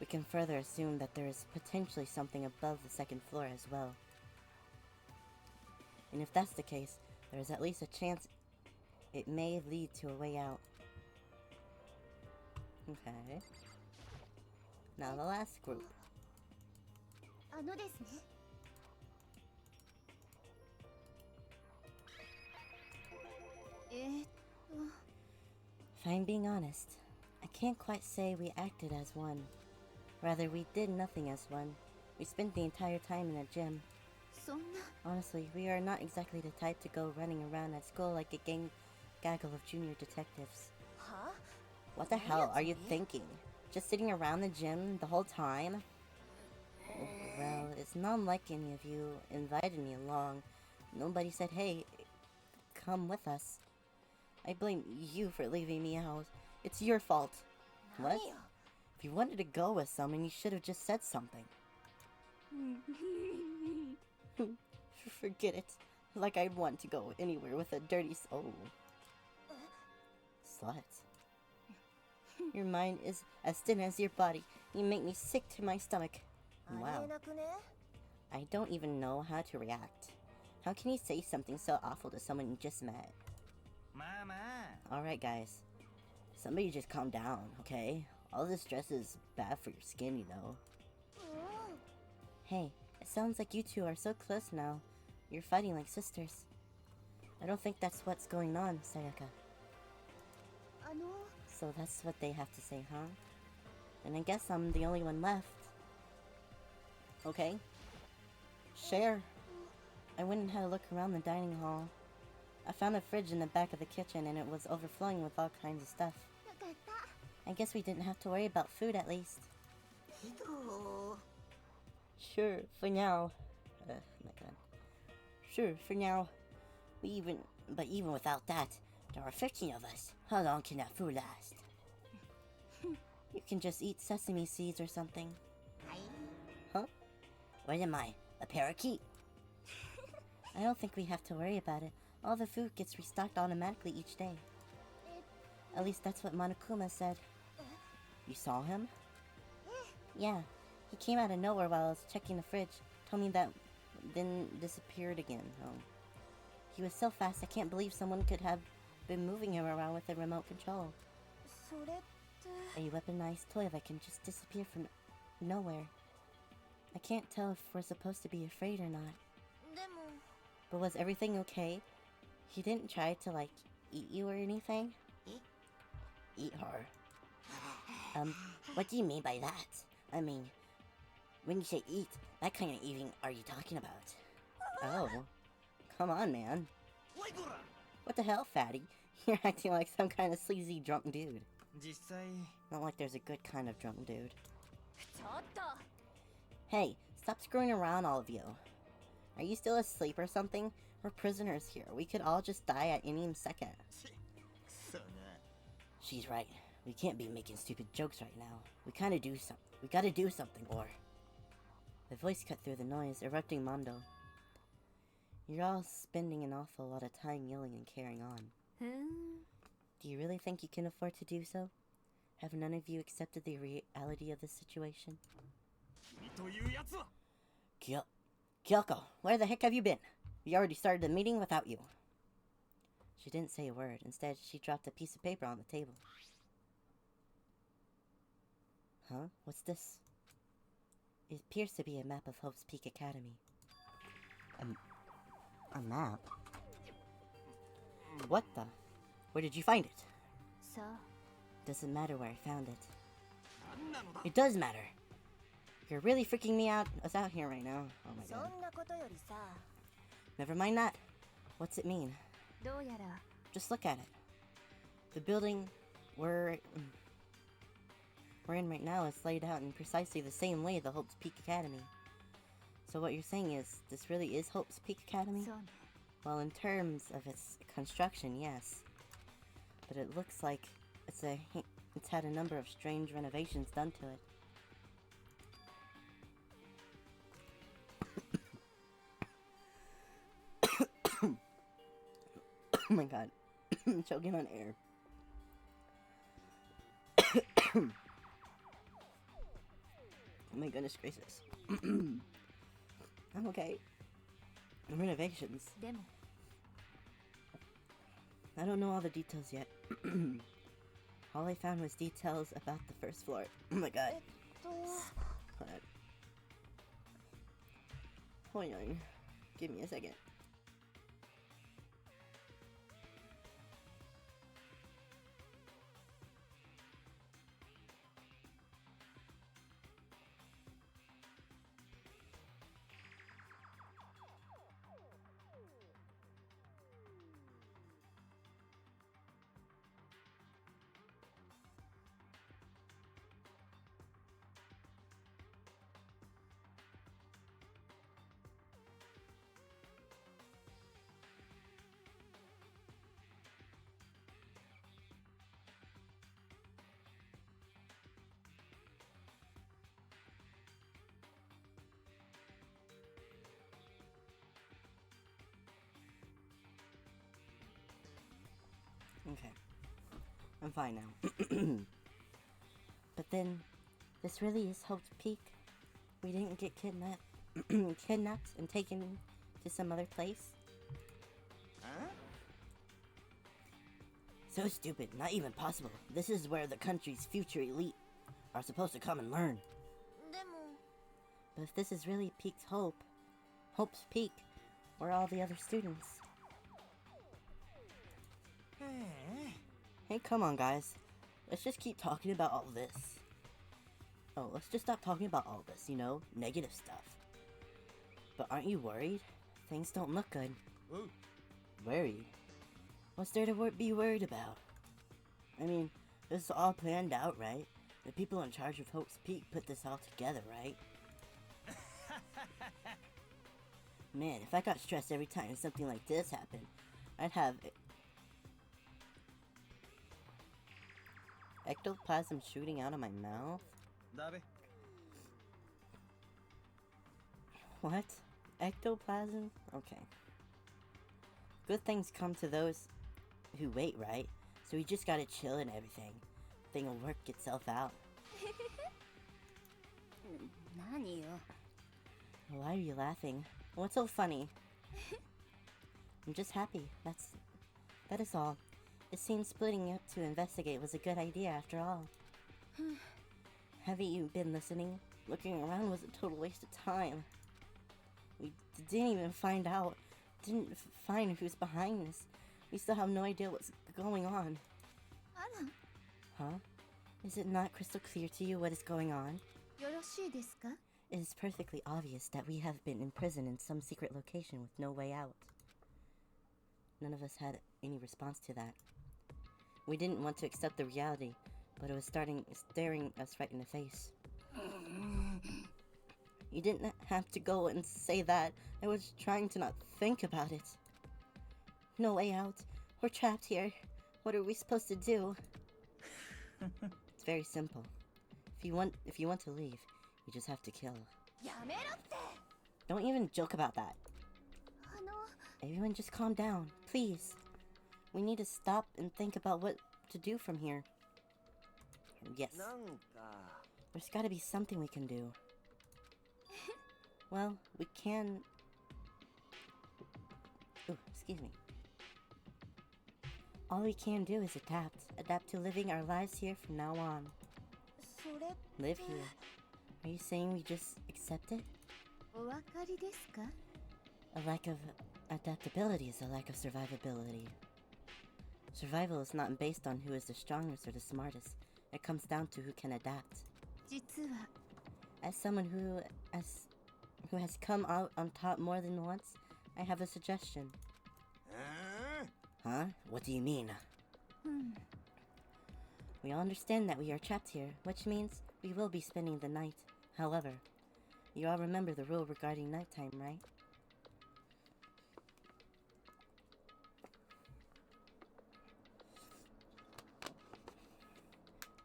We can further assume that there is potentially something above the second floor as well. And if that's the case, there is at least a chance it may lead to a way out. Okay. Now the last group. If I'm being honest, I can't quite say we acted as one. Rather, we did nothing as one. We spent the entire time in a gym. Honestly, we are not exactly the type to go running around at school like a gaggle of junior detectives. What the hell are you thinking? Just sitting around the gym the whole time? It's not like any of you invited me along. Nobody said, hey, come with us. I blame you for leaving me out. It's your fault. What? If you wanted to go with someone, you should have just said something. Forget it. Like I'd want to go anywhere with a dirty soul. Slut. Your mind is as thin as your body. You make me sick to my stomach. Wow. I don't even know how to react. How can you say something so awful to someone you just met? Alright guys. Somebody just calm down, okay? All this stress is bad for your skin, you know. Hey, it sounds like you two are so close now. You're fighting like sisters. I don't think that's what's going on, Sayaka. So that's what they have to say, huh? And I guess I'm the only one left. Okay. Share. I went and had a look around the dining hall. I found a fridge in the back of the kitchen and it was overflowing with all kinds of stuff. I guess we didn't have to worry about food at least. Sure, for now. My god. Sure, for now. But even without that, there are 15 of us. How long can that food last? You can just eat sesame seeds or something. Huh? What am I? A parakeet? I don't think we have to worry about it. All the food gets restocked automatically each day. At least that's what Monokuma said. You saw him? Yeah. He came out of nowhere while I was checking the fridge. Told me that, then disappeared again. Oh. He was so fast, I can't believe someone could have been moving him around with a remote control. A weaponized toy that can just disappear from nowhere. I can't tell if we're supposed to be afraid or not. But was everything okay? He didn't try to, like, eat you or anything? Eat her? What do you mean by that? I mean, when you say eat, what kind of eating are you talking about? Oh. Come on, man. What the hell, fatty? You're acting like some kind of sleazy drunk dude. Not like there's a good kind of drunk dude. Hey, stop screwing around, all of you. Are you still asleep or something? We're prisoners here. We could all just die at any second. She's right. We can't be making stupid jokes right now. We gotta do something, or... The voice cut through the noise, erupting Mondo. You're all spending an awful lot of time yelling and carrying on. Do you really think you can afford to do so? Have none of you accepted the reality of this situation? Kyoko, where the heck have you been? We already started the meeting without you. She didn't say a word. Instead, she dropped a piece of paper on the table. Huh? What's this? It appears to be a map of Hope's Peak Academy. A map? What the? Where did you find it? Doesn't matter where I found it. It does matter. You're really freaking me out. Us out here right now. Oh my god. Never mind that. What's it mean? Just look at it. The building we're in right now is laid out in precisely the same way the Hope's Peak Academy. So what you're saying is, this really is Hope's Peak Academy? Well, in terms of its construction, yes. But it looks like it's had a number of strange renovations done to it. Oh my god. I'm choking on air. Oh my goodness gracious. I'm okay. The renovations. I don't know all the details yet. All I found was details about the first floor. Oh my god. Hold on. Hold on. Give me a second. Okay. I'm fine now. But then, this really is Hope's Peak? We didn't get kidnapped and taken to some other place? Huh? So stupid, not even possible. This is where the country's future elite are supposed to come and learn. でも But if this is really Peak's Hope's Peak, where are all the other students? Hey, come on, guys. Let's just keep talking about all this. Oh, let's just stop talking about all this, you know, negative stuff. But aren't you worried? Things don't look good. Ooh. Worried? What's there to be worried about? I mean, this is all planned out, right? The people in charge of Hope's Peak put this all together, right? Man, if I got stressed every time something like this happened, I'd have ectoplasm shooting out of my mouth? だべ What? Ectoplasm? Okay. Good things come to those who wait, right? So we just gotta chill and everything. Thing will work itself out. 何よ Why are you laughing? What's so funny? I'm just happy. That is all. It seems splitting up to investigate was a good idea after all. Haven't you been listening? Looking around was a total waste of time. We didn't even find who's behind this. We still have no idea what's going on. あら Huh? Is it not crystal clear to you what is going on? よろしいですか It is perfectly obvious that we have been imprisoned in some secret location with no way out. None of us had any response to that. We didn't want to accept the reality, but it was staring us right in the face. You didn't have to go and say that. I was trying to not think about it. No way out. We're trapped here. What are we supposed to do? It's very simple. If you want to leave, you just have to kill. やめろって Don't even joke about that. あの Everyone just calm down, please. We need to stop and think about what to do from here. Yes. なんか There's gotta be something we can do. Well, we can... Ooh, excuse me. All we can do is adapt. Adapt to living our lives here from now on. それって Live here. Are you saying we just accept it? お分かりですか A lack of adaptability is a lack of survivability. Survival is not based on who is the strongest or the smartest. It comes down to who can adapt. 実は As someone who has come out on top more than once, I have a suggestion. Huh? What do you mean? We all understand that we are trapped here, which means we will be spending the night. However, you all remember the rule regarding nighttime, right?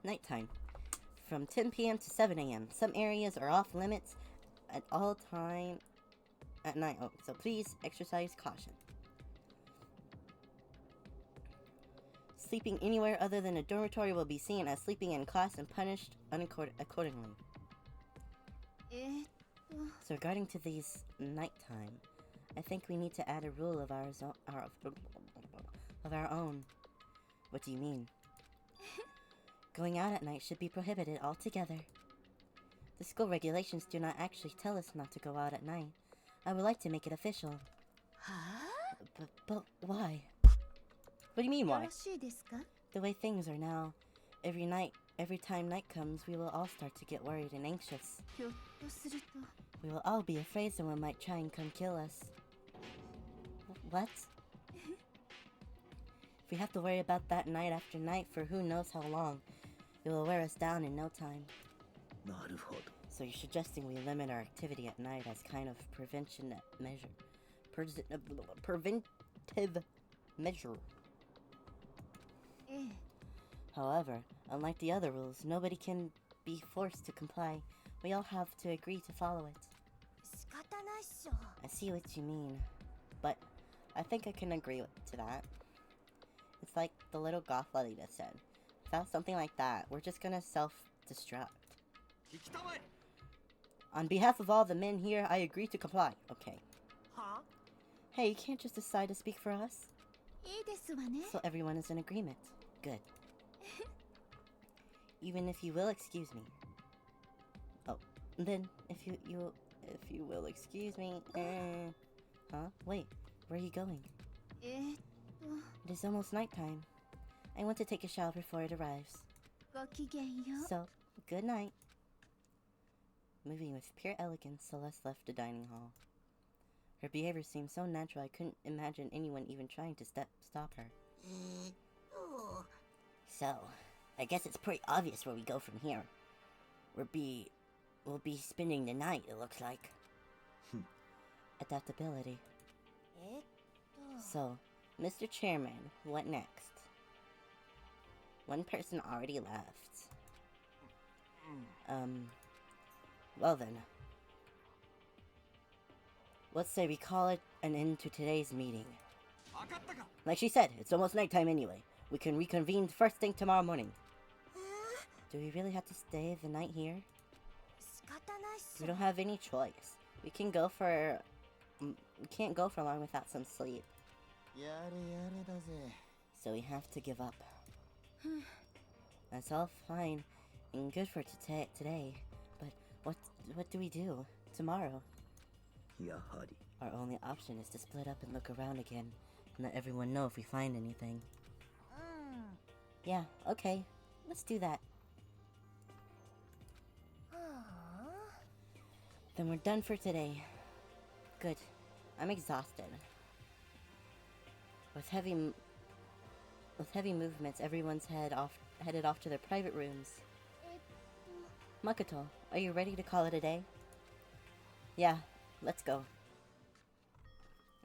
Nighttime. From 10 p.m. to 7 a.m. Some areas are off limits at all time at night. Oh, so please exercise caution. Sleeping anywhere other than a dormitory will be seen as sleeping in class and punished accordingly. So regarding to these nighttime, I think we need to add a rule of our own. What do you mean? Going out at night should be prohibited altogether. The school regulations do not actually tell us not to go out at night. I would like to make it official. はあ But why? What do you mean よ why? ろしいですか The way things are now, every time night comes, we will all start to get worried and anxious. ひょっとすると We will all be afraid someone might try and come kill us. What? If we have to worry about that night after night for who knows how long, it will wear us down in no time. なるほど So you're suggesting we limit our activity at night as kind of prevention measure. Preventive measure. ええ However, unlike the other rules, nobody can be forced to comply. We all have to agree to follow it. 仕方ないっしょ I see what you mean, but I think I can agree to that. It's like the little goth Lolita said. Without something like that, we're just gonna self-destruct. On behalf of all the men here, I agree to comply. Okay. Huh? Hey, you can't just decide to speak for us. いいですわね。 So everyone is in agreement. Good. Even if you will excuse me. Oh, then if you will excuse me. Huh? Wait, where are you going? えーっ It is almost nighttime. I want to take a shower before it arrives. と、ごきげんよう。 So, good night. Moving with pure elegance, Celeste left the dining hall. Her behavior seemed so natural I couldn't imagine anyone even trying to stop her. So, I guess it's pretty obvious where we go from here. We'll be spending the night, it looks like. Adaptability. えーっと、 So, Mr. Chairman, what next? One person already left. Well then. Let's say we call it an end to today's meeting. Like she said, it's almost nighttime anyway. We can reconvene first thing tomorrow morning. Do we really have to stay the night here? 仕方ないっし We ょ。 don't have any choice. We can't go for long without some sleep. やれやれだぜ。 So we have to give up. That's all fine and good for today. But what do we do tomorrow? やはり Our only option is to split up and look around again and let everyone know if we find anything. うん。 Yeah, okay. Let's do that. はあ。 Then we're done for today. Good. I'm exhausted. With heavy movements, everyone's headed off to their private rooms. えっと、 Makoto, are you ready to call it a day? Yeah, let's go.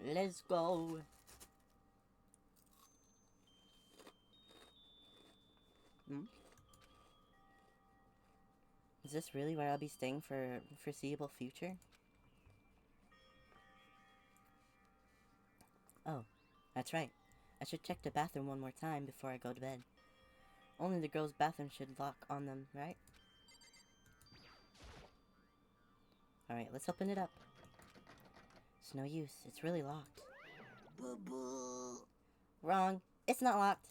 Let's go. Is this really where I'll be staying for foreseeable future? Oh, that's right. I should check the bathroom one more time before I go to bed. Only the girls' bathroom should lock on them, right? Alright, let's open it up. It's no use. It's really locked. Boo boo. Wrong. It's not locked.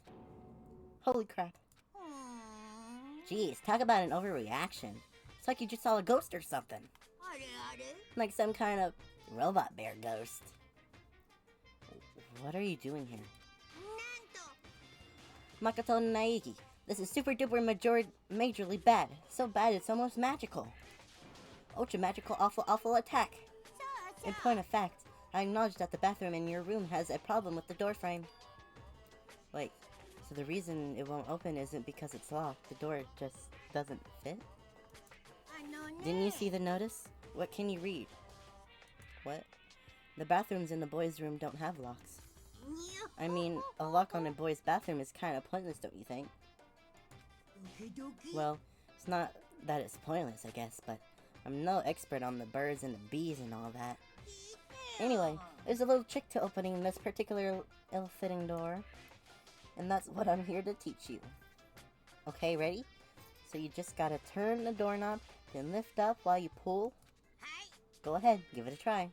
Holy crap. Hmm. Jeez, talk about an overreaction. It's like you just saw a ghost or something. あれあれ。 Like some kind of robot bear ghost. What are you doing here? なんと。 Makoto Naegi, this is super duper majorly bad. So bad it's almost magical. Ultra magical awful attack. そうそ In う。 point of fact, I acknowledge that the bathroom in your room has a problem with the door frame. Wait, so the reason it won't open isn't because it's locked, the door just doesn't fit? あのね。 Didn't you see the notice? What can you read? What? The bathrooms in the boys' room don't have locks. にゃ。 I mean, a lock on a boys' bathroom is kind of pointless, don't you think? ドキドキ。 Well, it's not that it's pointless, I guess, but I'm no expert on the birds and the bees and all that. Anyway, there's a little trick to opening this particular ill-fitting door, and that's what I'm here to teach you. Okay, ready? So you just gotta turn the doorknob, then lift up while you pull. はい。 Go ahead, give it a try.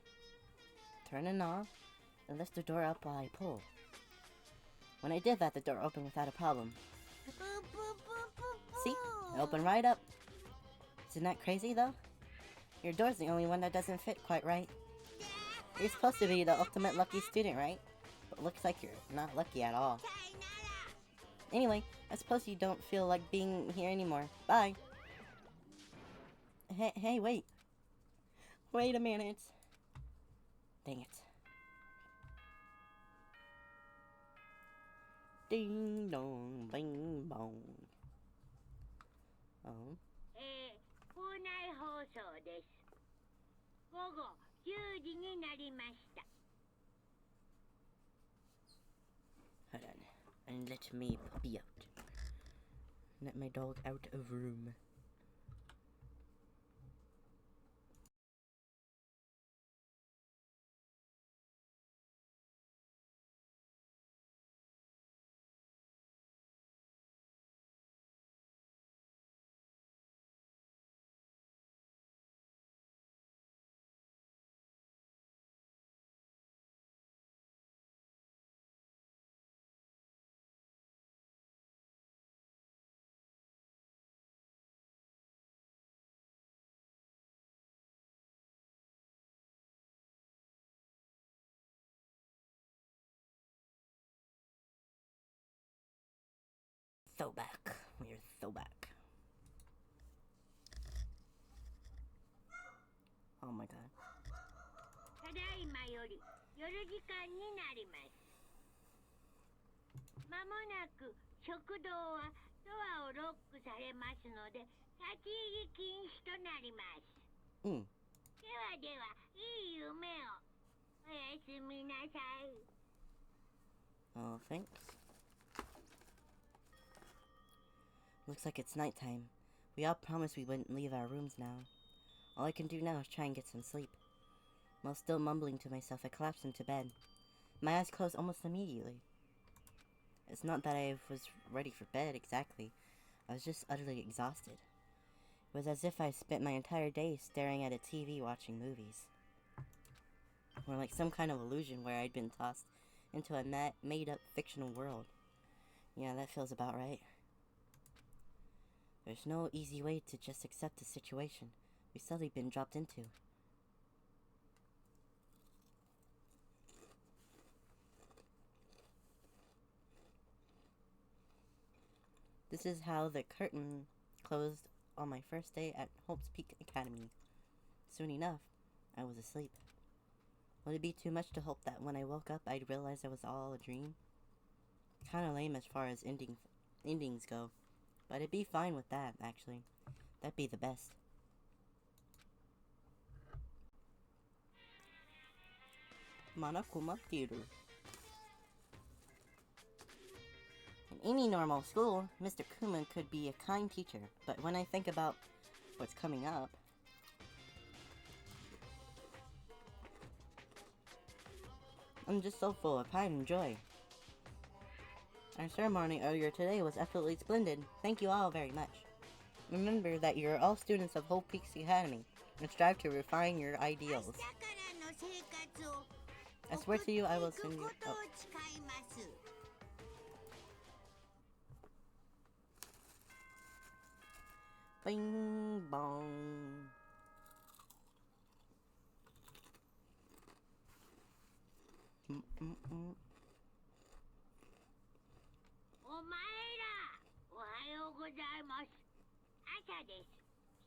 Turn the knob, and lift the door up while I pull. When I did that, the door opened without a problem. ブーブーブーブーブー。 See? It opened right up. Isn't that crazy, though? Your door's the only one that doesn't fit quite right. You're supposed to be the ultimate lucky student, right? But looks like you're not lucky at all. さいなら。 Anyway, I suppose you don't feel like being here anymore. Bye. Hey, wait. Wait a minute. Dang it. Ding dong, bing bong. Oh. 校内放送です。午後10時になりました。 Hold on. And let me puppy out. Let my dog out of room. throwback. We're throwback. Oh my god. ただいまより夜時間になります。まもなく食堂はドアをロックされますので立ち入り禁止となります。Mm. ではでは、いい夢を。おやすみなさい。Oh, thanks. Looks like it's nighttime. We all promised we wouldn't leave our rooms now. All I can do now is try and get some sleep. While still mumbling to myself, I collapsed into bed. My eyes closed almost immediately. It's not that I was ready for bed exactly. I was just utterly exhausted. It was as if I spent my entire day staring at a TV watching movies. Or like some kind of illusion where I'd been tossed into a made-up fictional world. Yeah, that feels about right. There's no easy way to just accept the situation we've suddenly been dropped into. This is how the curtain closed on my first day at Hope's Peak Academy. Soon enough, I was asleep. Would it be too much to hope that when I woke up, I'd realize it was all a dream? Kinda lame as far as endings go, but I'd be fine with that, actually. That'd be the best. Monokuma Theater. In any normal school, Mr. Kuma could be a kind teacher, but when I think about what's coming up, I'm just so full of pride and joy. Our ceremony earlier today was absolutely splendid. Thank you all very much. Remember that you're all students of Hope Peaks Academy and strive to refine your ideals. I swear to you, I will send you. Oh. Bing bong. Mm-mm-mm. お前ら、おはようございます。朝です。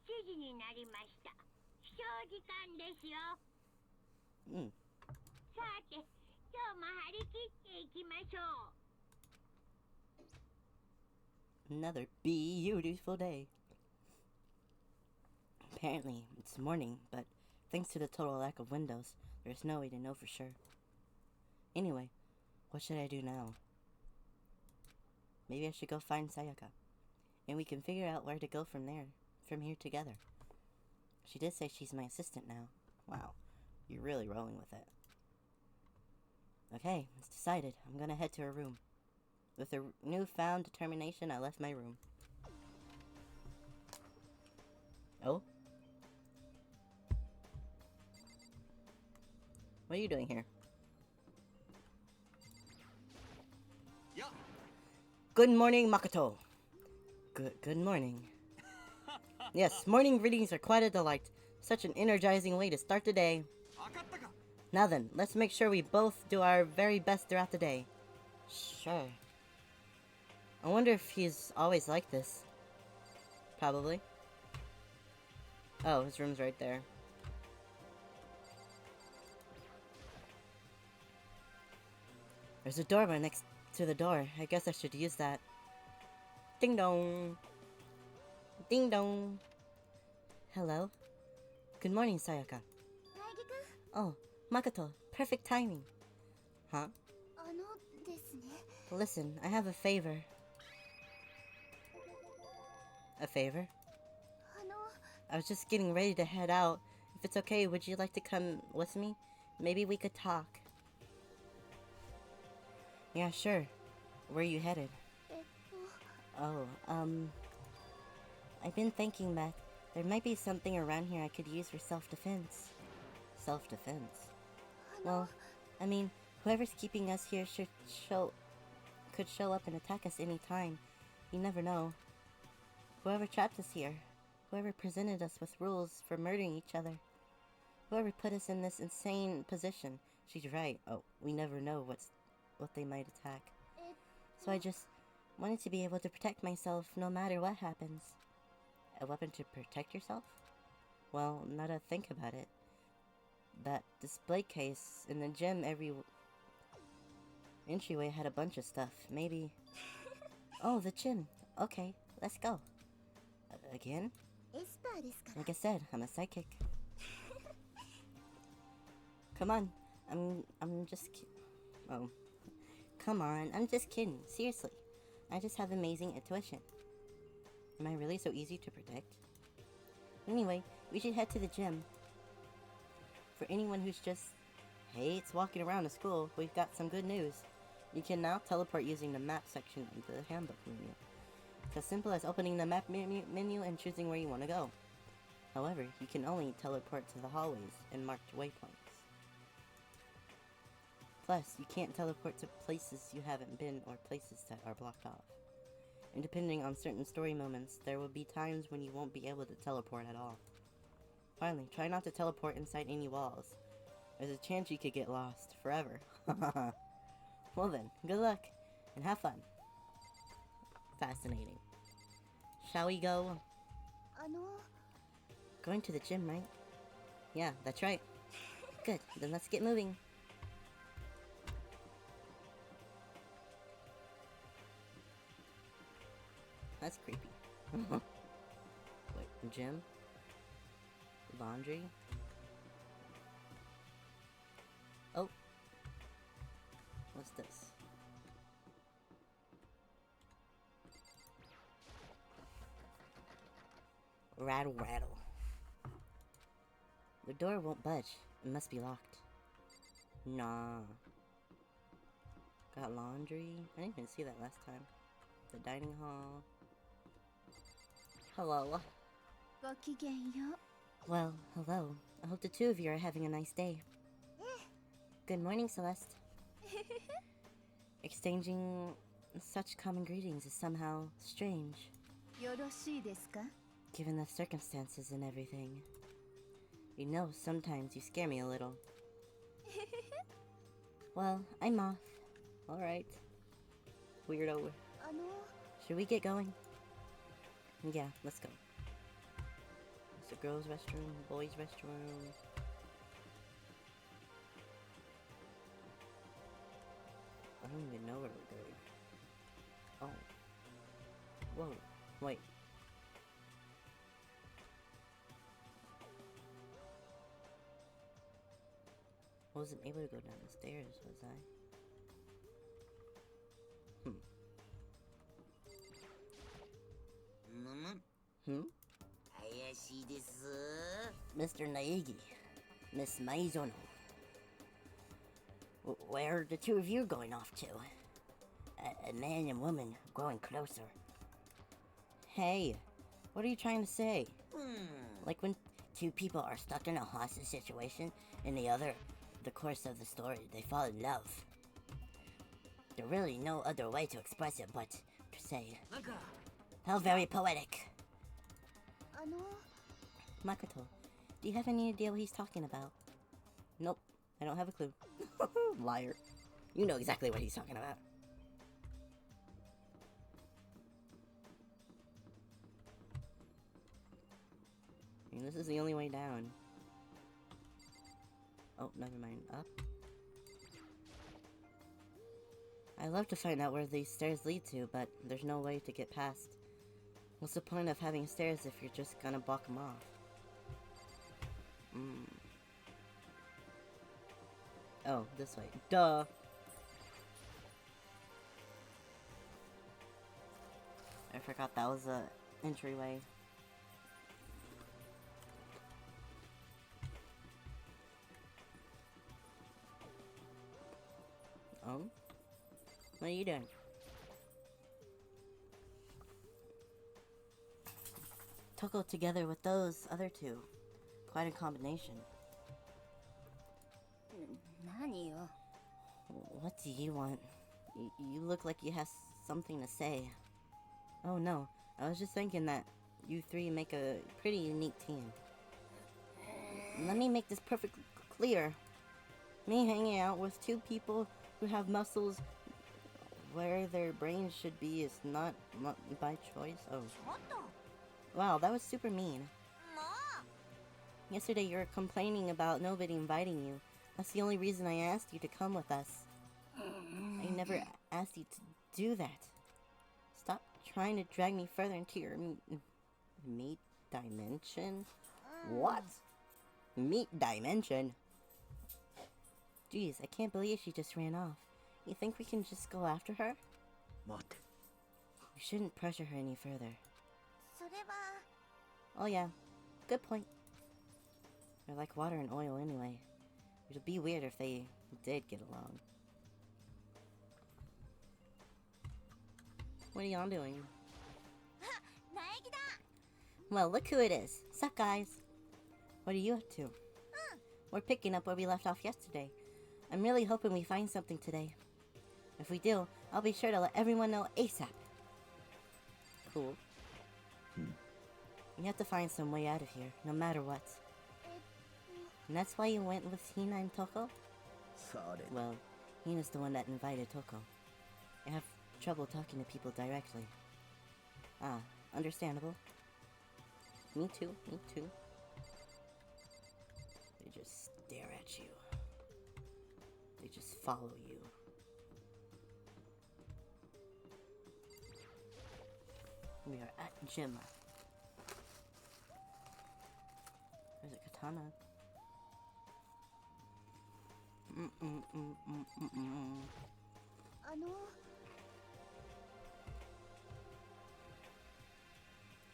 7時になりました。起床時間ですよ。さて、今日も張り切っていきましょう。 Another beautiful day. Apparently, it's morning, but thanks to the total lack of windows, there's no way to know for sure. Anyway, what should I do now? Maybe I should go find Sayaka, and we can figure out where to go from here together. She did say she's my assistant now. Wow, you're really rolling with it. Okay, it's decided. I'm gonna head to her room. With a newfound determination, I left my room. Oh? What are you doing here? Yeah. Good morning, Makoto. Good morning. Yes, morning greetings are quite a delight. Such an energizing way to start the day. Now then, let's make sure we both do our very best throughout the day. Sure. I wonder if he's always like this. Probably. Oh, his room's right there. There's a door right next to the door. I guess I should use that. Ding dong. Ding dong. Hello. Good morning, Sayaka. Oh, Makoto. Perfect timing. Huh? Listen, I have a favor. A favor? I was just getting ready to head out. If it's okay, would you like to come with me? Maybe we could talk. Yeah, sure. Where are you headed? Oh, I've been thinking that there might be something around here I could use for self-defense. Self-defense? Well, I mean, whoever's keeping us here could show up and attack us any time. You never know. Whoever trapped us here, whoever presented us with rules for murdering each other, whoever put us in this insane position, she's right. Oh, we never know what they might attack. So I just Wanted to be able to protect myself no matter what happens. A weapon to protect yourself? Well, now to think about it. That display case in the gym every entryway had a bunch of stuff. Maybe... Oh, the gym. Okay, let's go. Again? エスパーですから Like I said, I'm a psychic. Come on. I'm just oh. Come on, I'm just kidding. Seriously. I just have amazing intuition. Am I really so easy to predict? Anyway, we should head to the gym. For anyone who's just hates walking around the school, we've got some good news. You can now teleport using the map section of the handbook menu. It's as simple as opening the map menu and choosing where you want to go. However, you can only teleport to the hallways and marked waypoints. Plus, you can't teleport to places you haven't been or places that are blocked off. And depending on certain story moments, there will be times when you won't be able to teleport at all. Finally, try not to teleport inside any walls. There's a chance you could get lost forever. Well then, good luck, and have fun. Fascinating. Shall we go? あの Going to the gym, right? Yeah, that's right. Good, then let's get moving. That's creepy. Wait, gym? Laundry? Oh. What's this? Rattle, rattle. The door won't budge. It must be locked. Nah. Got laundry? I didn't even see that last time. The dining hall. Hello. ごきげんよ Well, hello. I hope the two of you are having a nice day. Good morning, Celeste. Exchanging such common greetings is somehow strange, よろしいですか given the circumstances and everything. You know, sometimes you scare me a little. Well, I'm off. Alright. Weirdo. あの Should we get going? Yeah, let's go. It's a girls' restroom, boys' restroom. I don't even know where we're going. Oh. Whoa. Wait. Wasn't able to go down the stairs, was I? Hmm? 怪しいです。 Mr. Naegi. Miss Maizono. Where are the two of you going off to? A man and woman growing closer. Hey, what are you trying to say? Like when two people are stuck in a hostage situation and the course of the story, they fall in love. There's really no other way to express it but to say, なんか how very poetic. あの Makoto, do you have any idea what he's talking about? Nope, I don't have a clue. Liar. You know exactly what he's talking about. I mean, this is the only way down. Oh, never mind. Up? I'd love to find out where these stairs lead to, but there's no way to get past. What's the point of having stairs if you're just gonna block them off? Oh, this way. Duh! I forgot that was a entryway. Oh? What are you doing? Toko together with those other two. Quite a combination. 何よ What do you want? You look like you have something to say. Oh no, I was just thinking that you three make a pretty unique team. Let me make this perfectly clear. Me hanging out with two people who have muscles where their brains should be is not by choice. Oh. ちょっと Wow, that was super mean. も Yesterday you were complaining about nobody inviting you. That's the only reason I asked you to come with us. I never asked you to do that. Stop trying to drag me further into your meat dimension. What? Meat dimension? Jeez, I can't believe she just ran off. You think we can just go after her? 待って。 We shouldn't pressure her any further. うそれは Oh yeah, good point. They're like water and oil anyway. It'd be weird if they did get along. What are y'all doing? 苗木だ Well, look who it is. Sup, guys? What are you up to? We're picking up where we left off yesterday. I'm really hoping we find something today. If we do, I'll be sure to let everyone know ASAP. Cool. We have to find some way out of here, no matter what. And that's why you went with Hina and Toko? それ。 Well, Hina's the one that invited Toko. I have trouble talking to people directly. Ah, understandable. Me too, me too. They just stare at you. They just follow you. We are at gym. There's a katana. Mm-mm-mm-mm-mm-mm. あの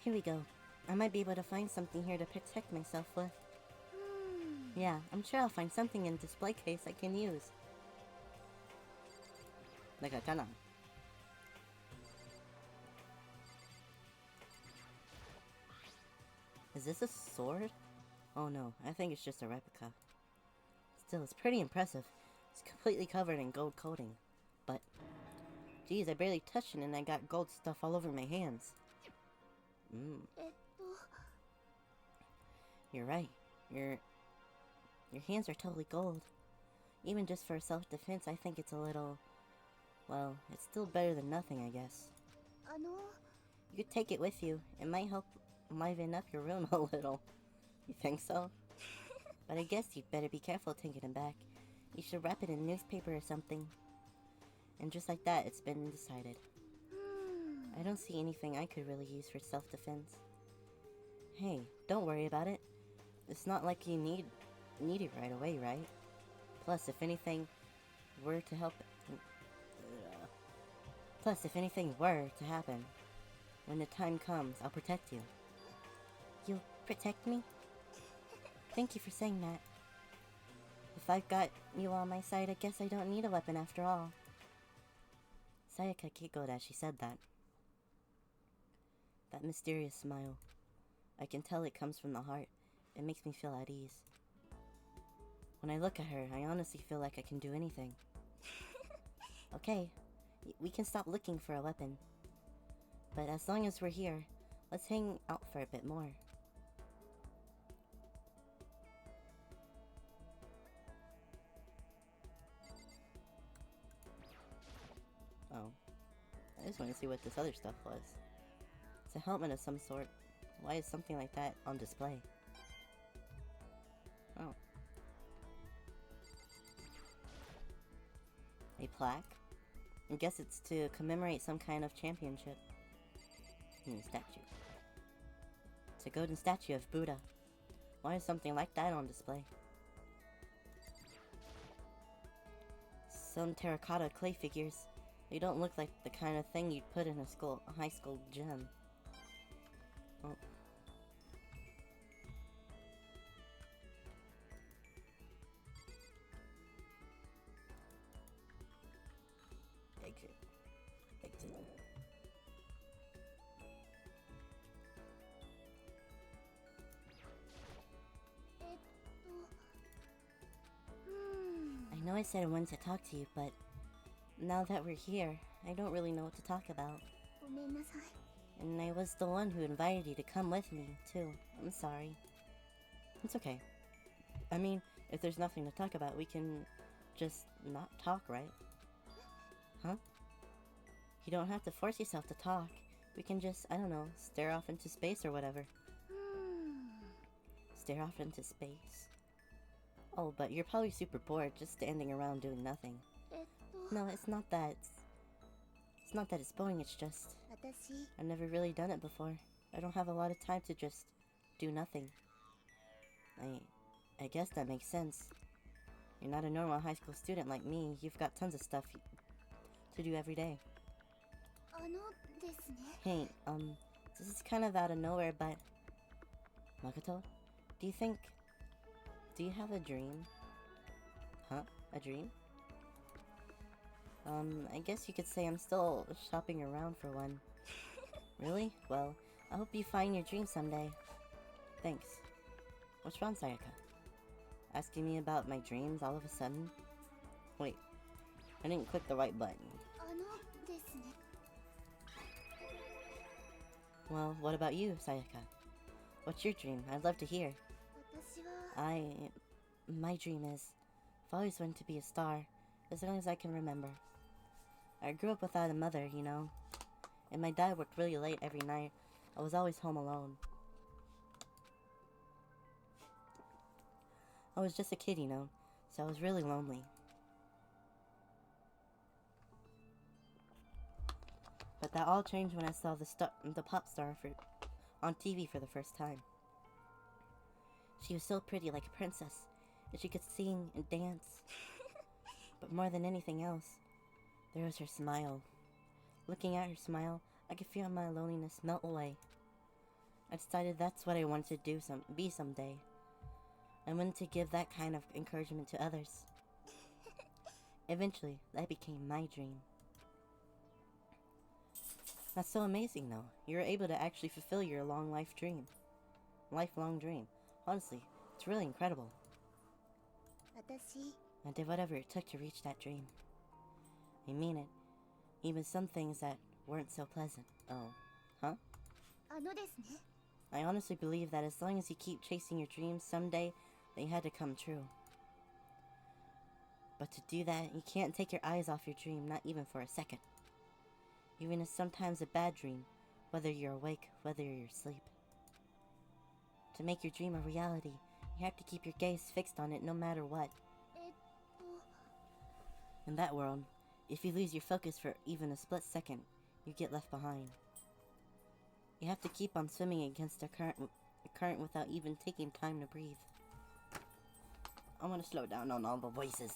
Here we go. I might be able to find something here to protect myself with. Yeah, I'm sure I'll find something in display case I can use. Like a katana. Is this a sword? Oh no, I think it's just a replica. Still, it's pretty impressive. It's completely covered in gold coating. But, geez, I barely touched it and I got gold stuff all over my hands. えっと You're right. Your hands are totally gold. Even just for self-defense, I think it's a little... Well, it's still better than nothing, I guess. あの You could take it with you. It might help liven up your room a little. You think so? But I guess you'd better be careful taking it back. You should wrap it in newspaper or something. And just like that, it's been decided. I don't see anything I could really use for self-defense. Hey, don't worry about it. It's not like you need it right away, right? Plus, if anything were to happen, when the time comes, I'll protect you. You'll protect me? Thank you for saying that. If I've got you on my side, I guess I don't need a weapon after all. Sayaka giggled as she said that. That mysterious smile. I can tell it comes from the heart. It makes me feel at ease. When I look at her, I honestly feel like I can do anything. Okay, we can stop looking for a weapon. But as long as we're here, let's hang out for a bit more. Oh. I just want to see what this other stuff was. It's a helmet of some sort. Why is something like that on display? Oh. A plaque? I guess it's to commemorate some kind of championship. Statue. It's a golden statue of Buddha. Why is something like that on display? Some terracotta clay figures. They don't look like the kind of thing you'd put in a high school gym. Oh. Exit. Exit. I know I said I wanted to talk to you, but now that we're here, I don't really know what to talk about. ごめんなさい And I was the one who invited you to come with me, too. I'm sorry. It's okay. I mean, if there's nothing to talk about, we can just not talk, right? Huh? You don't have to force yourself to talk. We can just, I don't know, stare off into space or whatever. Stare off into space. Oh, but you're probably super bored just standing around doing nothing. No, it's not that. It's not that it's boring, it's just I've never really done it before. I don't have a lot of time to just do nothing. I guess that makes sense. You're not a normal high school student like me. You've got tons of stuff to do every day. Hey, this is kind of out of nowhere, but Makoto, do you have a dream? Huh? A dream? I guess you could say I'm still shopping around for one. Really? Well, I hope you find your dream someday. Thanks. What's wrong, Sayaka? Asking me about my dreams all of a sudden? Wait, I didn't click the right button. Well, what about you, Sayaka? What's your dream? I'd love to hear. My dream is, I've always wanted to be a star, as long as I can remember. I grew up without a mother, you know, and my dad worked really late every night. I was always home alone. I was just a kid, you know, so I was really lonely. But that all changed when I saw the pop star on TV for the first time. She was so pretty, like a princess, and she could sing and dance. But more than anything else, there was her smile. Looking at her smile, I could feel my loneliness melt away. I decided that's what I wanted to be someday. I wanted to give that kind of encouragement to others. Eventually, that became my dream. That's so amazing, though. You were able to actually fulfill your lifelong dream. Honestly, it's really incredible. I did whatever it took to reach that dream. I mean it. Even some things that weren't so pleasant. Oh. Huh? I honestly believe that as long as you keep chasing your dreams, someday they had to come true. But to do that, you can't take your eyes off your dream, not even for a second. Even if sometimes a bad dream, whether you're awake, whether you're asleep. To make your dream a reality, you have to keep your gaze fixed on it no matter what. In that world, if you lose your focus for even a split second, you get left behind. You have to keep on swimming against the current without even taking time to breathe. I want to slow down on all the voices.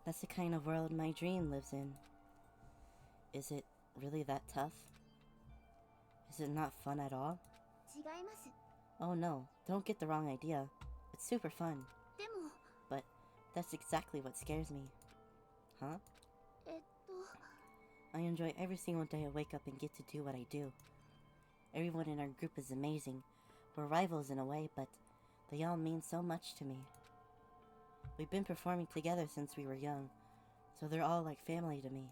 That's the kind of world my dream lives in. Is it really that tough? Is it not fun at all? Oh no, don't get the wrong idea. It's super fun. But that's exactly what scares me. Huh? I enjoy every single day I wake up and get to do what I do. Everyone in our group is amazing. We're rivals in a way, but they all mean so much to me. We've been performing together since we were young, so they're all like family to me.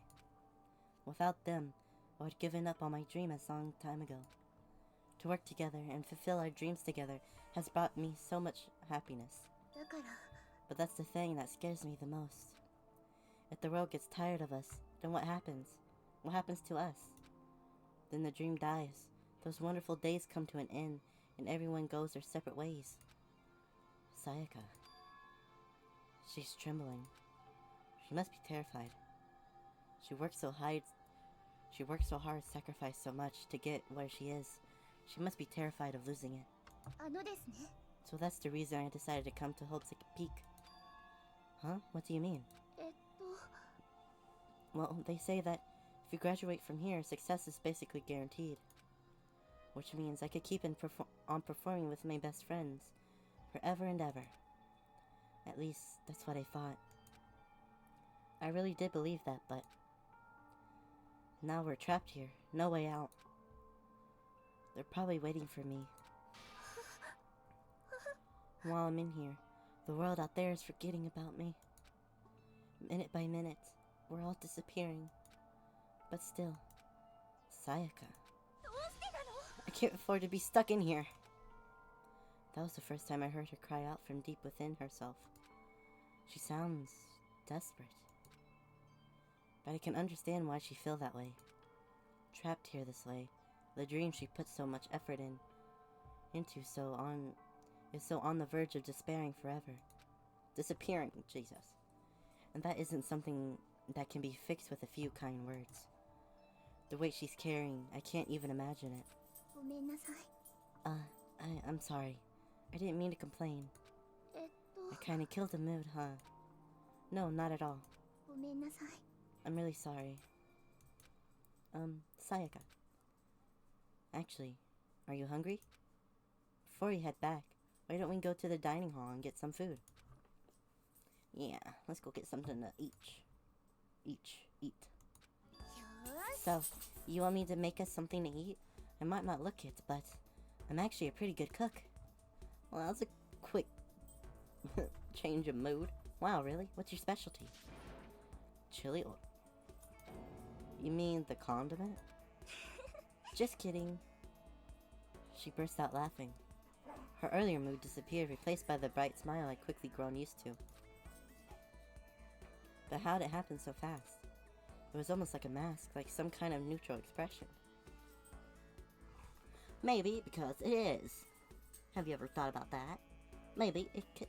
Without them, I would have given up on my dream a long time ago. To work together and fulfill our dreams together has brought me so much happiness. But that's the thing that scares me the most. If the world gets tired of us, then what happens? What happens to us? Then the dream dies. Those wonderful days come to an end, and everyone goes their separate ways. Sayaka. She's trembling. She must be terrified. She worked so hard, sacrificed so much to get where she is. She must be terrified of losing it. So that's the reason I decided to come to Hope's Peak. Huh? What do you mean? Well, they say that if you graduate from here, success is basically guaranteed. Which means I could keep on performing with my best friends forever and ever. At least, that's what I thought. I really did believe that, but now we're trapped here. No way out. They're probably waiting for me. While I'm in here, the world out there is forgetting about me. Minute by minute, we're all disappearing. But still, Sayaka. I can't afford to be stuck in here. That was the first time I heard her cry out from deep within herself. She sounds desperate. But I can understand why she feel that way. Trapped here this way, the dream she put so much effort into is so on the verge of despairing forever. Disappearing, Jesus. And that isn't something that can be fixed with a few kind words. The weight she's carrying, I can't even imagine it. ごめんなさい。 I'm sorry. I didn't mean to complain. I kinda killed the mood, huh? No, not at all. ごめんなさい。 I'm really sorry. Sayaka. Actually, are you hungry? Before you head back, why don't we go to the dining hall and get some food? Yeah, let's go get something to eat. Eat. So, you want me to make us something to eat? I might not look it, but I'm actually a pretty good cook. Well, that was a quick change of mood. Wow, really? What's your specialty? Chili oil. You mean the condiment? Just kidding. She burst out laughing. Her earlier mood disappeared, replaced by the bright smile I'd quickly grown used to. But how'd it happen so fast? It was almost like a mask, like some kind of neutral expression. Maybe because it is. Have you ever thought about that? Maybe it could.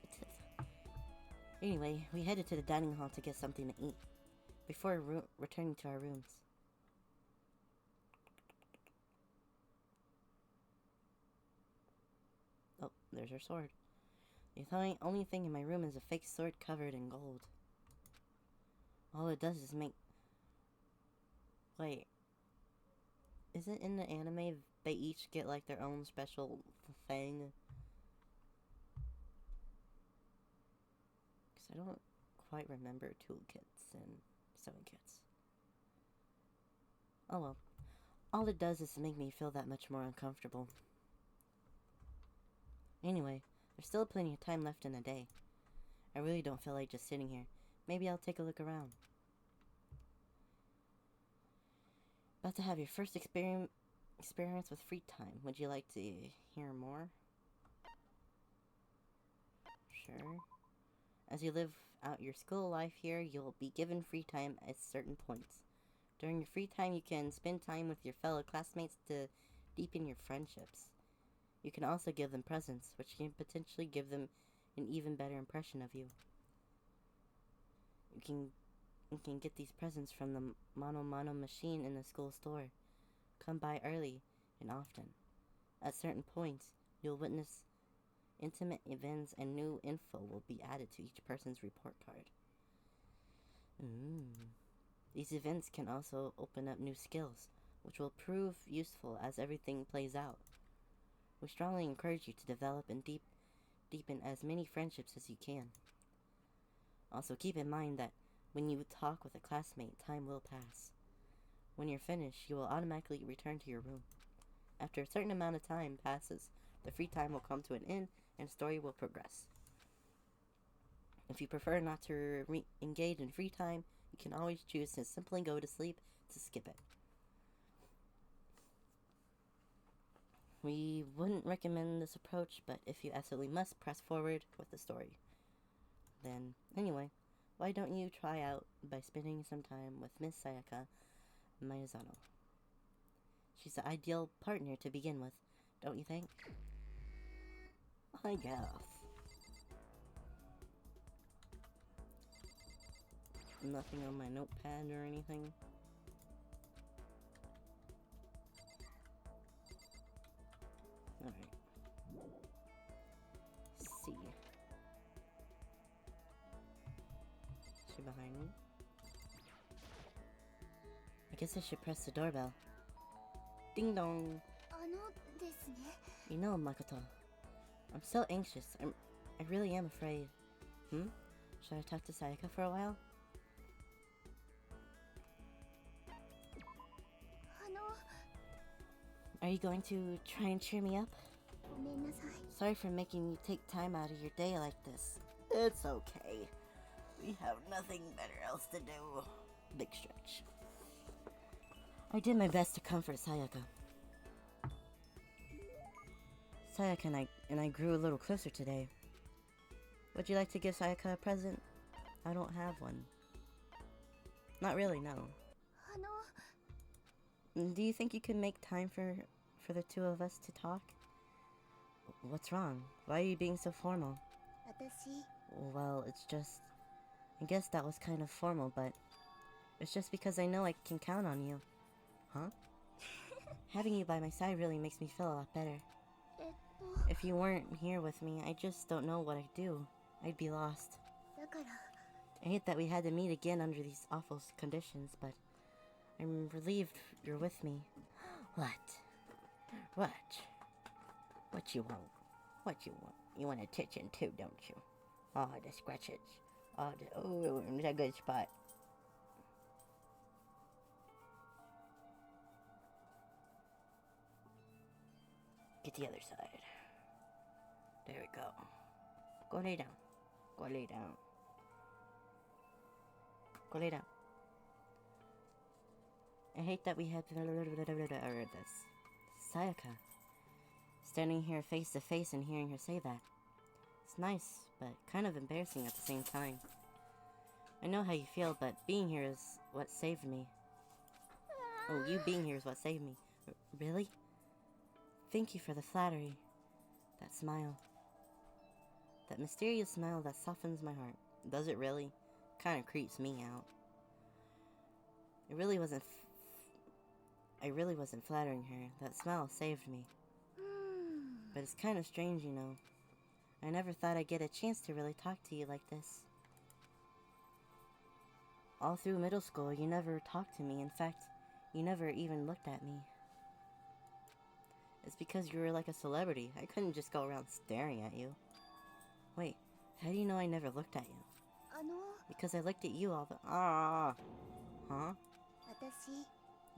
Anyway, we headed to the dining hall to get something to eat, before returning to our rooms. Oh, there's her sword. The only thing in my room is a fake sword covered in gold. All it does is make... Wait. Is it in the anime they each get like their own special thing? Because I don't quite remember toolkits and sewing kits. Oh well. All it does is make me feel that much more uncomfortable. Anyway, there's still plenty of time left in the day. I really don't feel like just sitting here. Maybe I'll take a look around. About to have your first experience with free time. Would you like to hear more? Sure. As you live out your school life here, you'll be given free time at certain points. During your free time, you can spend time with your fellow classmates to deepen your friendships. You can also give them presents, which can potentially give them an even better impression of you. You can get these presents from the Mono machine in the school store. Come by early and often. At certain points, you'll witness intimate events and new info will be added to each person's report card. These events can also open up new skills, which will prove useful as everything plays out. We strongly encourage you to develop and deepen as many friendships as you can. Also keep in mind that when you talk with a classmate, time will pass. When you're finished, you will automatically return to your room. After a certain amount of time passes, the free time will come to an end and the story will progress. If you prefer not to engage in free time, you can always choose to simply go to sleep to skip it. We wouldn't recommend this approach, but if you absolutely must, press forward with the story. Then, anyway, why don't you try out by spending some time with Miss Sayaka Miyazano? She's the ideal partner to begin with, don't you think? I guess. Nothing on my notepad or anything. Alright. See. Is she behind me? I guess I should press the doorbell. Ding dong. ですね。 You know, Makoto, I'm so anxious. I really am afraid. Should I talk to Sayaka for a while? Are you going to try and cheer me up? ごめんなさい。 Sorry for making you take time out of your day like this. It's okay. We have nothing better else to do. Big stretch. I did my best to comfort Sayaka. Sayaka and I grew a little closer today. Would you like to give Sayaka a present? I don't have one. Not really, no. Do you think you could make time for the two of us to talk? What's wrong? Why are you being so formal? Well, it's just... I guess that was kind of formal, but... It's just because I know I can count on you. Huh? Having you by my side really makes me feel a lot better. If you weren't here with me, I just don't know what I'd do. I'd be lost. I hate that we had to meet again under these awful conditions, but I'm relieved you're with me. What? What you want? What you want? You want attention too, don't you? Oh, the scratches. Oh, it's a good spot. Get the other side. There we go. Go lay down. Go lay down. Go lay down. I hate that we had this. Sayaka. Standing here face to face and hearing her say that. It's nice, but kind of embarrassing at the same time. I know how you feel, but being here is what saved me. Oh, you being here is what saved me. Really? Thank you for the flattery. That smile. That mysterious smile that softens my heart. Does it really? Kind of creeps me out. I really wasn't flattering her. That smile saved me. But it's kind of strange, you know. I never thought I'd get a chance to really talk to you like this. All through middle school, you never talked to me. In fact, you never even looked at me. It's because you were like a celebrity. I couldn't just go around staring at you. Wait, how do you know I never looked at you? Because I looked at you all the... Huh?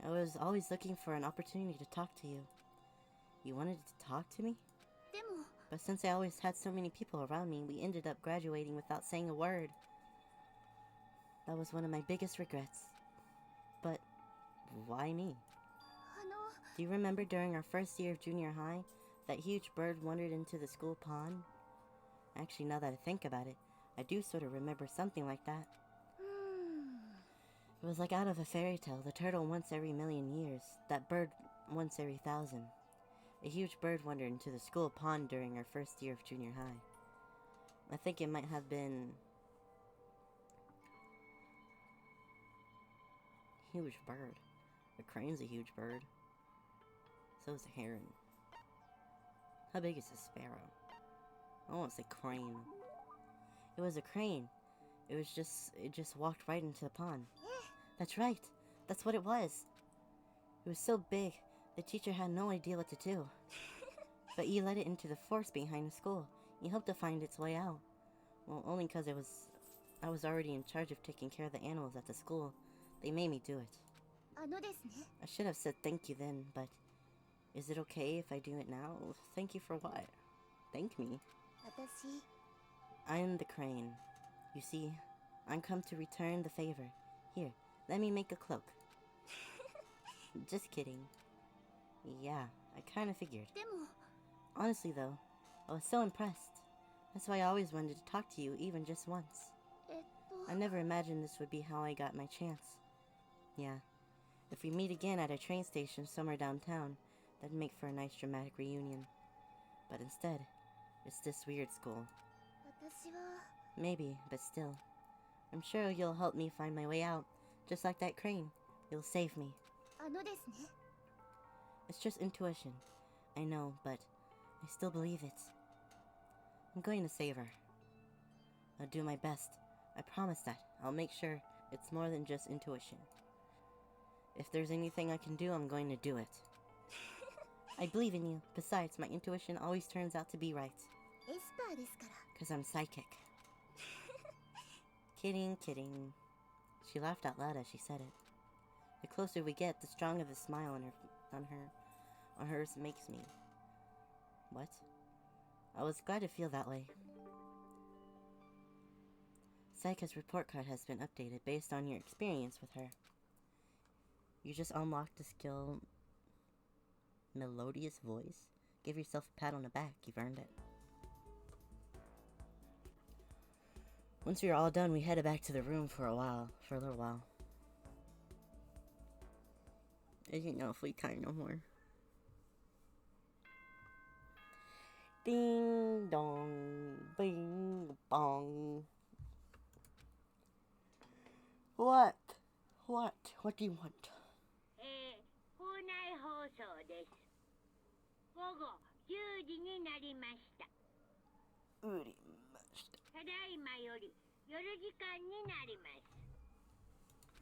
I was always looking for an opportunity to talk to you. You wanted to talk to me? But since I always had so many people around me, we ended up graduating without saying a word. That was one of my biggest regrets. But why me? Do you remember during our first year of junior high, that huge bird wandered into the school pond? Actually, now that I think about it, I do sort of remember something like that. It was like out of a fairy tale. The turtle once every 1,000,000 years. That bird once every 1,000. A huge bird wandered into the school pond during our first year of junior high. I think it might have been... Huge bird. A crane's a huge bird. So is a heron. How big is a sparrow? I won't say crane. It was a crane. It just walked right into the pond. That's right. That's what it was. It was so big, the teacher had no idea what to do. But you let it into the forest behind the school. You hoped to find its way out. Well, only because I was already in charge of taking care of the animals at the school. They made me do it. I should have said thank you then, but is it okay if I do it now? Thank you for what? Thank me. I am the crane. You see, I'm come to return the favor. Here, let me make a cloak. Just kidding. Yeah, I kind of figured. Honestly though, I was so impressed. That's why I always wanted to talk to you, even just once. I never imagined this would be how I got my chance. Yeah, if we meet again at a train station somewhere downtown, that'd make for a nice dramatic reunion. But instead, it's this weird school. Maybe, but still. I'm sure you'll help me find my way out, just like that crane. You'll save me. It's just intuition. I know, but I still believe it. I'm going to save her. I'll do my best. I promise that. I'll make sure it's more than just intuition. If there's anything I can do, I'm going to do it. I believe in you. Besides, my intuition always turns out to be right. 'Cause I'm psychic. Kidding, kidding. She laughed out loud as she said it. The closer we get, the stronger the smile on hers makes me. What? I was glad to feel that way. Sayaka's report card has been updated based on your experience with her. You just unlocked the skill Melodious Voice. Give yourself a pat on the back. You've earned it. Once we were all done, we headed back to the room for a little while. I didn't know if we kind no more. Ding dong, bing bong. What? What do you want? 校内放送です。午後10時になりました。ただいまより夜時間になります。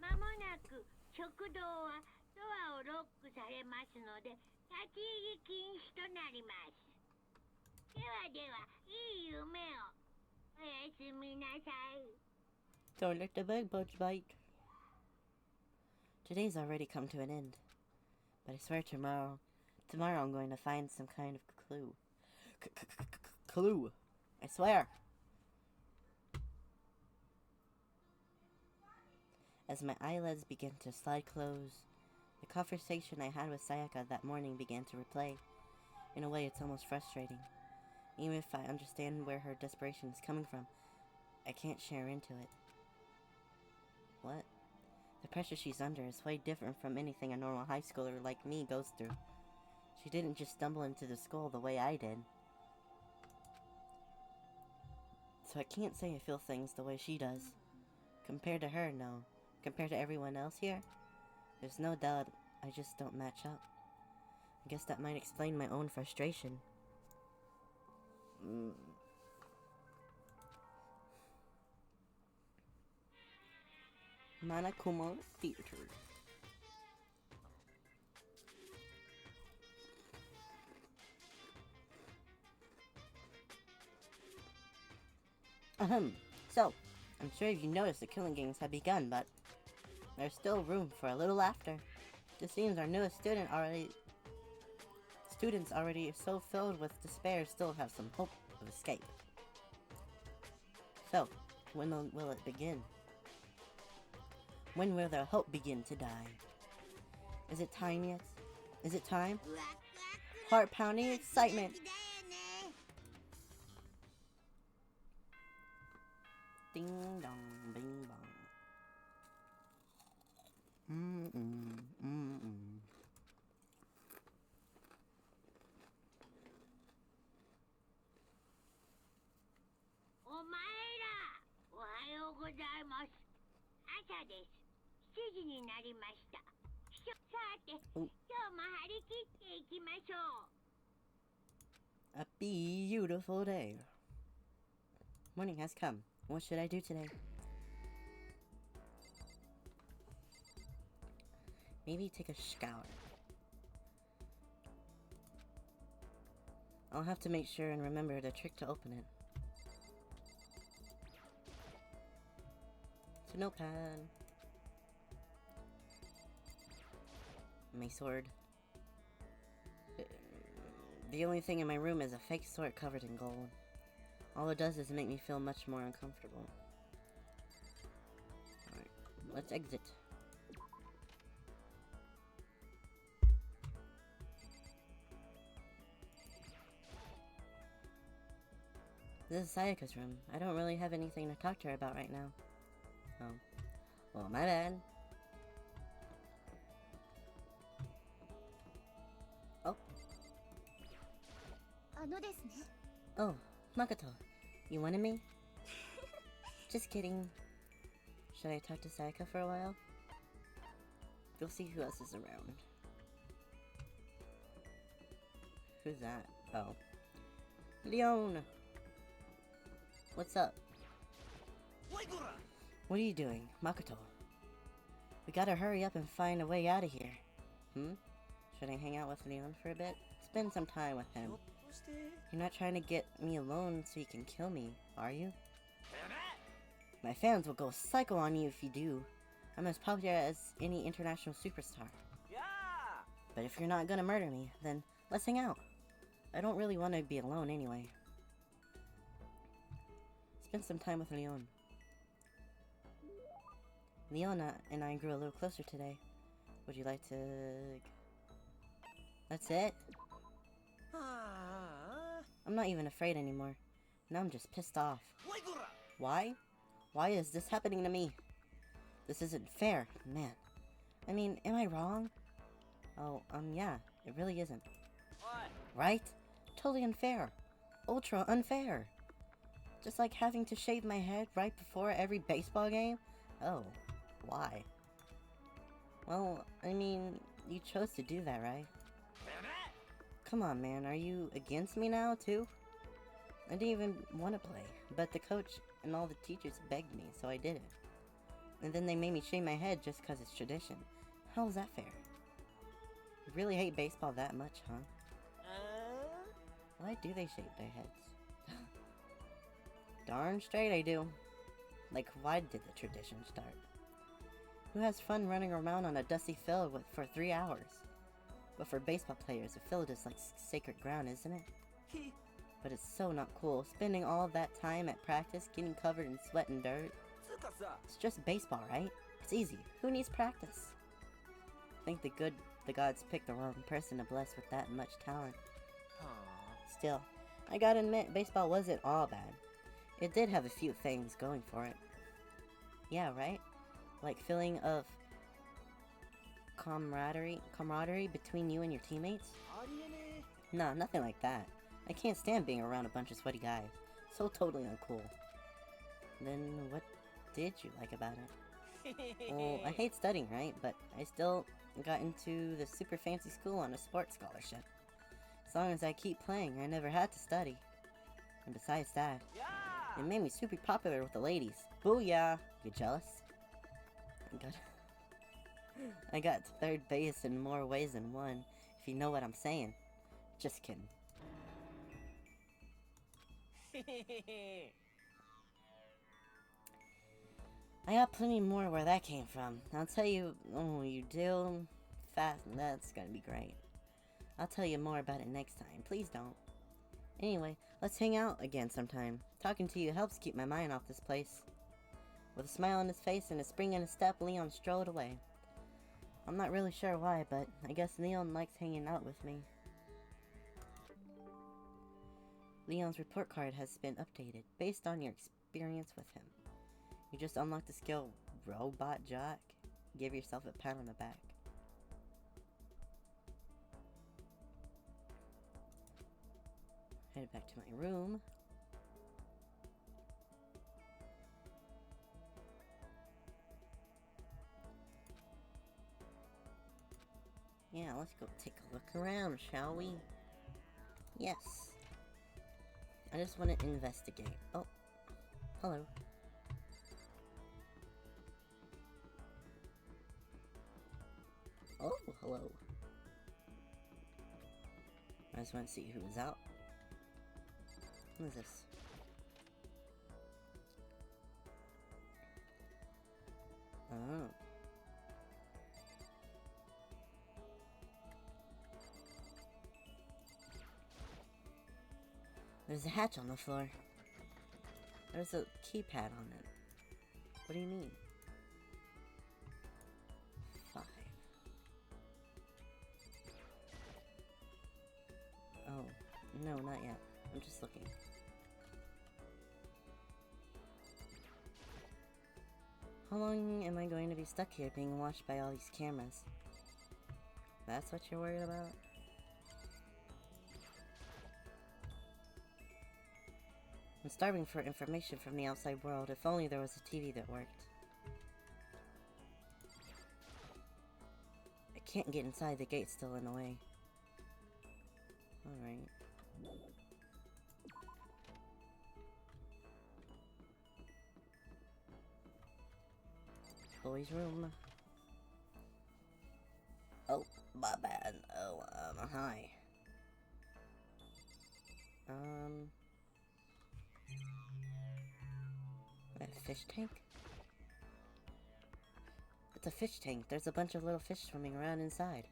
まもなく食堂はドアをロックされますので、立ち入り禁止となります。ではでは、いい夢を。おやすみなさい。Don't let the bug bugs bite. Today's already come to an end. But I swear tomorrow I'm going to find some kind of clue. Clue. I swear. As my eyelids began to slide close, the conversation I had with Sayaka that morning began to replay. In a way, it's almost frustrating. Even if I understand where her desperation is coming from, I can't share into it. What? The pressure she's under is way different from anything a normal high schooler like me goes through. She didn't just stumble into the school the way I did. So I can't say I feel things the way she does. Compared to her, no. Compared to everyone else here, there's no doubt I just don't match up. I guess that might explain my own frustration. Manakuma Theater. So, I'm sure you've noticed the killing games have begun, but there's still room for a little laughter. It seems our newest students already so filled with despair still have some hope of escape. So, when will it begin? When will their hope begin to die? Is it time yet? Is it time? Heart-pounding excitement. Ding dong, bing bong. O前ら、おはようございます。朝です。7時になりました。さて、今日も張り切っていきましょう。A beautiful day. Morning has come. What should I do today? Maybe take a shower. I'll have to make sure and remember the trick to open it. It's a notepad. My sword. The only thing in my room is a fake sword covered in gold. All it does is make me feel much more uncomfortable. Alright, let's exit. This is Sayaka's room. I don't really have anything to talk to her about right now. Oh. Well, my bad. Oh. Oh, Makoto. You wanted me? Just kidding. Should I talk to Sayaka for a while? We'll see who else is around. Who's that? Oh. Leon! What's up? What are you doing, Makoto? We gotta hurry up and find a way out of here. Should I hang out with Leon for a bit? Spend some time with him. You're not trying to get me alone so you can kill me, are you? My fans will go psycho on you if you do. I'm as popular as any international superstar. But if you're not gonna murder me, then let's hang out. I don't really want to be alone anyway. Spend some time with Leon. Leona and I grew a little closer today. Would you like to... That's it? I'm not even afraid anymore. Now I'm just pissed off. Why? Why is this happening to me? This isn't fair, man. I mean, am I wrong? Oh, yeah, it really isn't. Right? Totally unfair. Ultra unfair. Just like having to shave my head right before every baseball game? Oh, why? Well, I mean, you chose to do that, right? Come on, man, are you against me now, too? I didn't even want to play, but the coach and all the teachers begged me, so I did it. And then they made me shave my head just because it's tradition. How is that fair? You really hate baseball that much, huh? Why do they shave their heads? Darn straight I do. Like, why did the tradition start? Who has fun running around on a dusty field for 3 hours? But for baseball players, the field is like sacred ground, isn't it? But it's so not cool, spending all that time at practice getting covered in sweat and dirt. It's just baseball, right? It's easy. Who needs practice? I think the gods picked the wrong person to bless with that much talent. Still, I gotta admit, baseball wasn't all bad. It did have a few things going for it. Yeah, right? Like feeling of camaraderie between you and your teammates? Nah, nothing like that. I can't stand being around a bunch of sweaty guys. So totally uncool. Then what did you like about it? Well, I hate studying, right? But I still got into the super fancy school on a sports scholarship. As long as I keep playing, I never had to study. And besides that, it made me super popular with the ladies. Booyah! You jealous? I got to third base in more ways than one, if you know what I'm saying. Just kidding. I got plenty more where that came from. I'll tell you. Oh, you do? Fast. That's gonna be great. I'll tell you more about it next time. Please don't. Anyway, let's hang out again sometime. Talking to you helps keep my mind off this place. With a smile on his face and a spring in his step, Leon strolled away. I'm not really sure why, but I guess Leon likes hanging out with me. Leon's report card has been updated based on your experience with him. You just unlocked the skill Robot Jock. Give yourself a pat on the back. Head back to my room. Yeah, let's go take a look around, shall we? Yes. I just want to investigate. Oh, hello. Oh, hello. I just want to see who's out. What is this? Oh. There's a hatch on the floor. There's a keypad on it. What do you mean? 5. Oh, no, not yet. I'm just looking. How long am I going to be stuck here being watched by all these cameras? That's what you're worried about? I'm starving for information from the outside world. If only there was a TV that worked. I can't get inside. The gate's still in the way. Alright. Boys' room. Oh, my bad. Oh, hi. A fish tank? It's a fish tank. There's a bunch of little fish swimming around inside.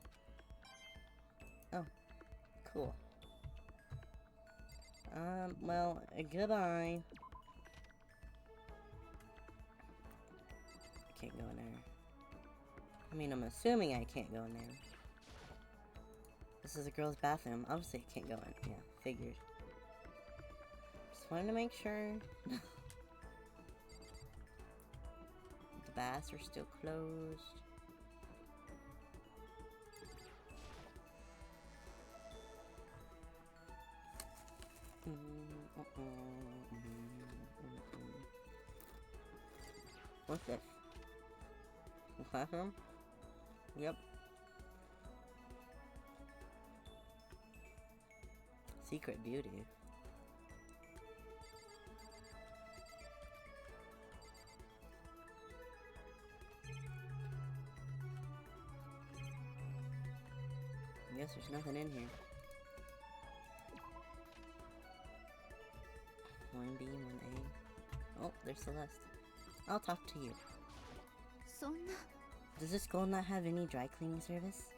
Oh, cool. Well, goodbye. I can't go in there. I mean, I'm assuming I can't go in there. This is a girl's bathroom. Obviously, I can't go in. Yeah, figured. wanted to make sure the baths are still closed. What's this? The classroom? Yep. Secret beauty. I guess there's nothing in here. 1B, 1A. Oh, there's Celeste. I'll talk to you. そんな Does this school not have any dry cleaning service?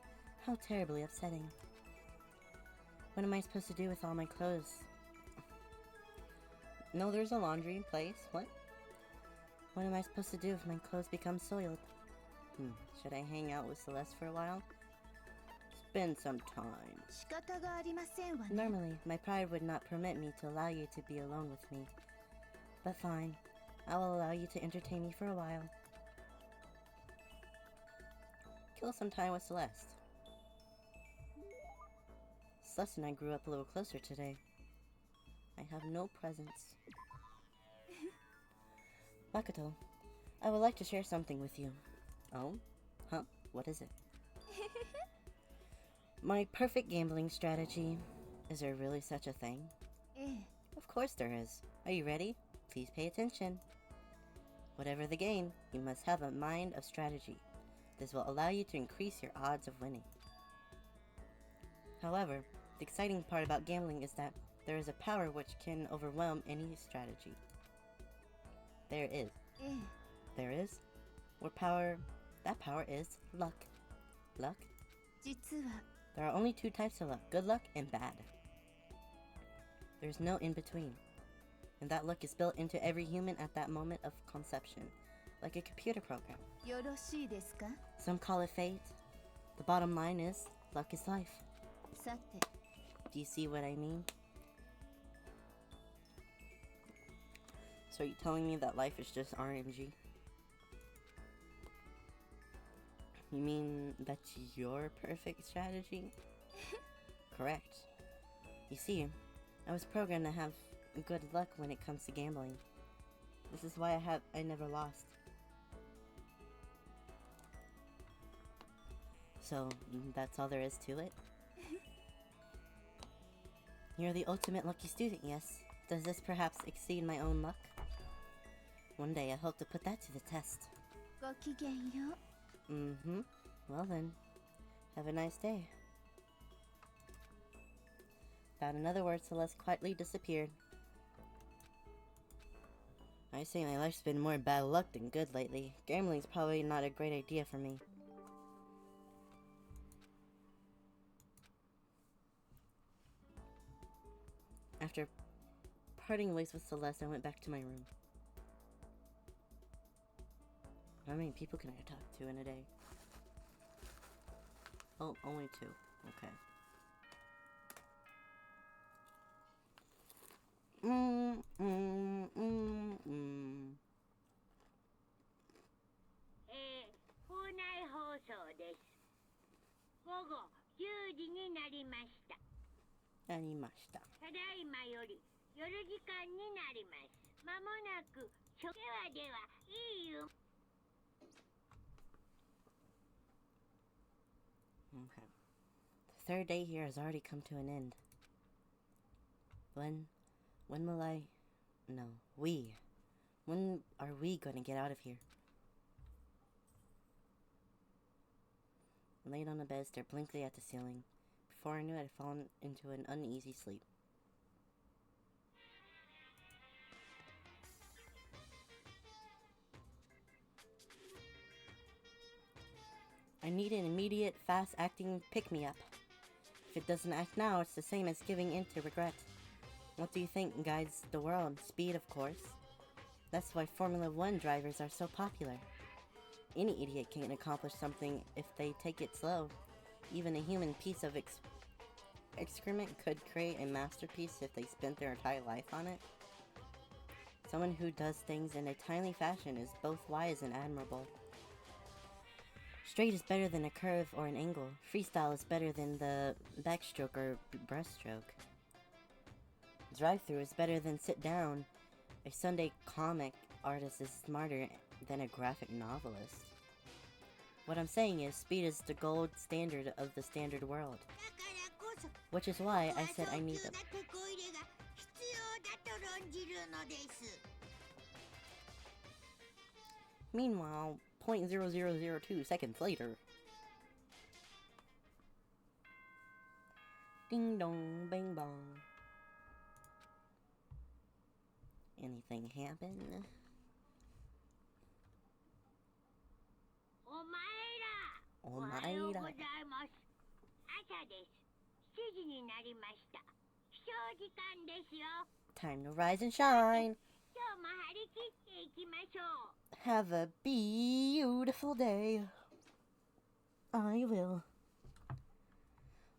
How terribly upsetting. What am I supposed to do with all my clothes? No, there's a laundry place. What? What am I supposed to do if my clothes become soiled? Should I hang out with Celeste for a while? Spend some time. 仕方がありませんわね Normally, my pride would not permit me to allow you to be alone with me. But fine, I will allow you to entertain me for a while. Kill some time with Celeste. Celeste and I grew up a little closer today. I have no presents. Makoto, I would like to share something with you. Oh? Huh? What is it? My perfect gambling strategy. Is there really such a thing? ええ Of course there is. Are you ready? Please pay attention. Whatever the game, you must have a mind of strategy. This will allow you to increase your odds of winning. However, the exciting part about gambling is that there is a power which can overwhelm any strategy. There is. ええ There is? That power is luck. Luck? 実は There are only two types of luck, good luck and bad. There's no in between. And that luck is built into every human at that moment of conception, like a computer program. よろしいですか Some call it fate. The bottom line is, luck is life. さて Do you see what I mean? So are you telling me that life is just RNG? You mean that's your perfect strategy? Correct. You see, I was programmed to have good luck when it comes to gambling. This is why I never lost. So, that's all there is to it? You're the ultimate lucky student, yes. Does this perhaps exceed my own luck? One day I hope to put that to the test. ごきげんよう Mm-hmm. Well then, have a nice day. Without another word, Celeste quietly disappeared. I say my life's been more bad luck than good lately. Gambling's probably not a great idea for me. After parting ways with Celeste, I went back to my room. How many people can I talk to in a day? Oh, only 2. Okay. Animashita. ただいまより夜時間になります。まもなくではではいい夢 Okay. The third day here has already come to an end. When will when are we going to get out of here? I laid on the bed, stared blankly at the ceiling. Before I knew it, I'd fallen into an uneasy sleep. I need an immediate, fast-acting pick-me-up. If it doesn't act now, it's the same as giving in to regret. What do you think guides the world? Speed, of course. That's why Formula 1 drivers are so popular. Any idiot can accomplish something if they take it slow. Even a human piece of excrement could create a masterpiece if they spent their entire life on it. Someone who does things in a timely fashion is both wise and admirable. Straight is better than a curve or an angle. Freestyle is better than the backstroke or breaststroke. Drive-through is better than sit down. A Sunday comic artist is smarter than a graphic novelist. What I'm saying is, speed is the gold standard of the standard world. Which is why I said I need them. Meanwhile, 0.0002 seconds later. Ding dong, bing bong. Anything happen? おはようございます。朝です。7時になりました。起床時間ですよ。 Time to rise and shine. 今日も張り切っていきましょう。 Have a beautiful day. I will.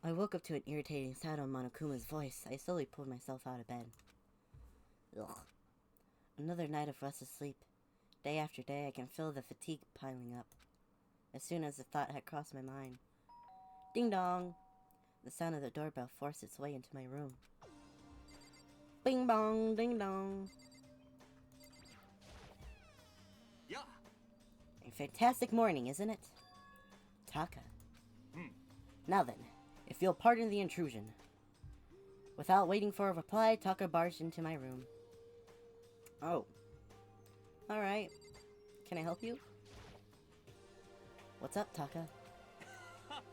I woke up to an irritating sound on Monokuma's voice. I slowly pulled myself out of bed. Ugh. Another night of restless sleep. Day after day, I can feel the fatigue piling up. As soon as the thought had crossed my mind. Ding dong! The sound of the doorbell forced its way into my room. Bing bong, ding dong. Yeah. A fantastic morning, isn't it? Taka. Now then, if you'll pardon the intrusion. Without waiting for a reply, Taka barged into my room. Oh. Alright. Can I help you? What's up, Taka?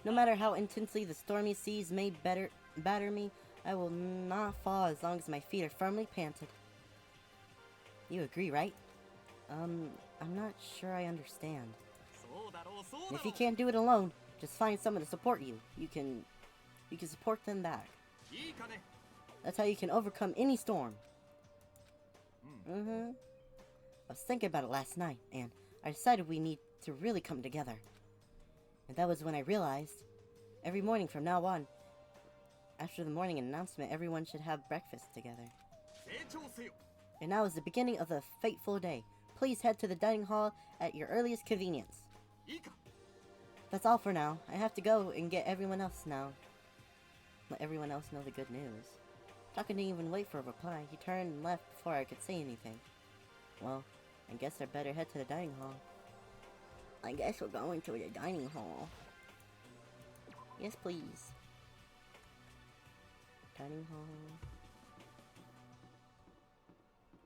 No matter how intensely the stormy seas may batter me, I will not fall as long as my feet are firmly planted. You agree, right? I'm not sure I understand. And if you can't do it alone, just find someone to support you. You can support them back. That's how you can overcome any storm. I was thinking about it last night, and I decided we need to really come together. And that was when I realized, every morning from now on, after the morning announcement, everyone should have breakfast together. And now is the beginning of the fateful day. Please head to the dining hall at your earliest convenience. That's all for now. I have to go and get everyone else now. Let everyone else know the good news. Taka didn't even wait for a reply. He turned and left before I could say anything. Well, I guess I better head to the dining hall. I guess we're going to the dining hall. Yes, please. Dining hall.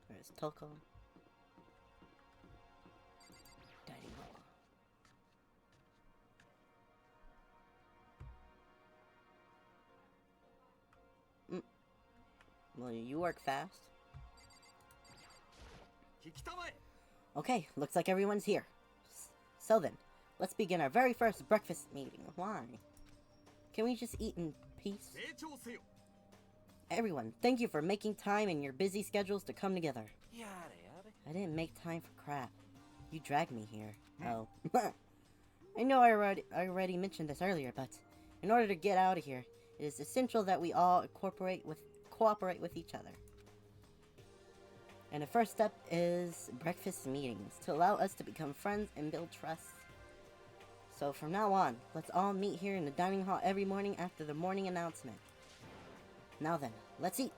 Where's Toko? Dining hall. Well, you work fast. Okay, looks like everyone's here. So then, let's begin our very first breakfast meeting. Why? Can we just eat in peace? Everyone, thank you for making time in your busy schedules to come together. I didn't make time for crap. You dragged me here. Oh. I know I already mentioned this earlier, but in order to get out of here, it is essential that we all cooperate with each other. And the first step is breakfast meetings, to allow us to become friends and build trust. So from now on, let's all meet here in the dining hall every morning after the morning announcement. Now then, let's eat!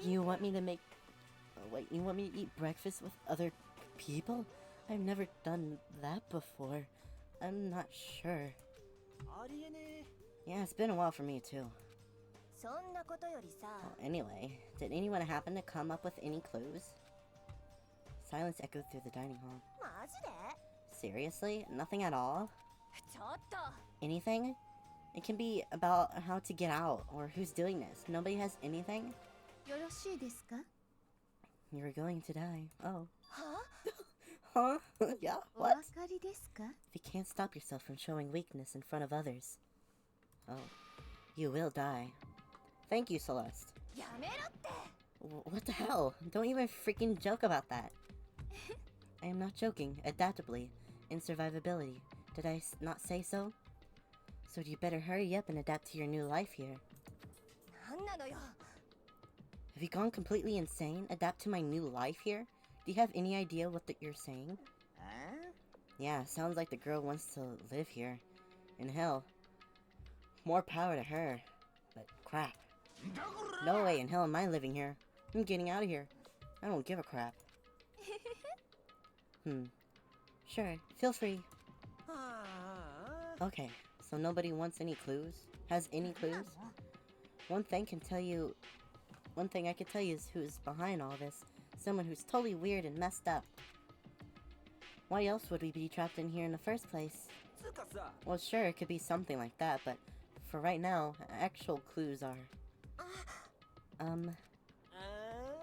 You want me to make... wait, you want me to eat breakfast with other people? I've never done that before. I'm not sure. Yeah, it's been a while for me too. Well, anyway, did anyone happen to come up with any clues? Silence echoed through the dining hall. Seriously? Nothing at all? Anything? It can be about how to get out, or who's doing this. Nobody has anything? You're going to die. Oh. Huh? Yeah, what? If you can't stop yourself from showing weakness in front of others. Oh. You will die. Thank you, Celeste. What the hell? Don't even freaking joke about that. I am not joking. Adaptably. In survivability. Did I not say so? So you better hurry up and adapt to your new life here. Have you gone completely insane? Adapt to my new life here? Do you have any idea what you're saying? Yeah, sounds like the girl wants to live here. And hell, more power to her. But crap. No way in hell am I living here. I'm getting out of here. I don't give a crap. Sure, feel free. Okay, so nobody wants any clues? Has any clues? One thing I can tell you is who's behind all this. Someone who's totally weird and messed up. Why else would we be trapped in here in the first place? Well, sure, it could be something like that, but for right now, actual clues are...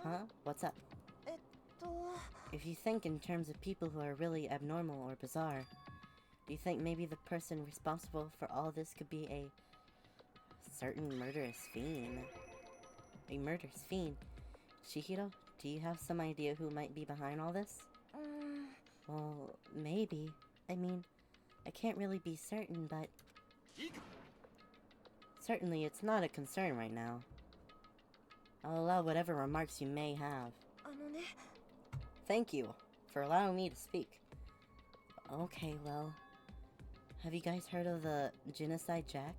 Huh? What's up? If you think in terms of people who are really abnormal or bizarre, do you think maybe the person responsible for all this could be a certain murderous fiend? A murderous fiend? Chihiro, do you have some idea who might be behind all this? Well, maybe. I mean, I can't really be certain, but... Certainly, it's not a concern right now. I'll allow whatever remarks you may have. Thank you for allowing me to speak. Okay, well... Have you guys heard of the Genocide Jack?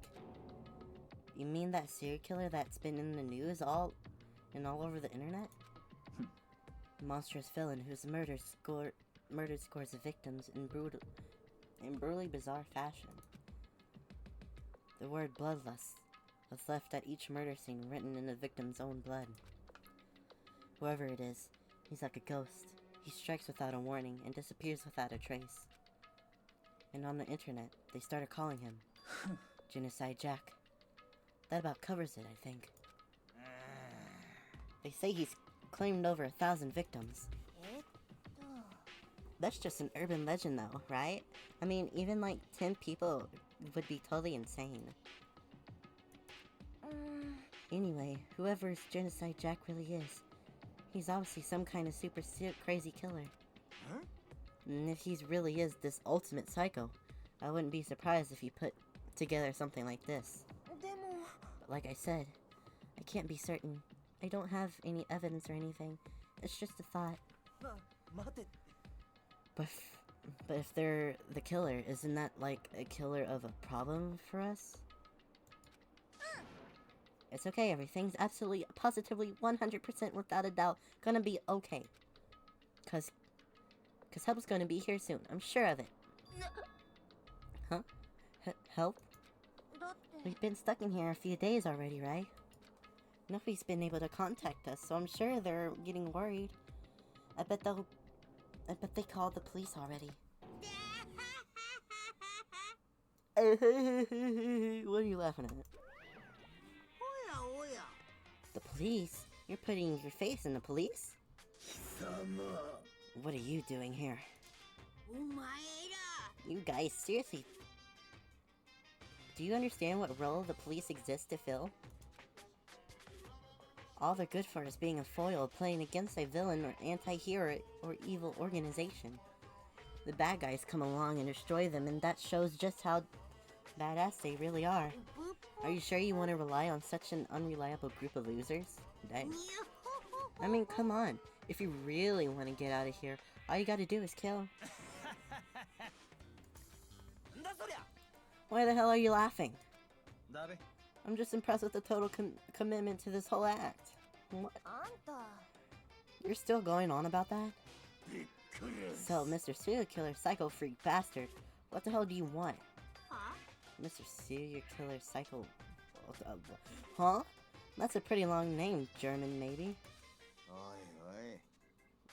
You mean that serial killer that's been in the news all over the internet? Monstrous villain whose murdered scores of victims in brutally bizarre fashion. The word bloodlust was left at each murder scene, written in the victim's own blood. Whoever it is, he's like a ghost. He strikes without a warning and disappears without a trace. And on the internet, they started calling him Genocide Jack. That about covers it, I think. They say he's claimed over 1,000 victims. That's just an urban legend though, right? I mean, even like 10 people would be totally insane. Anyway, whoever Genocide Jack really is, he's obviously some kind of super crazy killer. And if he really is this ultimate psycho, I wouldn't be surprised if he put together something like this. But like I said, I can't be certain. I don't have any evidence or anything. It's just a thought. But if they're the killer, isn't that like a killer of a problem for us? It's okay, everything's absolutely, positively, 100% without a doubt gonna be okay. Cause help's gonna be here soon, I'm sure of it. Huh? Help? We've been stuck in here a few days already, right? Nobody's been able to contact us, so I'm sure they're getting worried. I bet they called the police already. What are you laughing at? The police? You're putting your face in the police? What are you doing here? You guys, seriously. Do you understand what role the police exist to fill? All they're good for is being a foil, playing against a villain or anti-hero or evil organization. The bad guys come along and destroy them, and that shows just how badass they really are. Are you sure you want to rely on such an unreliable group of losers? Dang. I mean, come on. If you really want to get out of here, all you gotta do is kill. Why the hell are you laughing? I'm just impressed with the total commitment to this whole act. What? You're still going on about that? So, Mr. Serial Killer Psycho Freak Bastard, what the hell do you want? Mr. Serial Killer Psycho... Huh? That's a pretty long name, German maybe.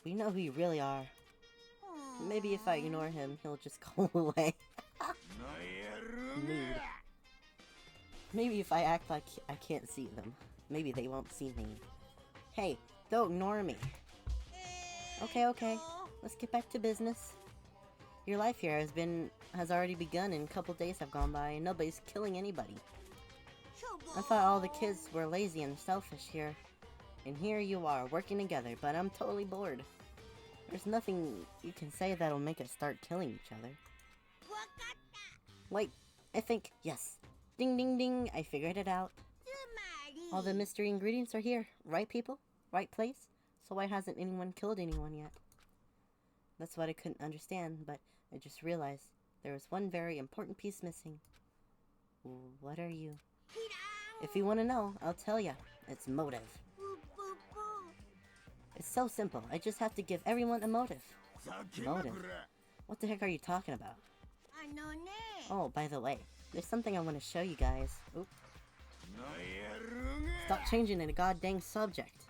We know who you really are. Maybe if I ignore him, he'll just go away. Mood. Maybe if I act like I can't see them, maybe they won't see me. Hey, don't ignore me. Okay. Let's get back to business. Your life here has already begun, and a couple days have gone by, and nobody's killing anybody. I thought all the kids were lazy and selfish here. And here you are, working together, but I'm totally bored. There's nothing you can say that'll make us start killing each other. Wait, I think, yes. Ding ding ding, I figured it out. All the mystery ingredients are here. Right, people? Right place? So why hasn't anyone killed anyone yet? That's what I couldn't understand, but I just realized there was one very important piece missing. What are you? If you want to know, I'll tell ya. It's motive. It's so simple. I just have to give everyone a motive. Motive? What the heck are you talking about? Oh, by the way, there's something I want to show you guys. Oop. Stop changing it a goddamn subject.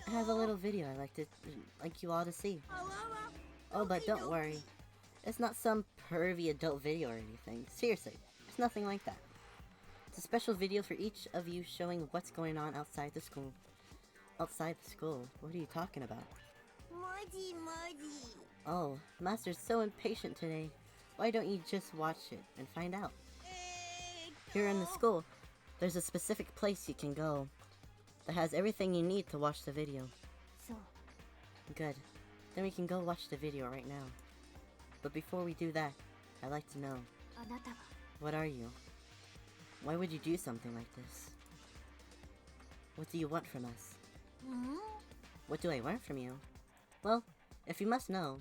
I have a little video I'd like you all to see. Oh, but don't worry. It's not some pervy adult video or anything. Seriously, it's nothing like that. It's a special video for each of you showing what's going on outside the school. Outside the school? What are you talking about? Oh, Master's so impatient today. Why don't you just watch it and find out? Here in the school, there's a specific place you can go that has everything you need to watch the video. So, Good. Then we can go watch the video right now. But before we do that, I'd like to know, あなたは what are you? Why would you do something like this? What do you want from us? What do I want from you? Well, if you must know,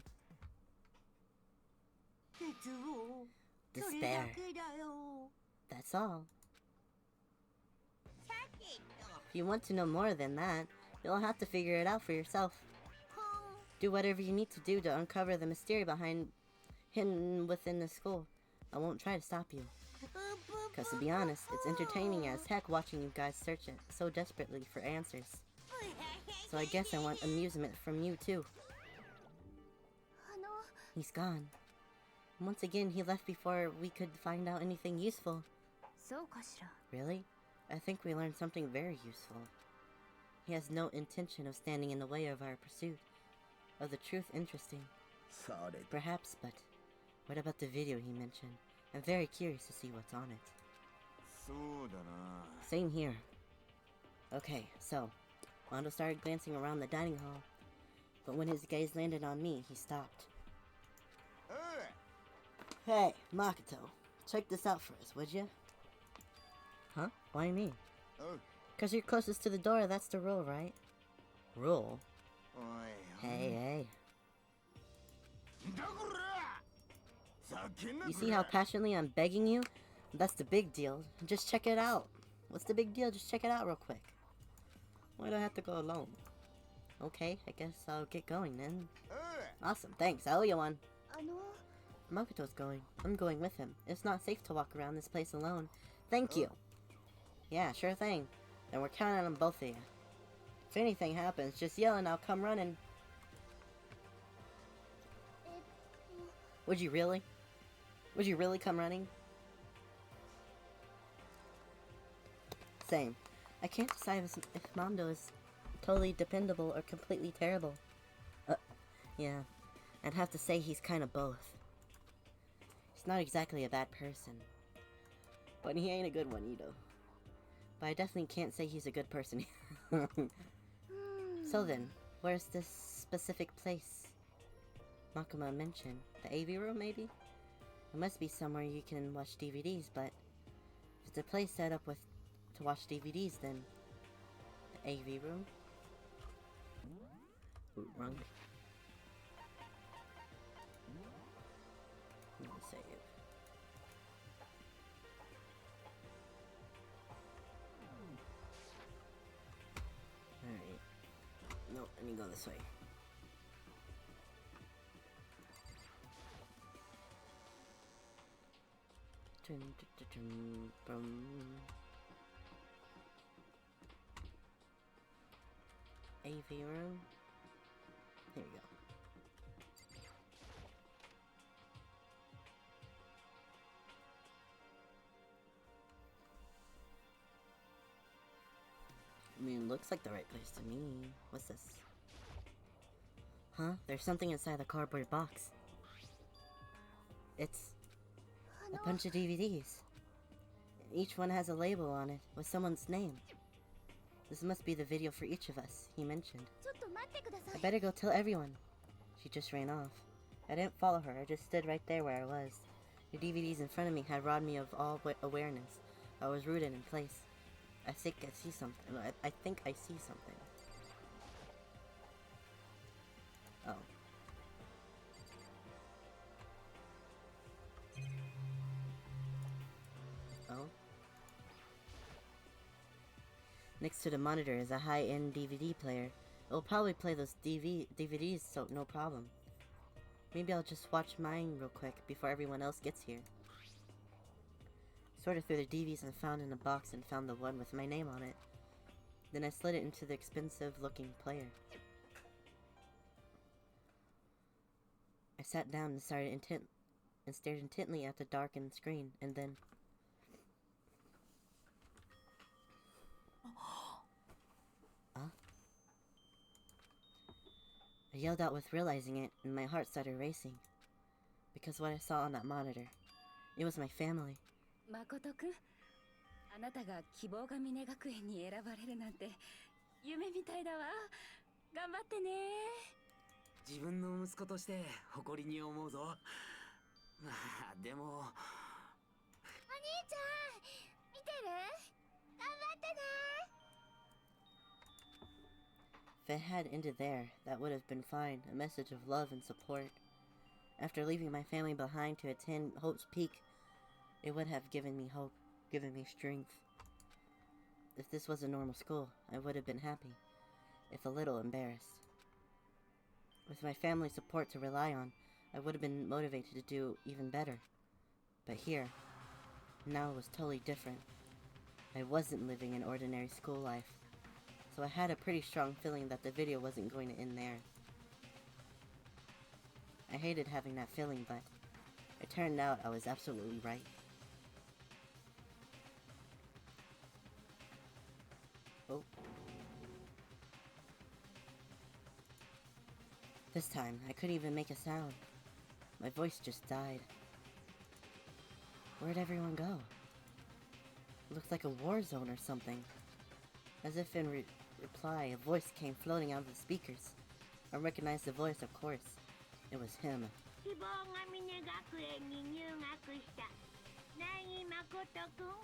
despair. That's all. If you want to know more than that, you'll have to figure it out for yourself. Do whatever you need to do to uncover the mystery hidden within the school. I won't try to stop you. Because to be honest, it's entertaining as heck watching you guys search it so desperately for answers. So I guess I want amusement from you too. He's gone. Once again, he left before we could find out anything useful. そうかしら Really? I think we learned something very useful. He has no intention of standing in the way of our pursuit of the truth. Interesting. Perhaps, but what about the video he mentioned? I'm very curious to see what's on it. Same here. Okay, so Mondo started glancing around the dining hall, but when his gaze landed on me, he stopped. Hey, Makoto, check this out for us, would you? Huh? Why me? Because you're closest to the door, that's the rule, right? Rule? Hey. You see how passionately I'm begging you? That's the big deal. Just check it out. What's the big deal? Just check it out real quick. Why do I have to go alone? Okay, I guess I'll get going then. Awesome, thanks. I owe you one. あの Makoto's going. I'm going with him. It's not safe to walk around this place alone. Thank you. Yeah, sure thing. Then we're counting on both of you. If anything happens, just yell and I'll come running. Would you really? Would you really come running? Same. I can't decide if Mondo is totally dependable or completely terrible. Yeah. I'd have to say he's kind of both. He's not exactly a bad person. But he ain't a good one either. But I definitely can't say he's a good person. So then, where's this specific place Makuma mentioned? The AV room, maybe? It must be somewhere you can watch DVDs, but if it's a place set up to watch DVDs, then the AV room? Ooh, wrong. Let me save. Alright. Nope, I need to go this way. AV room. Here we go. I mean, looks like the right place to me. What's this? Huh? There's something inside the cardboard box. It's a bunch of DVDs. Each one has a label on it with someone's name. This must be the video for each of us, he mentioned. ちょっと待ってくださ I い better go tell everyone. She just ran off. I didn't follow her, I just stood right there where I was. The DVDs in front of me had robbed me of all awareness. I was rooted in place. I think I see something. I think I see something. Oh. Oh. Next to the monitor is a high-end DVD player. It will probably play those DVDs, so no problem. Maybe I'll just watch mine real quick before everyone else gets here. Sorted through the DVDs and found in a box and found the one with my name on it. Then I slid it into the expensive-looking player. I sat down and stared intently at the darkened screen, and then... Huh? I yelled out with realizing it, and my heart started racing. Because what I saw on that monitor, it was my family. 誠くん、あなたが希望が峰学園に選ばれるなんて夢みたいだわ。頑張ってね。自分の息子として誇りに思うぞ。まあでも。お兄ちゃん、見てる？頑張ってね。 If it had ended there, that would have been fine, a message of love and support. After leaving my family behind to attend Hope's Peak, it would have given me hope, given me strength. If this was a normal school, I would have been happy, if a little embarrassed. With my family's support to rely on, I would have been motivated to do even better. But here, now it was totally different. I wasn't living an ordinary school life, so I had a pretty strong feeling that the video wasn't going to end there. I hated having that feeling, but it turned out I was absolutely right. Oh. This time, I couldn't even make a sound. My voice just died. Where'd everyone go? It looked like a war zone or something. As if in reply, a voice came floating out of the speakers. I recognized the voice, of course. It was him. 希望が峰学園に入学した凪誠くん。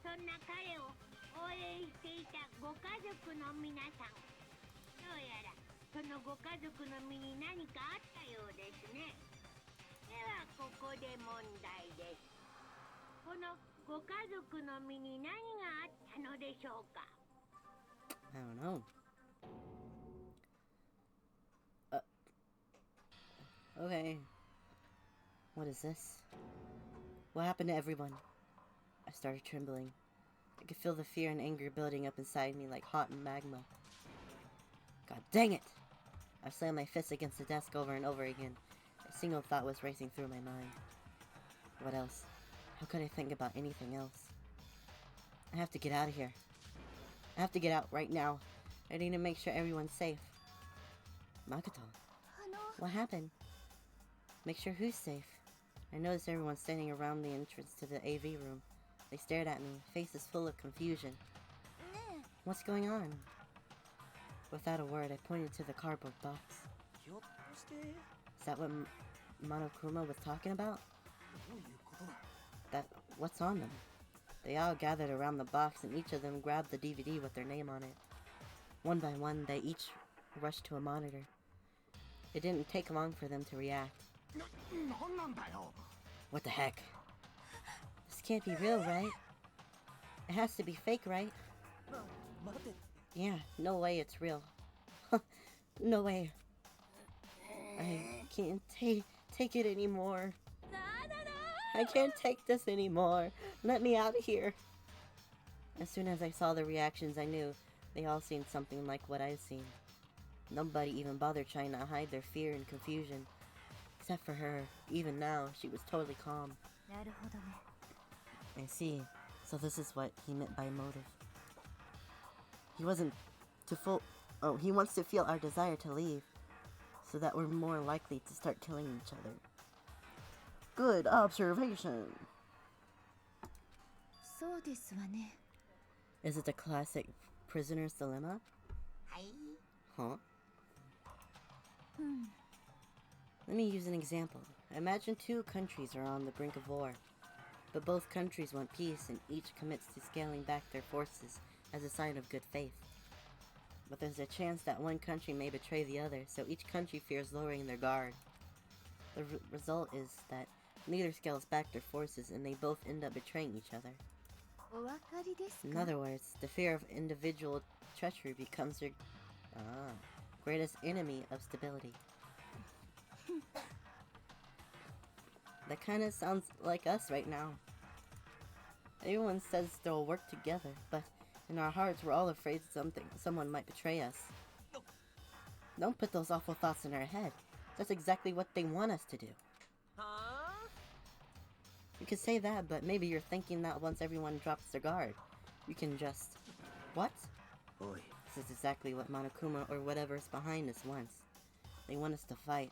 そんな彼を応援していたご家族の皆さん。どうやらそのご家族の身に何かあったようですね。ではここで問題です。このご家族の身に何があったのでしょうか？ I don't know. Okay. What is this? What happened to everyone? I started trembling. I could feel the fear and anger building up inside me like hot magma. God dang it! I slammed my fist against the desk over and over again. A single thought was racing through my mind. What else? How could I think about anything else? I have to get out of here. I have to get out right now. I need to make sure everyone's safe. Makoto. What happened? Make sure who's safe. I noticed everyone standing around the entrance to the AV room. They stared at me, faces full of confusion. What's going on? Without a word, I pointed to the cardboard box. Is that what Monokuma was talking about? What's on them? They all gathered around the box and each of them grabbed the DVD with their name on it. One by one, they each rushed to a monitor. It didn't take long for them to react. What the heck? This can't be real, right? It has to be fake, right? Yeah, no way it's real. No way. I can't take it anymore. I can't take this anymore. Let me out of here. As soon as I saw the reactions, I knew they all seen something like what I've seen. Nobody even bothered trying to hide their fear and confusion. Except for her. Even now, she was totally calm. I see. So this is what he meant by motive. He wants to feel our desire to leave, so that we're more likely to start killing each other. Good observation. Is it the classic prisoner's dilemma? Huh? Let me use an example. Imagine two countries are on the brink of war. But both countries want peace, and each commits to scaling back their forces as a sign of good faith. But there's a chance that one country may betray the other, so each country fears lowering their guard. The result is that neither scales back their forces, and they both end up betraying each other. In other words, the fear of individual treachery becomes their greatest enemy of stability. That kind of sounds like us right now. Everyone says they'll work together, but in our hearts we're all afraid someone might betray us. Don't put those awful thoughts in our head. That's exactly what they want us to do. You could say that, but maybe you're thinking that once everyone drops their guard, you can just... What? Oi. This is exactly what Monokuma or whatever's behind us wants. They want us to fight.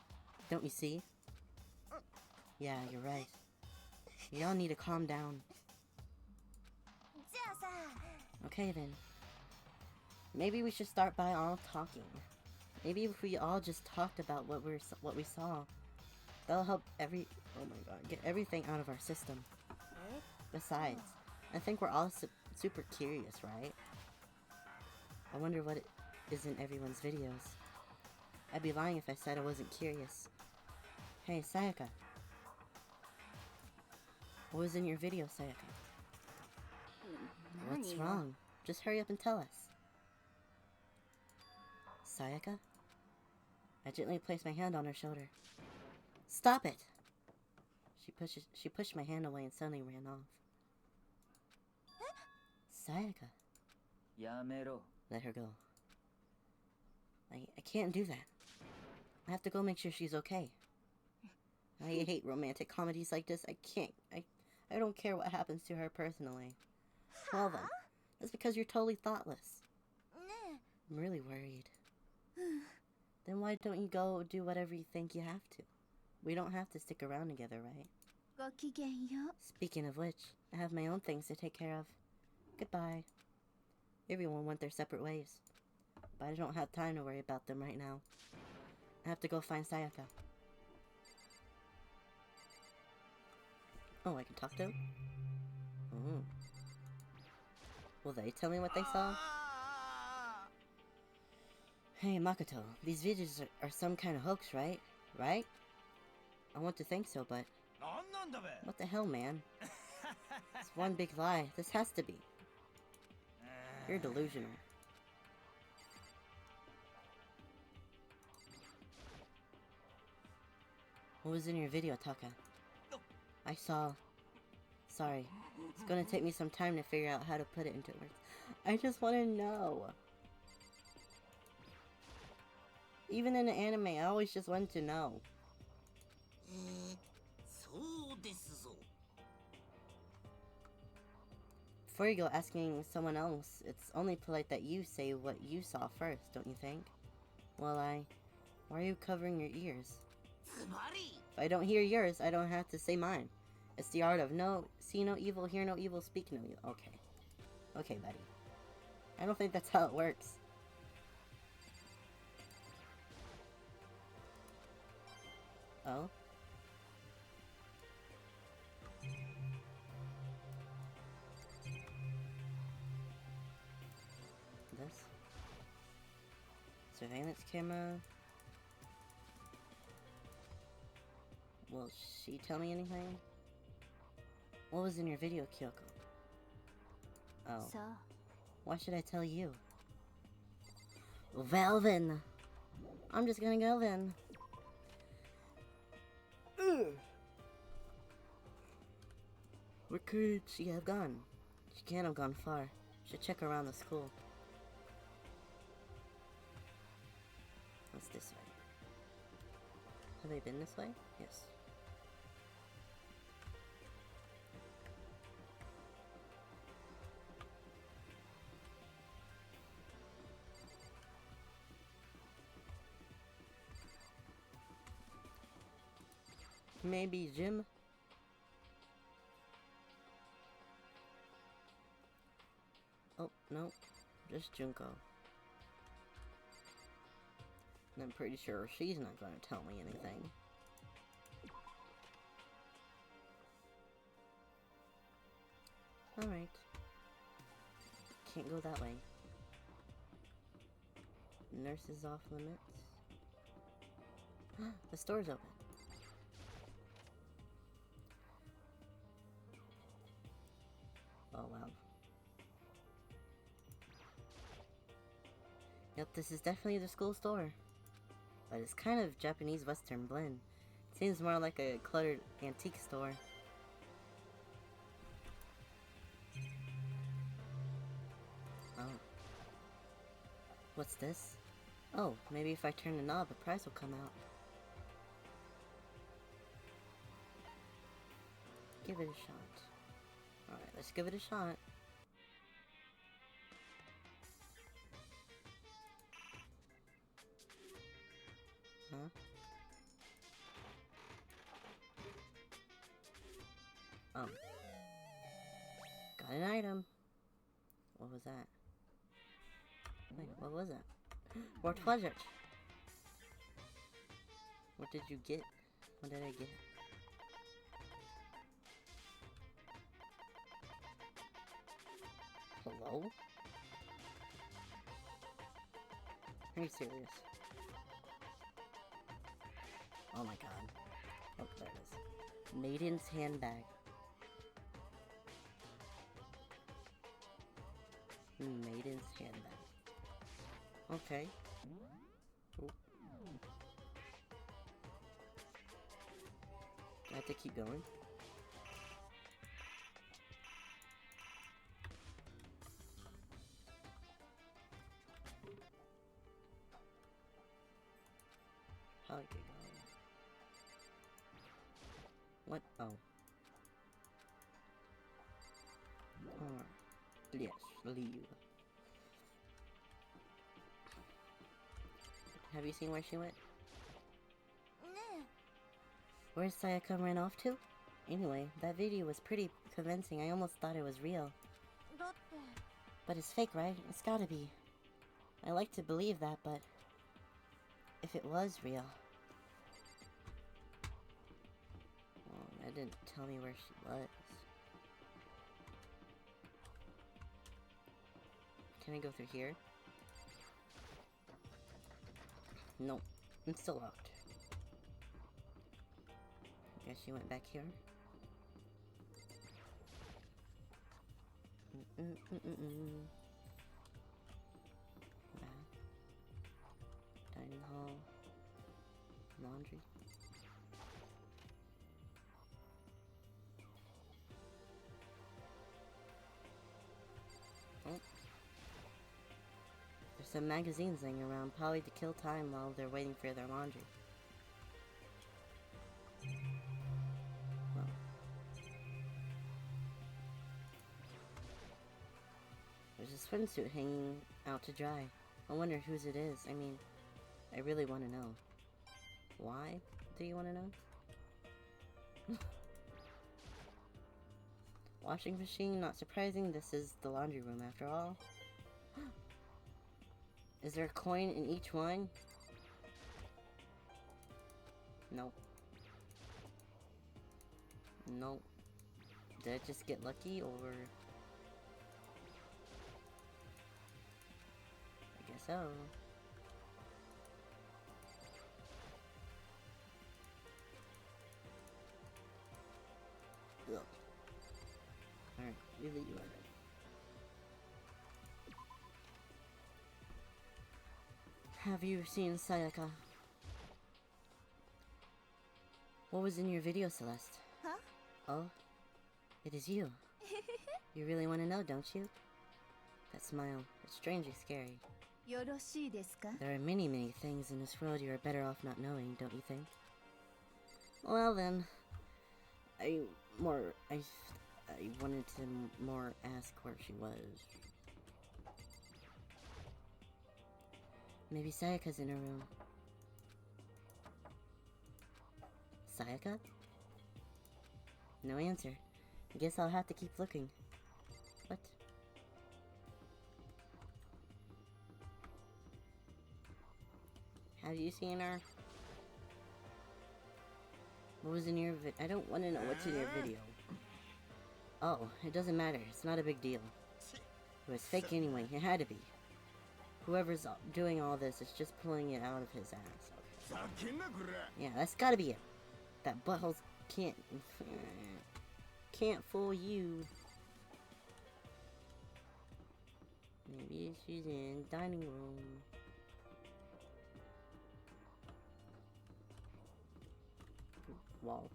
Don't you see? Yeah, you're right. Y'all need to calm down. Okay then. Maybe we should start by all talking. Maybe if we all just talked about what we saw, that'll help get everything out of our system. Besides, I think we're all super curious, right? I wonder what is in everyone's videos. I'd be lying if I said I wasn't curious. Hey, Sayaka. What was in your video, Sayaka? What's wrong? Just hurry up and tell us. Sayaka? I gently placed my hand on her shoulder. Stop it! She pushed my hand away and suddenly ran off. Sayaka. Let her go. I can't do that. I have to go make sure she's okay. I hate romantic comedies like this. I don't care what happens to her personally. Well then, that's because you're totally thoughtless. I'm really worried. Then why don't you go do whatever you think you have to? We don't have to stick around together, right? Speaking of which, I have my own things to take care of. Goodbye. Everyone went their separate ways. But I don't have time to worry about them right now. I have to go find Sayaka. Oh, I can talk to him? Oh. Will they tell me what they saw? Hey, Makoto, these videos are some kind of hoax, right? Right? I want to think so, but... What the hell, man? It's one big lie. This has to be. You're delusional. What was in your video, Taka? I saw... Sorry. It's gonna take me some time to figure out how to put it into words. I just want to know. Even in the anime, I always just wanted to know. Before you go asking someone else, it's only polite that you say what you saw first, don't you think? Well, why are you covering your ears? If I don't hear yours, I don't have to say mine. It's the art of see no evil, hear no evil, speak no evil. Okay. Okay, buddy. I don't think that's how it works. Oh? This? Surveillance camera? Will she tell me anything? What was in your video, Kyoko? Oh. Why should I tell you? Well then. I'm just gonna go then. Where could she have gone? She can't have gone far. Should check around the school. What's this way? Have they been this way? Yes. Maybe Jim? Oh, no. Just Junko. And I'm pretty sure she's not gonna tell me anything. Alright. Can't go that way. Nurse is off limits. The store's open. Oh wow. Yep, this is definitely the school store. But it's kind of Japanese Western blend. Seems more like a cluttered antique store. Oh. What's this? Oh, maybe if I turn the knob, a prize will come out. Give it a shot. Alright, let's give it a shot. Huh? Oh. Got an item. What was that? Wait, what was that? More treasure. What did you get? What did I get? Hello? Are you serious? Oh my god. Oh, there it is. Maiden's handbag. Maiden's handbag. Okay. Ooh. I have to keep going. How do I get going? What? Oh. Alright. Yes, leave. Have you seen where she went? Where's Sayaka ran off to? Anyway, that video was pretty convincing. I almost thought it was real. But it's fake, right? It's gotta be. I like to believe that, but if it was real... Well, that didn't tell me where she was. Can I go through here? Nope. It's still locked. Guess she went back here. Back. Dining hall. Laundry. Oh. There's some magazines laying around, probably to kill time while they're waiting for their laundry. Well. There's a swimsuit hanging out to dry. I wonder whose it is. I mean, I really want to know. Why do you want to know? Washing machine, not surprising. This is the laundry room after all. Is there a coin in each one? Nope. Nope. Did I just get lucky, or... I guess so. Ugh. Alright, really you are right. Have you seen Sayaka? What was in your video, Celeste? Huh? Oh, it is you. You really want to know, don't you? That smile, it's strangely scary. There are many, many things in this world you are better off not knowing, don't you think? Well then, I wanted to more ask where she was. Maybe Sayaka's in her room. Sayaka? No answer. I guess I'll have to keep looking. What? Have you seen her? What was in your I don't want to know what's in your video. Oh, it doesn't matter. It's not a big deal. It was fake anyway. It had to be. Whoever's doing all this is just pulling it out of his ass. Okay. Yeah, that's gotta be it. That butthole can't fool you. Maybe she's in dining room. Wall.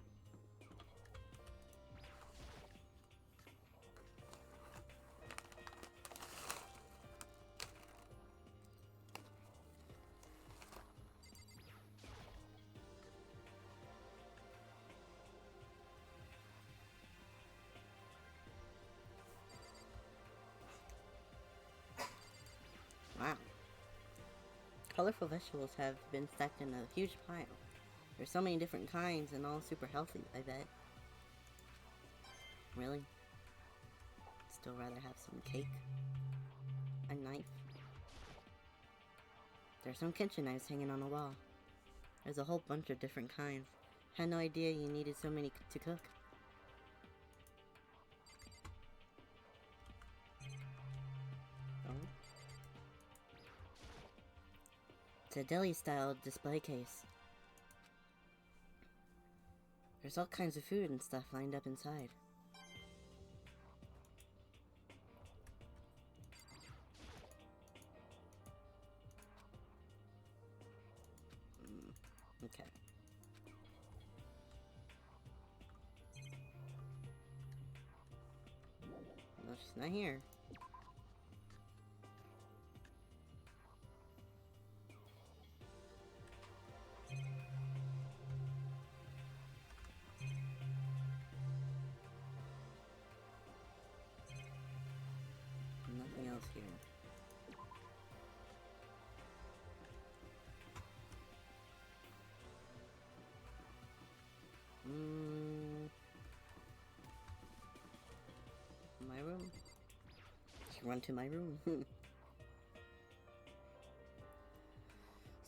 Wow. Colorful vegetables have been stacked in a huge pile. There's so many different kinds and all super healthy, I bet. Really? Still rather have some cake? A knife? There's some kitchen knives hanging on the wall. There's a whole bunch of different kinds. Had no idea you needed so many to cook. It's a deli-style display case. There's all kinds of food and stuff lined up inside. Okay. No, she's not here. Nothing else here. My room? Run to my room.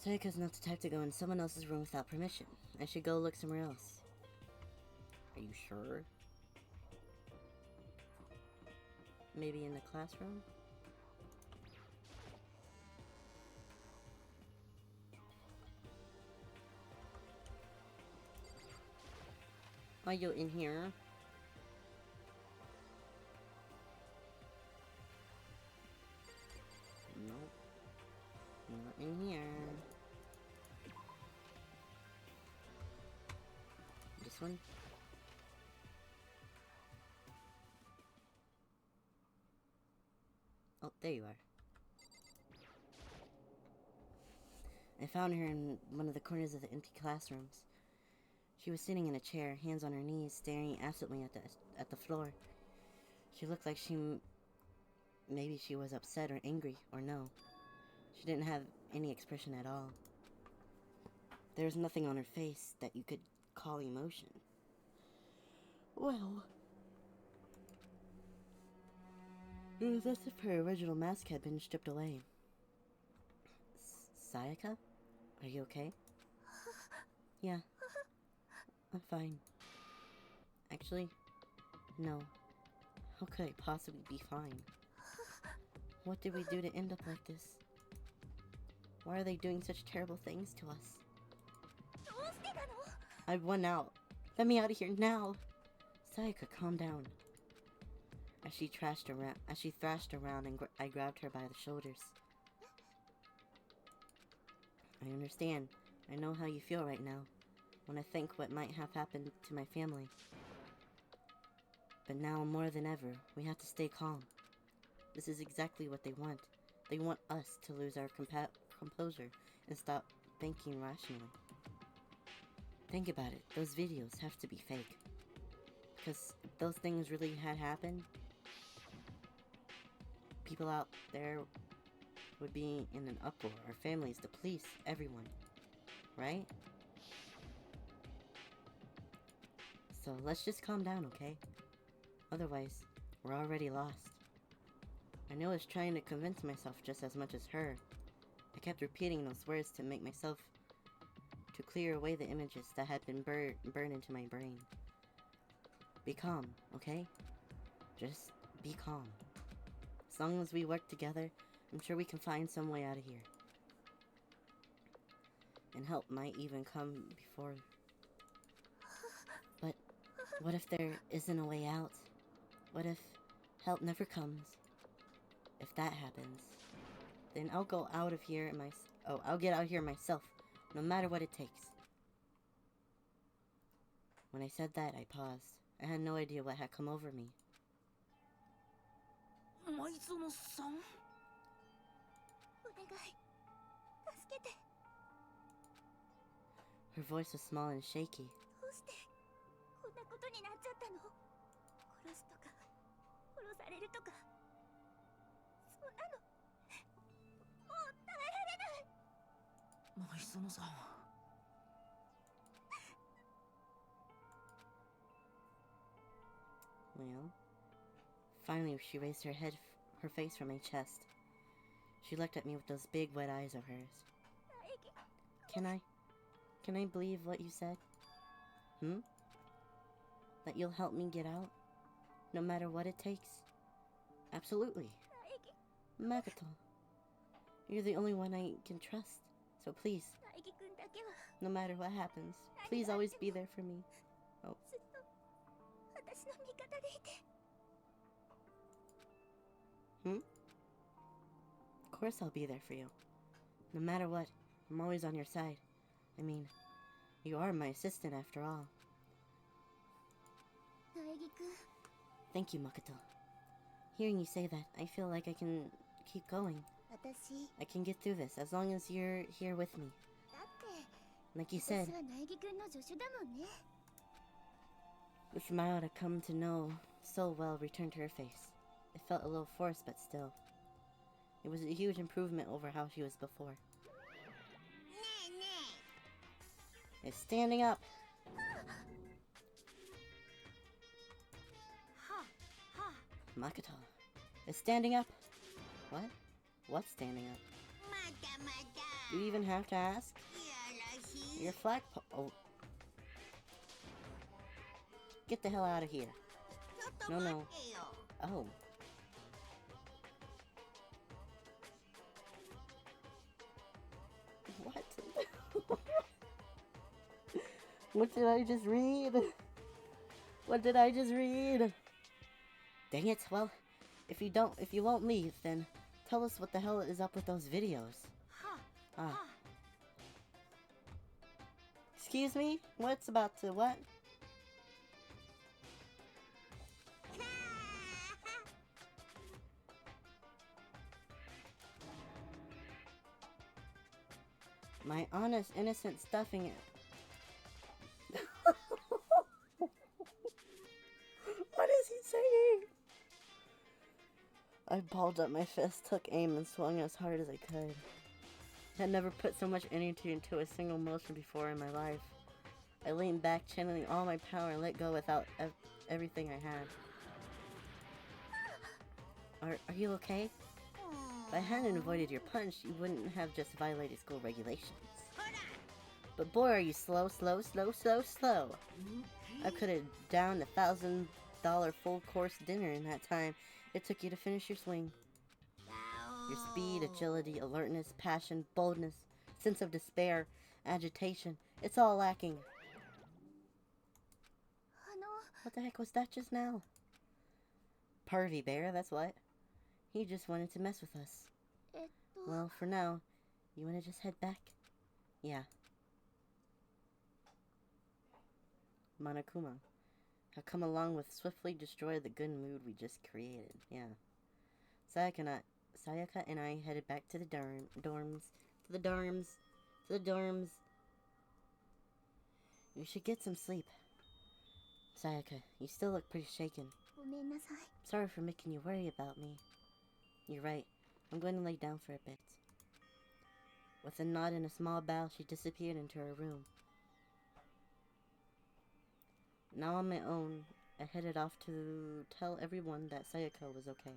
Sayaka's not the type to go in someone else's room without permission. I should go look somewhere else. Are you sure? Maybe in the classroom? Are you in here? Nope. Not in here. This one? Oh, there you are. I found her in one of the corners of the empty classrooms. She was sitting in a chair, hands on her knees, staring absently at the floor. She looked like maybe she was upset or angry, or no. She didn't have any expression at all. There was nothing on her face that you could call emotion. Well, it was as if her original mask had been stripped away. Sayaka? Are you okay? Yeah. I'm fine. Actually, no. How could I possibly be fine? What did we do to end up like this? Why are they doing such terrible things to us? I won out. Let me out of here now. Sayaka, calm down. As she thrashed around and I grabbed her by the shoulders. I understand. I know how you feel right now, when I think what might have happened to my family. But now, more than ever, we have to stay calm. This is exactly what they want. They want us to lose our composure and stop thinking rationally. Think about it. Those videos have to be fake. Because if those things really had happened, people out there would be in an uproar. Our families, the police, everyone. Right? So let's just calm down, okay? Otherwise, we're already lost. I know I was trying to convince myself just as much as her. I kept repeating those words to make myself... to clear away the images that had been burned into my brain. Be calm, okay? Just be calm. As long as we work together, I'm sure we can find some way out of here. And help might even come before. But what if there isn't a way out? What if help never comes? If that happens, then I'll go out of here and I'll get out here myself, no matter what it takes. When I said that, I paused. I had no idea what had come over me. Her voice was small and shaky. Well, finally she raised her head, her face from my chest. She looked at me with those big wet eyes of hers. Can I believe what you said? That you'll help me get out? No matter what it takes? Absolutely. Makoto, you're the only one I can trust. So please, no matter what happens, please always be there for me. Oh. Of course I'll be there for you. No matter what, I'm always on your side. I mean, you are my assistant after all. Thank you, Makoto. Hearing you say that, I feel like I can keep going. I can get through this as long as you're here with me. Like you said, the smile I'd come to know so well returned to her face. It felt a little forced, but still. It was a huge improvement over how she was before. It's standing up. Makoto, it's standing up. What? What's standing up? Do you even have to ask? Your flagpole. Oh. Get the hell out of here. No. Oh. What? What did I just read? What did I just read? Dang it. Well, if you won't leave, then tell us what the hell is up with those videos. Excuse me? What's about to what? My honest, innocent stuffing it. What is he saying? I balled up my fist, took aim, and swung as hard as I could. I had never put so much energy into a single motion before in my life. I leaned back, channeling all my power, and let go without everything I had. Are you okay? If I hadn't avoided your punch, you wouldn't have just violated school regulations. But boy, are you slow. I could have downed $1,000 full course dinner in that time it took you to finish your swing. Your speed, agility, alertness, passion, boldness, sense of despair, agitation, it's all lacking. What the heck was that just now? Pervy bear, that's what. He just wanted to mess with us. Well, for now, you want to just head back? Yeah. Monokuma, have come along with swiftly destroy the good mood we just created. Yeah. Sayaka and I headed back to the dorms. You should get some sleep. Sayaka, you still look pretty shaken. Sorry for making you worry about me. You're right. I'm going to lay down for a bit. With a nod and a small bow, she disappeared into her room. Now on my own, I headed off to tell everyone that Sayaka was okay.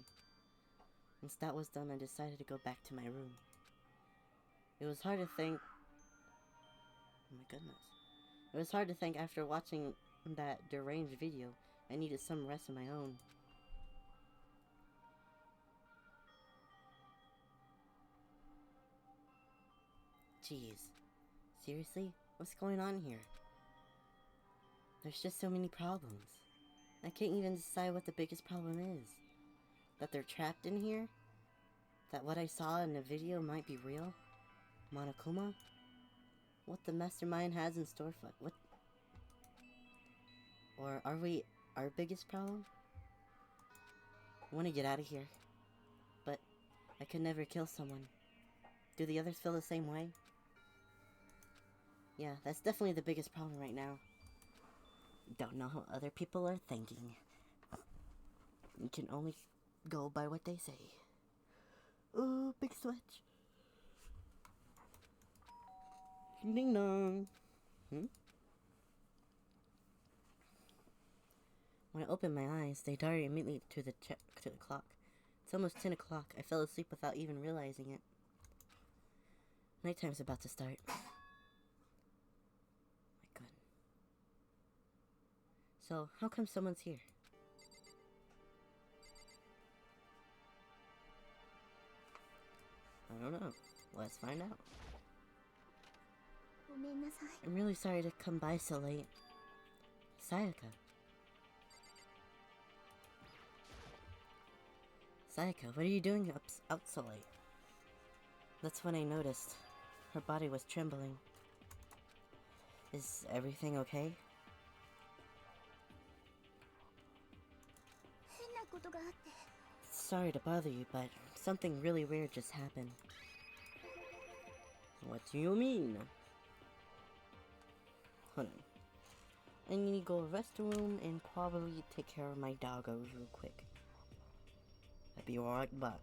Once that was done, I decided to go back to my room. It was hard to think... Oh my goodness. It was hard to think after watching that deranged video. I needed some rest of my own. Jeez. Seriously? What's going on here? There's just so many problems. I can't even decide what the biggest problem is. That they're trapped in here? That what I saw in the video might be real? Monokuma? What the mastermind has in store for what? Or are we our biggest problem? I want to get out of here. But I could never kill someone. Do the others feel the same way? Yeah, that's definitely the biggest problem right now. Don't know how other people are thinking. You can only go by what they say. Oh, big switch. Ding dong. When I opened my eyes, they darted immediately to the clock. It's almost 10 o'clock. I fell asleep without even realizing it. Nighttime's about to start. My God. So, how come someone's here? I don't know. Let's find out. ごめんなさい。 I'm really sorry to come by so late. Sayaka. Sayaka, what are you doing out so late? That's when I noticed. Her body was trembling. Is everything okay? 変なことがあって。 Sorry to bother you, but something really weird just happened. What do you mean? Hold on. I need to go to the restroom and probably take care of my doggos real quick. I'll be right back.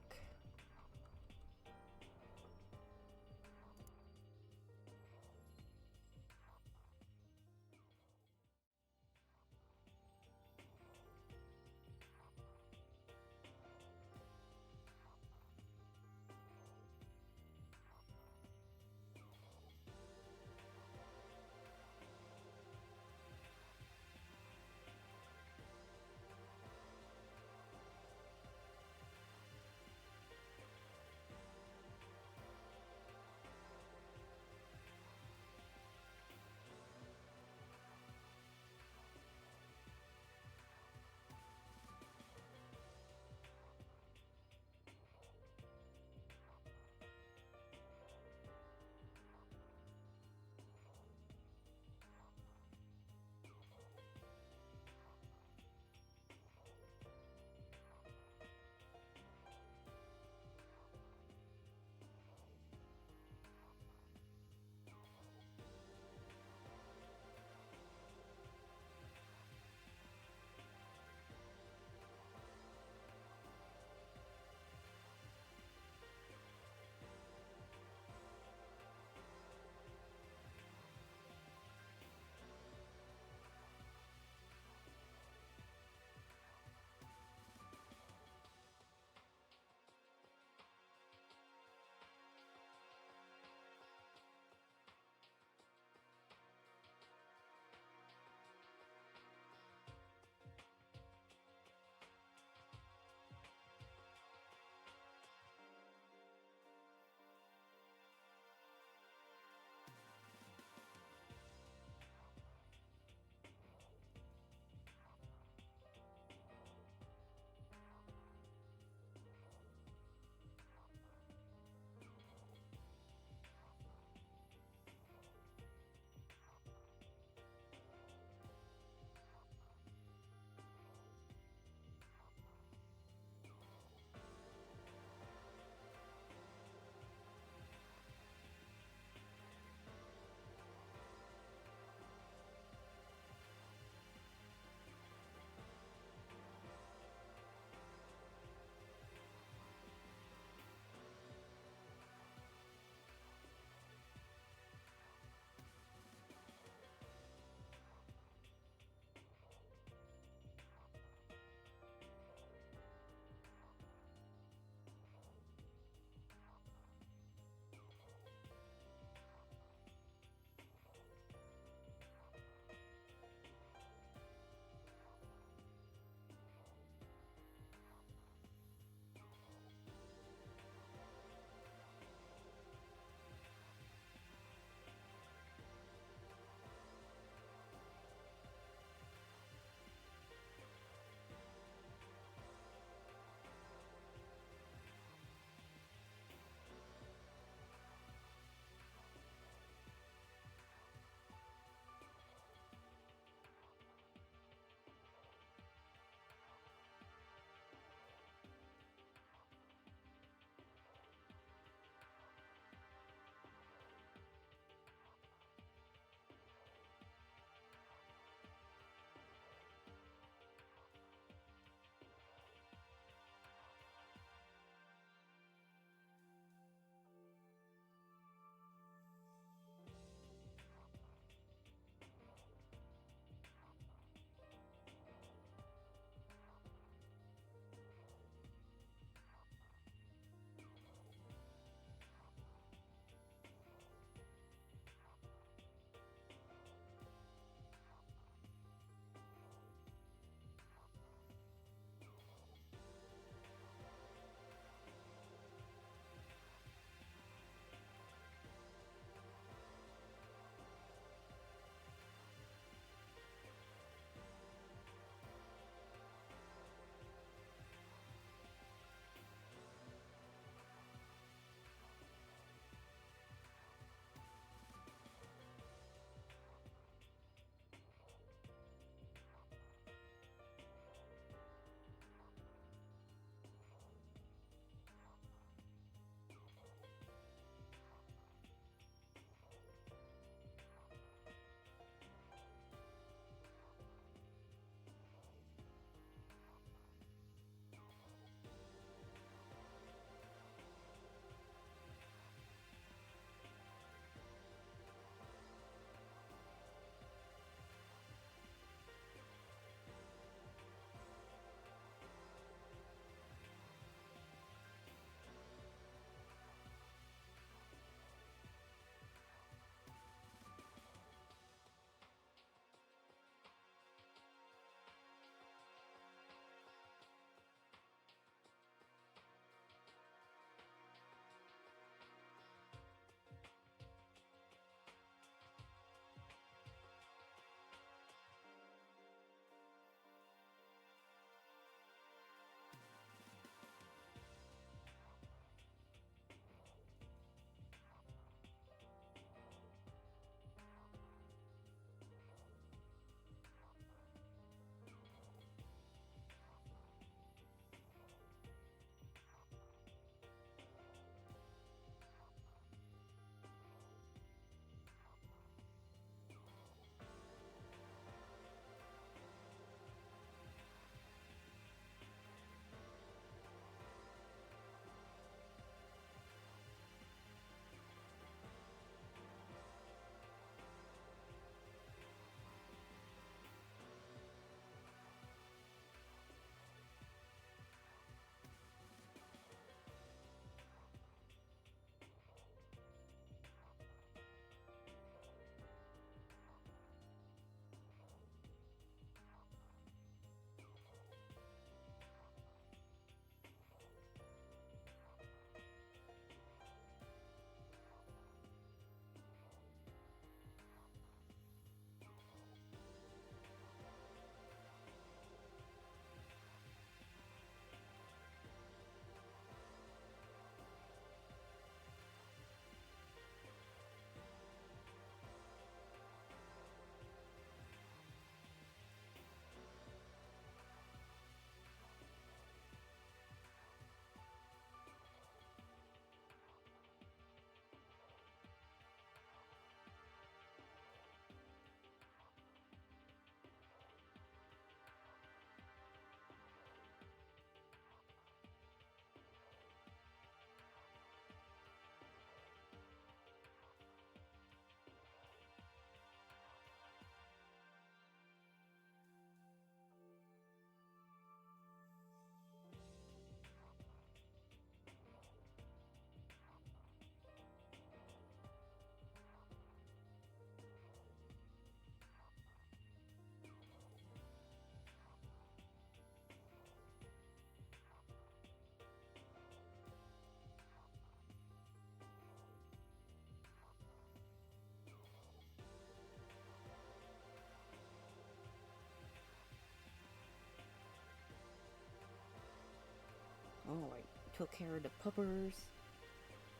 Alright, took care of the puppers.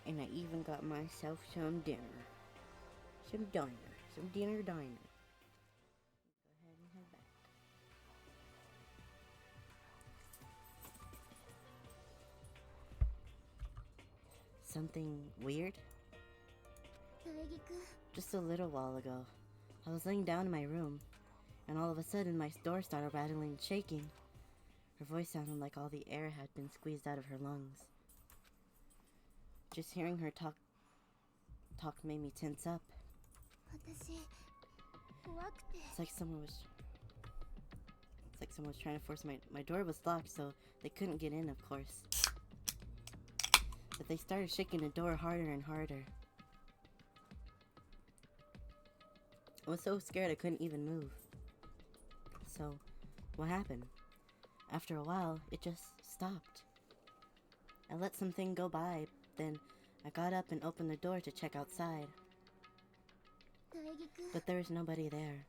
And I even got myself some dinner. Some dinner. Some dinner. Go ahead and head back. Something weird? Just a little while ago, I was laying down in my room, and all of a sudden my door started rattling and shaking. Her voice sounded like all the air had been squeezed out of her lungs. Just hearing her talk made me tense up. It's like someone was trying to force my door was locked, so they couldn't get in, of course. But they started shaking the door harder and harder. I was so scared I couldn't even move. So, what happened? After a while, it just stopped. I let something go by, then I got up and opened the door to check outside. But there was nobody there.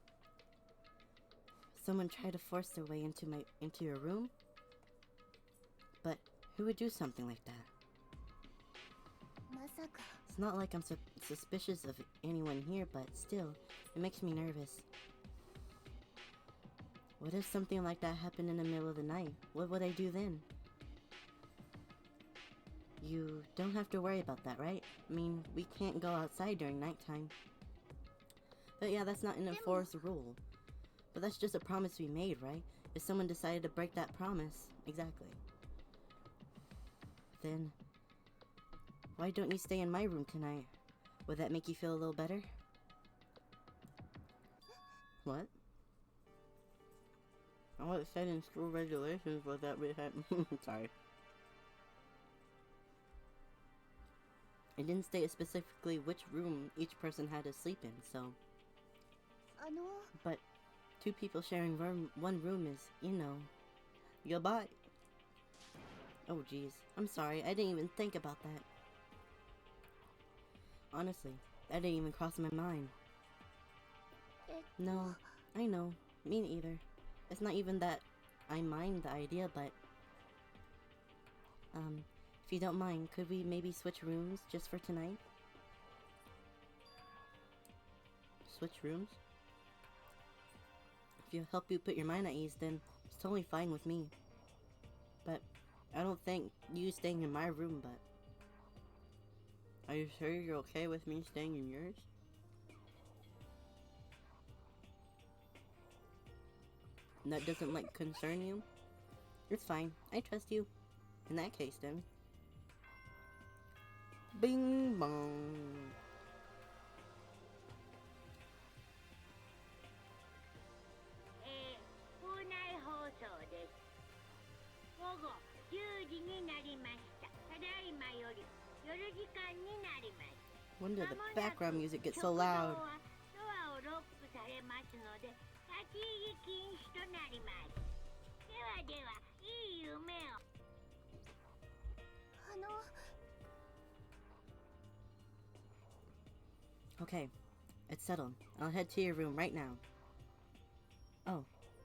Someone tried to force their way into your room? But who would do something like that? It's not like I'm suspicious of anyone here, but still, it makes me nervous. What if something like that happened in the middle of the night? What would I do then? You don't have to worry about that, right? I mean, we can't go outside during nighttime. But yeah, that's not an enforced rule. But that's just a promise we made, right? If someone decided to break that promise, exactly. Then, why don't you stay in my room tonight? Would that make you feel a little better? What? All it said in school regulations was that we had... Sorry. It didn't state specifically which room each person had to sleep in, so... But 2 people sharing one room is, you know... Goodbye. Oh jeez, I'm sorry, I didn't even think about that. Honestly, that didn't even cross my mind. No, I know, me neither. It's not even that I mind the idea, but... if you don't mind, could we maybe switch rooms just for tonight? Switch rooms? If you help you put your mind at ease, then it's totally fine with me. But I don't think you staying in my room, but... Are you sure you're okay with me staying in yours? And that doesn't, like, concern you? It's fine. I trust you. In that case, then. Bing bong. When did the background music get so loud? Okay, it's settled. I'll head to your room right now. Oh,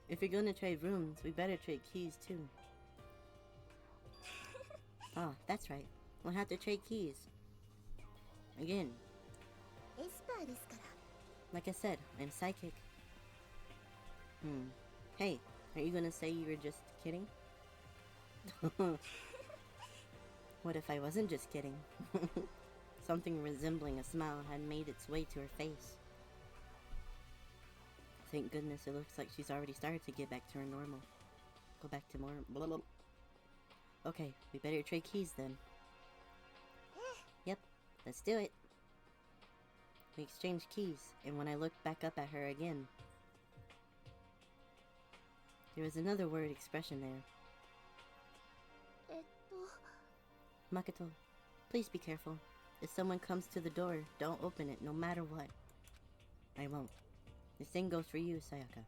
if you're gonna trade rooms, we better trade keys too. Oh, that's right. We'll have to trade keys. Again. Like I said, I'm psychic. Hey, are you gonna say you were just kidding? What if I wasn't just kidding? Something resembling a smile had made its way to her face. Thank goodness, it looks like she's already started to get back to her normal. Go back to more blah blah. Okay, we better trade keys then. Yep, let's do it. We exchanged keys, and when I looked back up at her again, there was another word expression there. Makoto, please be careful. If someone comes to the door, don't open it, no matter what. I won't. The same goes for you, Sayaka.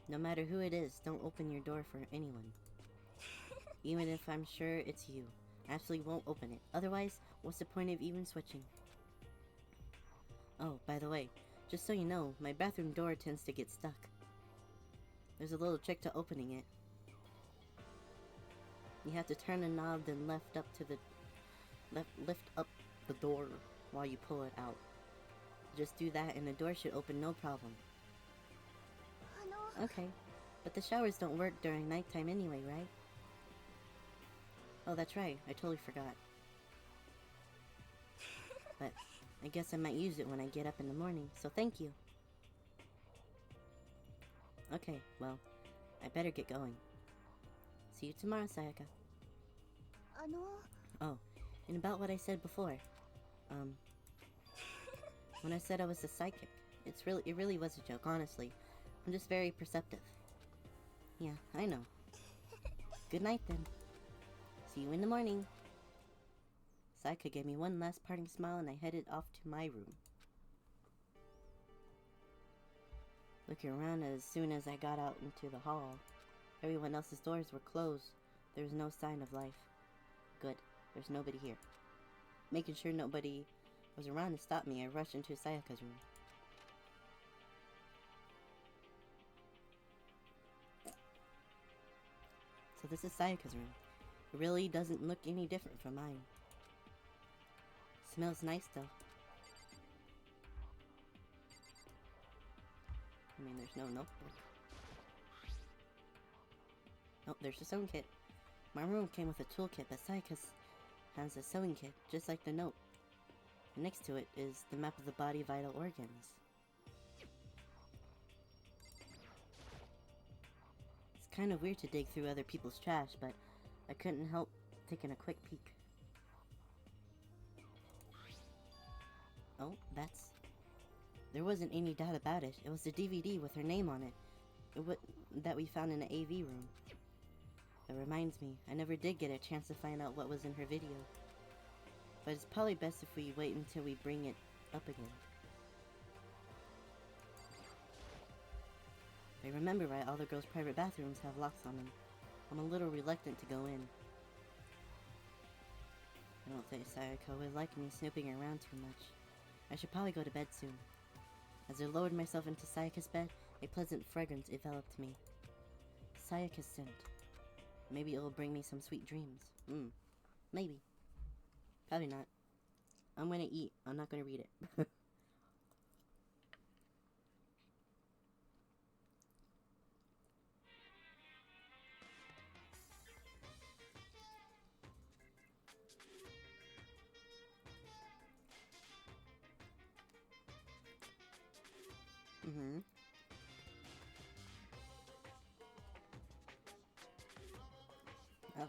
No matter who it is, don't open your door for anyone. Even if I'm sure it's you. I absolutely won't open it. Otherwise, what's the point of even switching? Oh, by the way, just so you know, my bathroom door tends to get stuck. There's a little trick to opening it. You have to turn the knob, then lift up the door while you pull it out. Just do that and the door should open no problem. Okay, but the showers don't work during nighttime anyway, right? Oh, that's right, I totally forgot. But I guess I might use it when I get up in the morning, so thank you. Okay, well, I better get going. See you tomorrow, Sayaka. Oh, and about what I said before. When I said I was a psychic, it really was a joke, honestly. I'm just very perceptive. Yeah, I know. Good night then. See you in the morning. Sayaka gave me one last parting smile and I headed off to my room. Looking around as soon as I got out into the hall. Everyone else's doors were closed. There was no sign of life. Good. There's nobody here. Making sure nobody was around to stop me, I rushed into Sayaka's room. So this is Sayaka's room. It really doesn't look any different from mine. Smells nice though. I mean, there's no notebook. Nope, there's a sewing kit. My room came with a toolkit, but Sayaka's has a sewing kit, just like the note. And next to it is the map of the body vital organs. It's kind of weird to dig through other people's trash, but I couldn't help taking a quick peek. Oh, that's... There wasn't any doubt about it. It was the DVD with her name on it. That we found in the AV room. That reminds me, I never did get a chance to find out what was in her video. But it's probably best if we wait until we bring it up again. If I remember right, all the girls' private bathrooms have locks on them. I'm a little reluctant to go in. I don't think Sayaka would like me snooping around too much. I should probably go to bed soon. As I lowered myself into Sayaka's bed, a pleasant fragrance enveloped me. Sayaka's scent. Maybe it will bring me some sweet dreams. Maybe. Probably not. I'm gonna eat. I'm not gonna read it. Oh.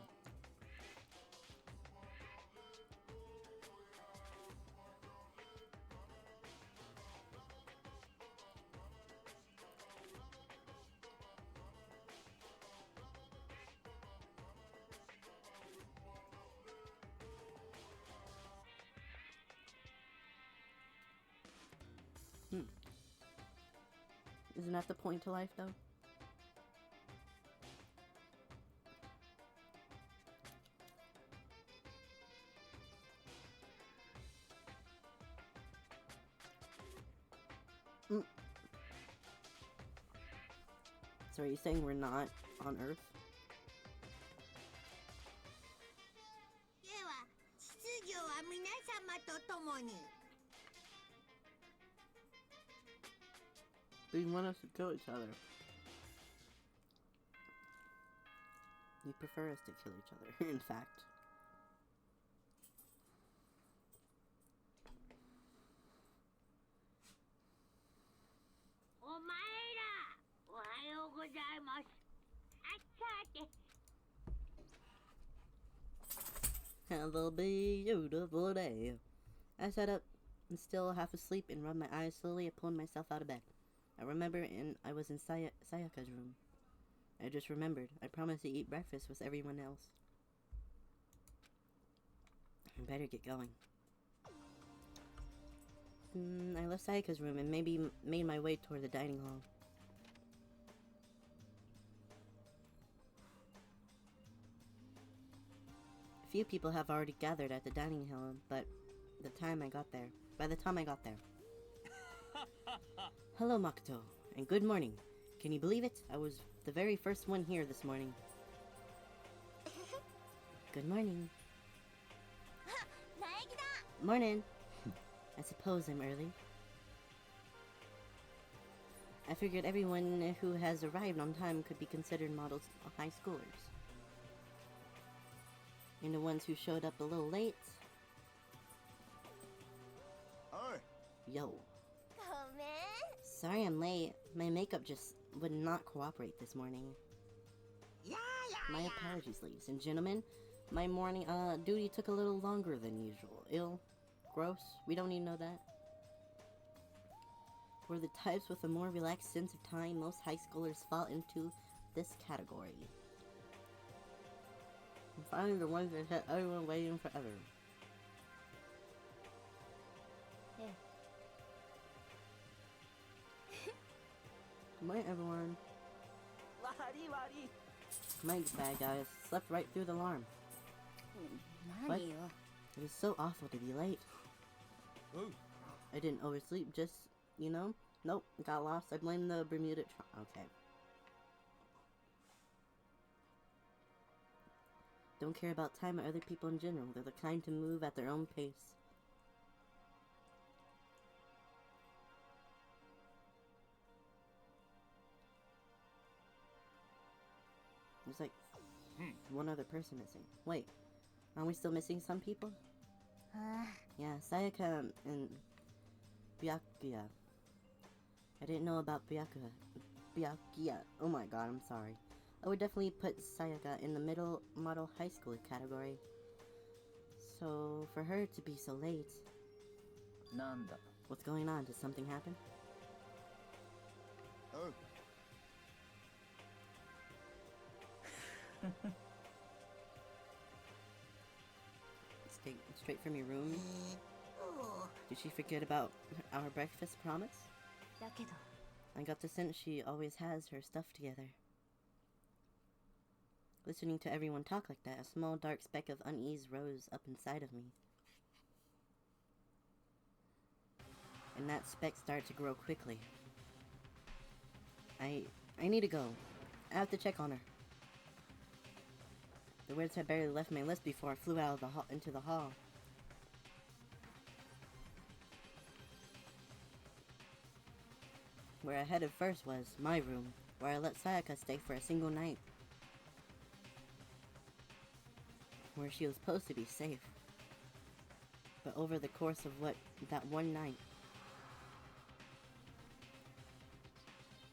Isn't that the point to life, though? So are you saying we're not on Earth? では、秩序は皆様と共に。 They want us to kill each other. You prefer us to kill each other, in fact. Have a beautiful day. I sat up and still half asleep and rubbed my eyes slowly. I pulled myself out of bed. I remember I was in Sayaka's room. I just remembered. I promised to eat breakfast with everyone else. I better get going. I left Sayaka's room and maybe made my way toward the dining hall. A few people have already gathered at the dining hall, but by the time I got there. Hello, Makoto, and good morning. Can you believe it? I was the very first one here this morning. Good morning. 苗木だ。 Morning. I suppose I'm early. I figured everyone who has arrived on time could be considered model high schoolers. And the ones who showed up a little late. Yo. ごめん。 Sorry I'm late. My makeup just would not cooperate this morning. My apologies, ladies and gentlemen. My morning duty took a little longer than usual. Ill, gross, we don't need to know that. For the types with a more relaxed sense of time, most high schoolers fall into this category. And finally, the ones that had everyone waiting forever. Yeah. Good night, everyone. My bad guys, slept right through the alarm. What? 何よ。 It is so awful to be late. Oh. I didn't oversleep, just, you know? Nope, got lost. I blame the Bermuda okay. Don't care about time or other people in general. They're the kind to move at their own pace. There's like one other person missing. Wait, aren't we still missing some people? Yeah, Sayaka and Byakuya. I didn't know about Byakuya. Oh my god, I'm sorry. I would definitely put Sayaka in the middle model high school category. So, for her to be so late... Nanda. What's going on? Did something happen? Oh. Straight from your room? Did she forget about our breakfast promise? だけど。 I got the sense she always has her stuff together. Listening to everyone talk like that, a small dark speck of unease rose up inside of me. And that speck started to grow quickly. I need to go. I have to check on her. The words had barely left my lips before I flew out of the into the hall. Where I headed first was my room, where I let Sayaka stay for a single night. Where she was supposed to be safe. But over the course of that one night,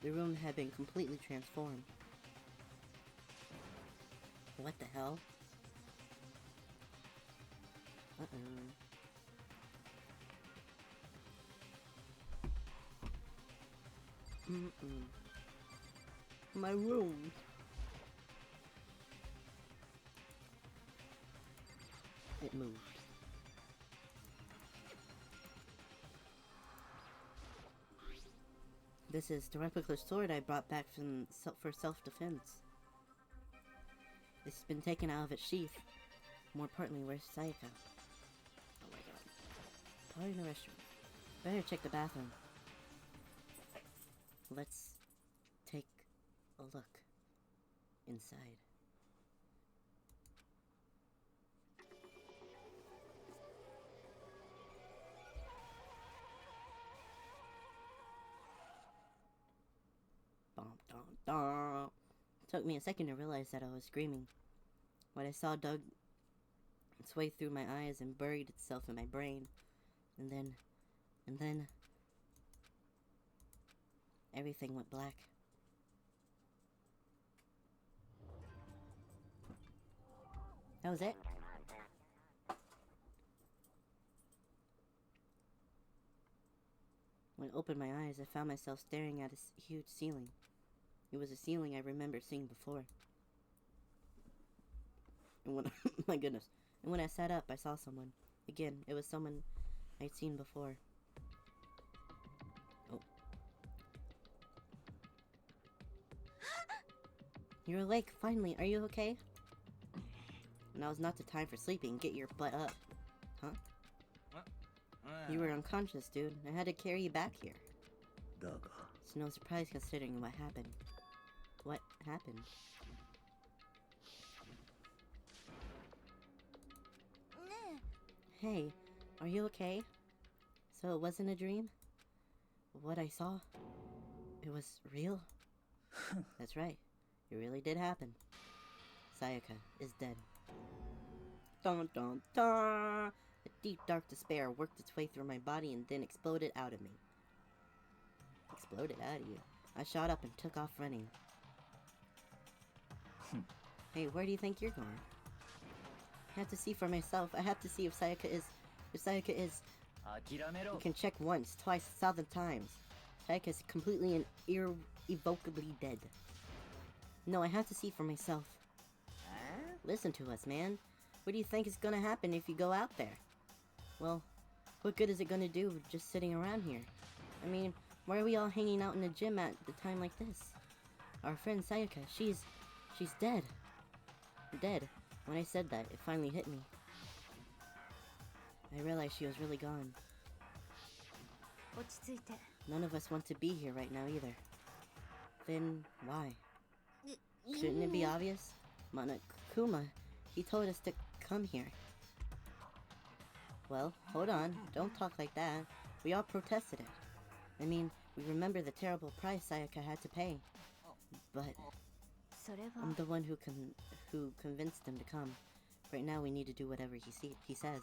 the room had been completely transformed. What the hell? Uh-oh. My room. It moved. This is the replica sword I brought back for self-defense. It's been taken out of its sheath. More importantly, where's Sayaka? Oh my god. Probably in the restroom. Better check the bathroom. Let's take a look inside. Took me a second to realize that I was screaming. What I saw dug its way through my eyes and buried itself in my brain. And then everything went black. That was it? When I opened my eyes, I found myself staring at a huge ceiling. It was a ceiling I remembered seeing before. And when my goodness. And when I sat up, I saw someone. Again, it was someone I'd seen before. Oh. You're awake, finally. Are you okay? Now is not the time for sleeping. Get your butt up. Huh? You were unconscious, dude. I had to carry you back here. It's no surprise considering what happened. What happened? Hey, are you okay? So it wasn't a dream? What I saw? It was real? That's right. It really did happen. Sayaka is dead. Dun dun dun! A deep dark despair worked its way through my body and then exploded out of me. Exploded out of you? I shot up and took off running. Hey, where do you think you're going? I have to see for myself. I have to see if Sayaka is... You can check once, twice, 1,000 times. Sayaka is completely and irrevocably dead. No, I have to see for myself. Listen to us, man. What do you think is gonna happen if you go out there? Well, what good is it gonna do just sitting around here? I mean, why are we all hanging out in the gym at the time like this? Our friend Sayaka, she's dead. Dead. When I said that, it finally hit me. I realized she was really gone. None of us want to be here right now either. Then, why? Shouldn't it be obvious? Monokuma, he told us to come here. Well, hold on. Don't talk like that. We all protested it. I mean, we remember the terrible price Sayaka had to pay. But I'm the one who convinced him to come. Right now we need to do whatever he says.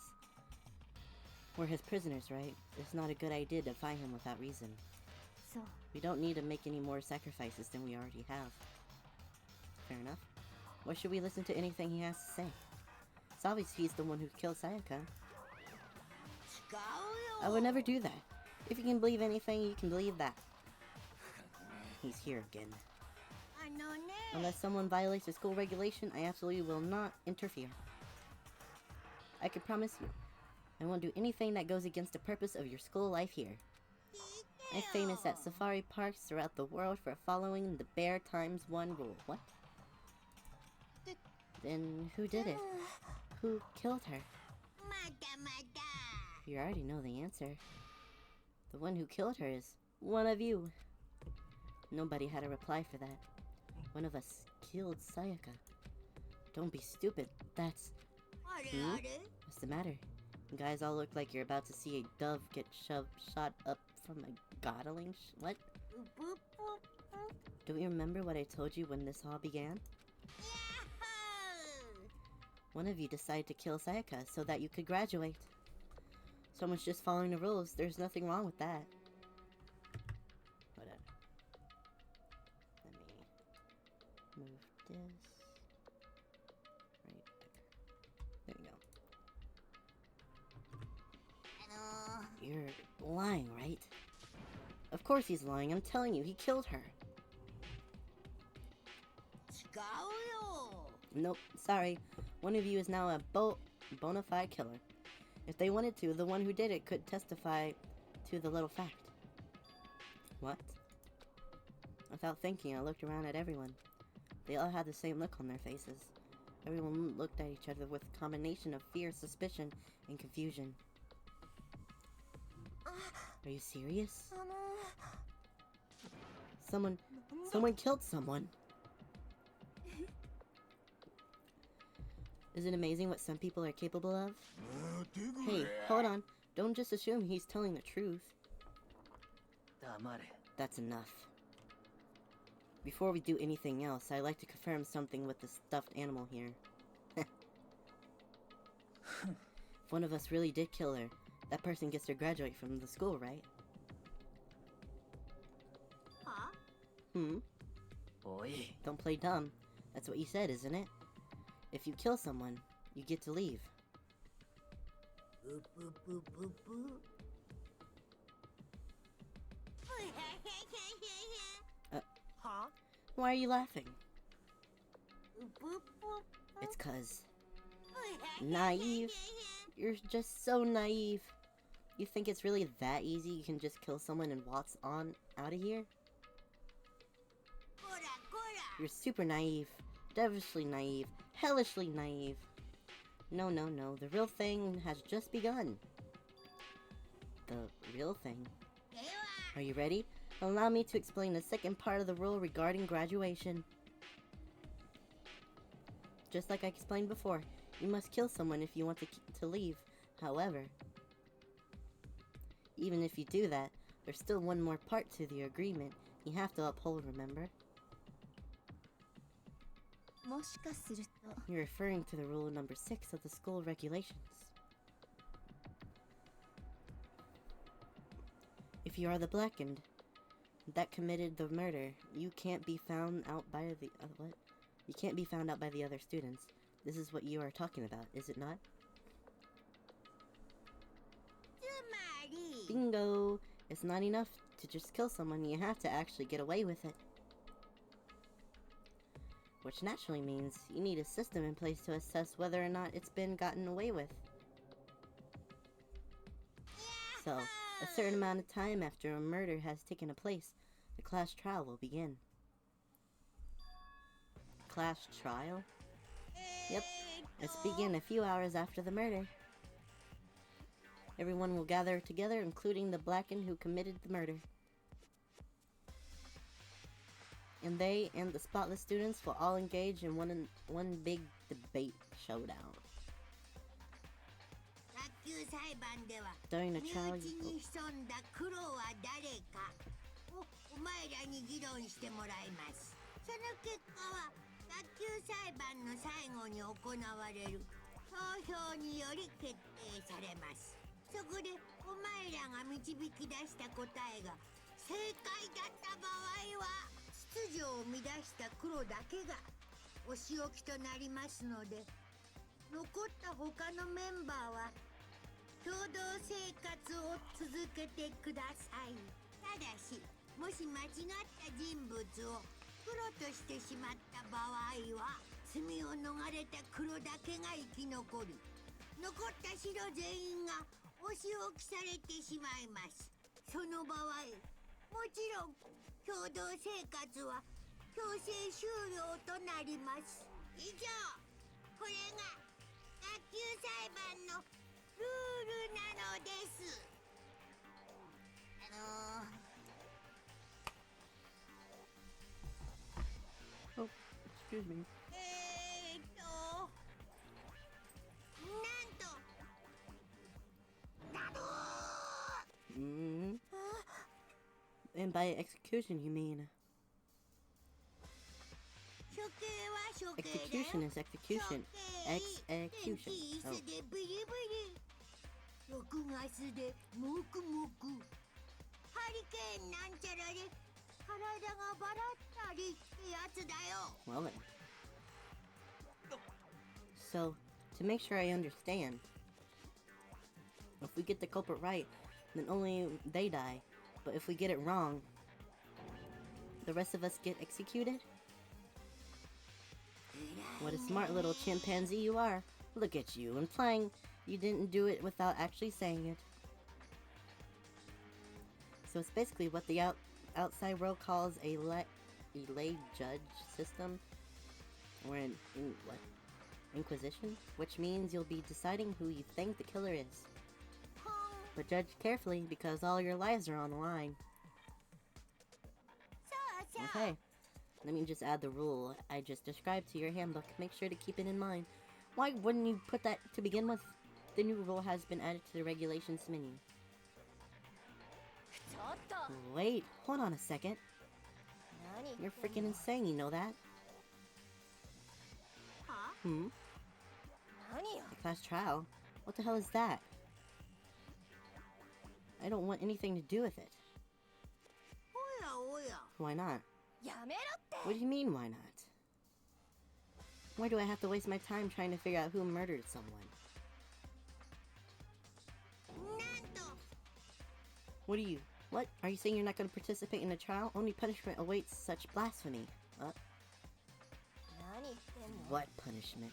We're his prisoners, right? It's not a good idea to fight him without reason. We don't need to make any more sacrifices than we already have. Fair enough. Why should we listen to anything he has to say? It's obvious he's the one who killed Sayaka. I would never do that. If you can believe anything, you can believe that. He's here again. Unless someone violates the school regulation, I absolutely will not interfere. I can promise you, I won't do anything that goes against the purpose of your school life here. I'm famous at safari parks throughout the world for following the Bear ×1 rule. What? Then who did it? Who killed her? You already know the answer. The one who killed her is one of you. Nobody had a reply for that. One of us killed Sayaka. Don't be stupid. That's... What's the matter? You guys all look like you're about to see a dove get shot up from a Gatling what? Do you remember what I told you when this all began? One of you decided to kill Sayaka so that you could graduate. Someone's just following the rules. There's nothing wrong with that. Whatever. Let me move this right there. There you go. You're lying, right? Of course he's lying. I'm telling you, he killed her. Nope, sorry. One of you is now a bona fide killer. If they wanted to, the one who did it could testify to the little fact. What? Without thinking, I looked around at everyone. They all had the same look on their faces. Everyone looked at each other with a combination of fear, suspicion, and confusion. Are you serious? Someone killed someone. Is it amazing what some people are capable of? Hey, hold on. Don't just assume he's telling the truth. That's enough. Before we do anything else, I'd like to confirm something with the stuffed animal here. If one of us really did kill her, that person gets to graduate from the school, right? Don't play dumb. That's what you said, isn't it? If you kill someone, you get to leave. Why are you laughing? It's 'cause... Naive. You're just so naive. You think it's really that easy you can just kill someone and waltz on out of here? You're super naive. Devilishly naive. Hellishly naive. No, no, no. The real thing has just begun. The real thing? Are you ready? Allow me to explain the second part of the rule regarding graduation. Just like I explained before, you must kill someone if you want to leave. However, even if you do that, there's still one more part to the agreement you have to uphold, remember? もしかすると You're referring to the rule number 6 of the school regulations. If you are the blackened that committed the murder, you can't be found out by the what? You can't be found out by the other students. This is what you are talking about, is it not? つまり Bingo! It's not enough to just kill someone, you have to actually get away with it. Which naturally means you need a system in place to assess whether or not it's been gotten away with. So, a certain amount of time after a murder has taken place, the class trial will begin. Class trial? Yep, it's begin a few hours after the murder. Everyone will gather together, including the blackened who committed the murder. And they and the spotless students will all engage in one big debate showdown. 卓球裁判では During the 身 trial, 内に潜んだ黒は誰かをお前らに議論してもらいます。その結果は卓球裁判の最後に行われる投票により決定されます。そこでお前らが導き出した答えが正解だった場合は秩序を乱した黒だけがお仕置きとなりますので、残った他のメンバーは共同生活を続けてください。ただし、もし間違った人物を黒としてしまった場合は罪を逃れた黒だけが生き残り、残った白全員がお仕置きされてしまいます。その場合、もちろん共同生活は強制終了となります。以上、これが卓球裁判のルールなのです。Oh, excuse me. なんとなど And by execution, you mean 処刑は処刑だよ。 execution is execution. Execution. 天 Oh. 気椅子でビリビリ、6月でもくもく、ハリケーンなんちゃらで体がバラったりってやつだよ。 Well then. So, to make sure I understand, if we get the culprit right, then only they die. But if we get it wrong, the rest of us get executed? What a smart little chimpanzee you are. Look at you, implying you didn't do it without actually saying it. So it's basically what the outside world calls a lay judge system, or what? Inquisition, which means you'll be deciding who you think the killer is. But judge carefully because all your lives are on the line. Okay, let me just add the rule I just described to your handbook. Make sure to keep it in mind. Why wouldn't you put that to begin with? The new rule has been added to the regulations menu. Wait, hold on a second. You're freaking insane, you know that? Hmm? The class trial? What the hell is that? I don't want anything to do with it. おやおや。 Why not? やめろって What do you mean, why not? Why do I have to waste my time trying to figure out who murdered someone? なんと What are you saying you're not going to participate in the trial? Only punishment awaits such blasphemy. 何言ってんの What punishment?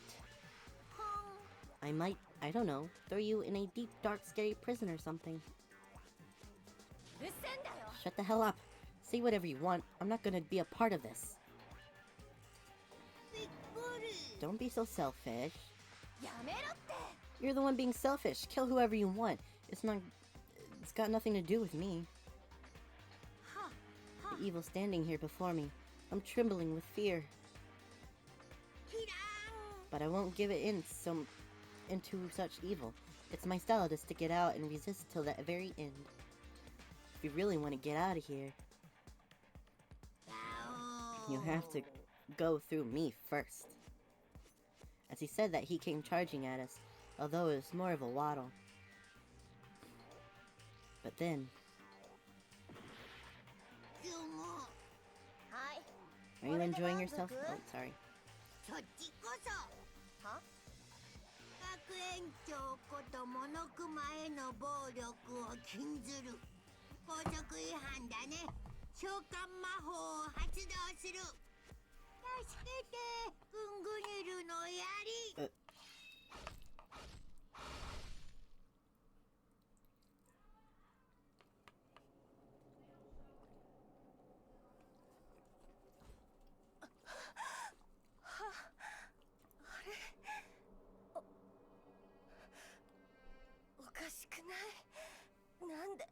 I don't know, throw you in a deep, dark, scary prison or something. うっせんだよ Shut the hell up. Say whatever you want. I'm not going to be a part of this. びっくり。 Don't be so selfish. やめろって You're the one being selfish. Kill whoever you want. It's got nothing to do with me. The evil standing here before me. I'm trembling with fear. キラーン。 But I won't give it in, so into such evil. It's my style to stick it out and resist till the very end. If you really want to get out of here, you'll have to go through me first. As he said that, he came charging at us, although it was more of a waddle. But then... Are you enjoying yourself? Oh, sorry. そっちこそは学園長ことモノクマへの暴力を禁ずる校則違反だね。召喚魔法を発動する。助けてグングニルの槍。おかしくない。なんで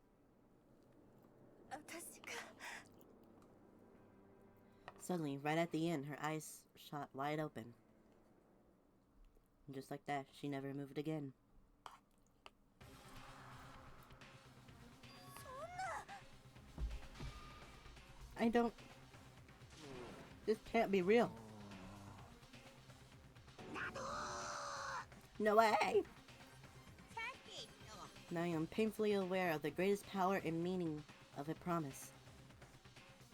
私が。 Suddenly, right at the end, her eyes shot wide open. And just like that, she never moved again. I don't... This can't be real. No way! Now I am painfully aware of the greatest power and meaning of a promise.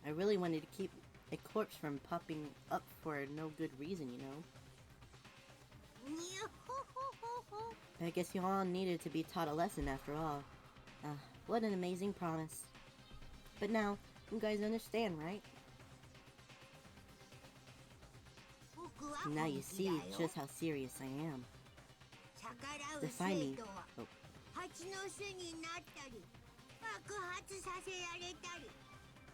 I really wanted to keep a corpse from popping up for no good reason, you know. I guess you all needed to be taught a lesson after all. What an amazing promise. But now, you guys understand, right? Now you see just how serious I am. Defy me. Oh. 蜂の巣になったり爆発させられたり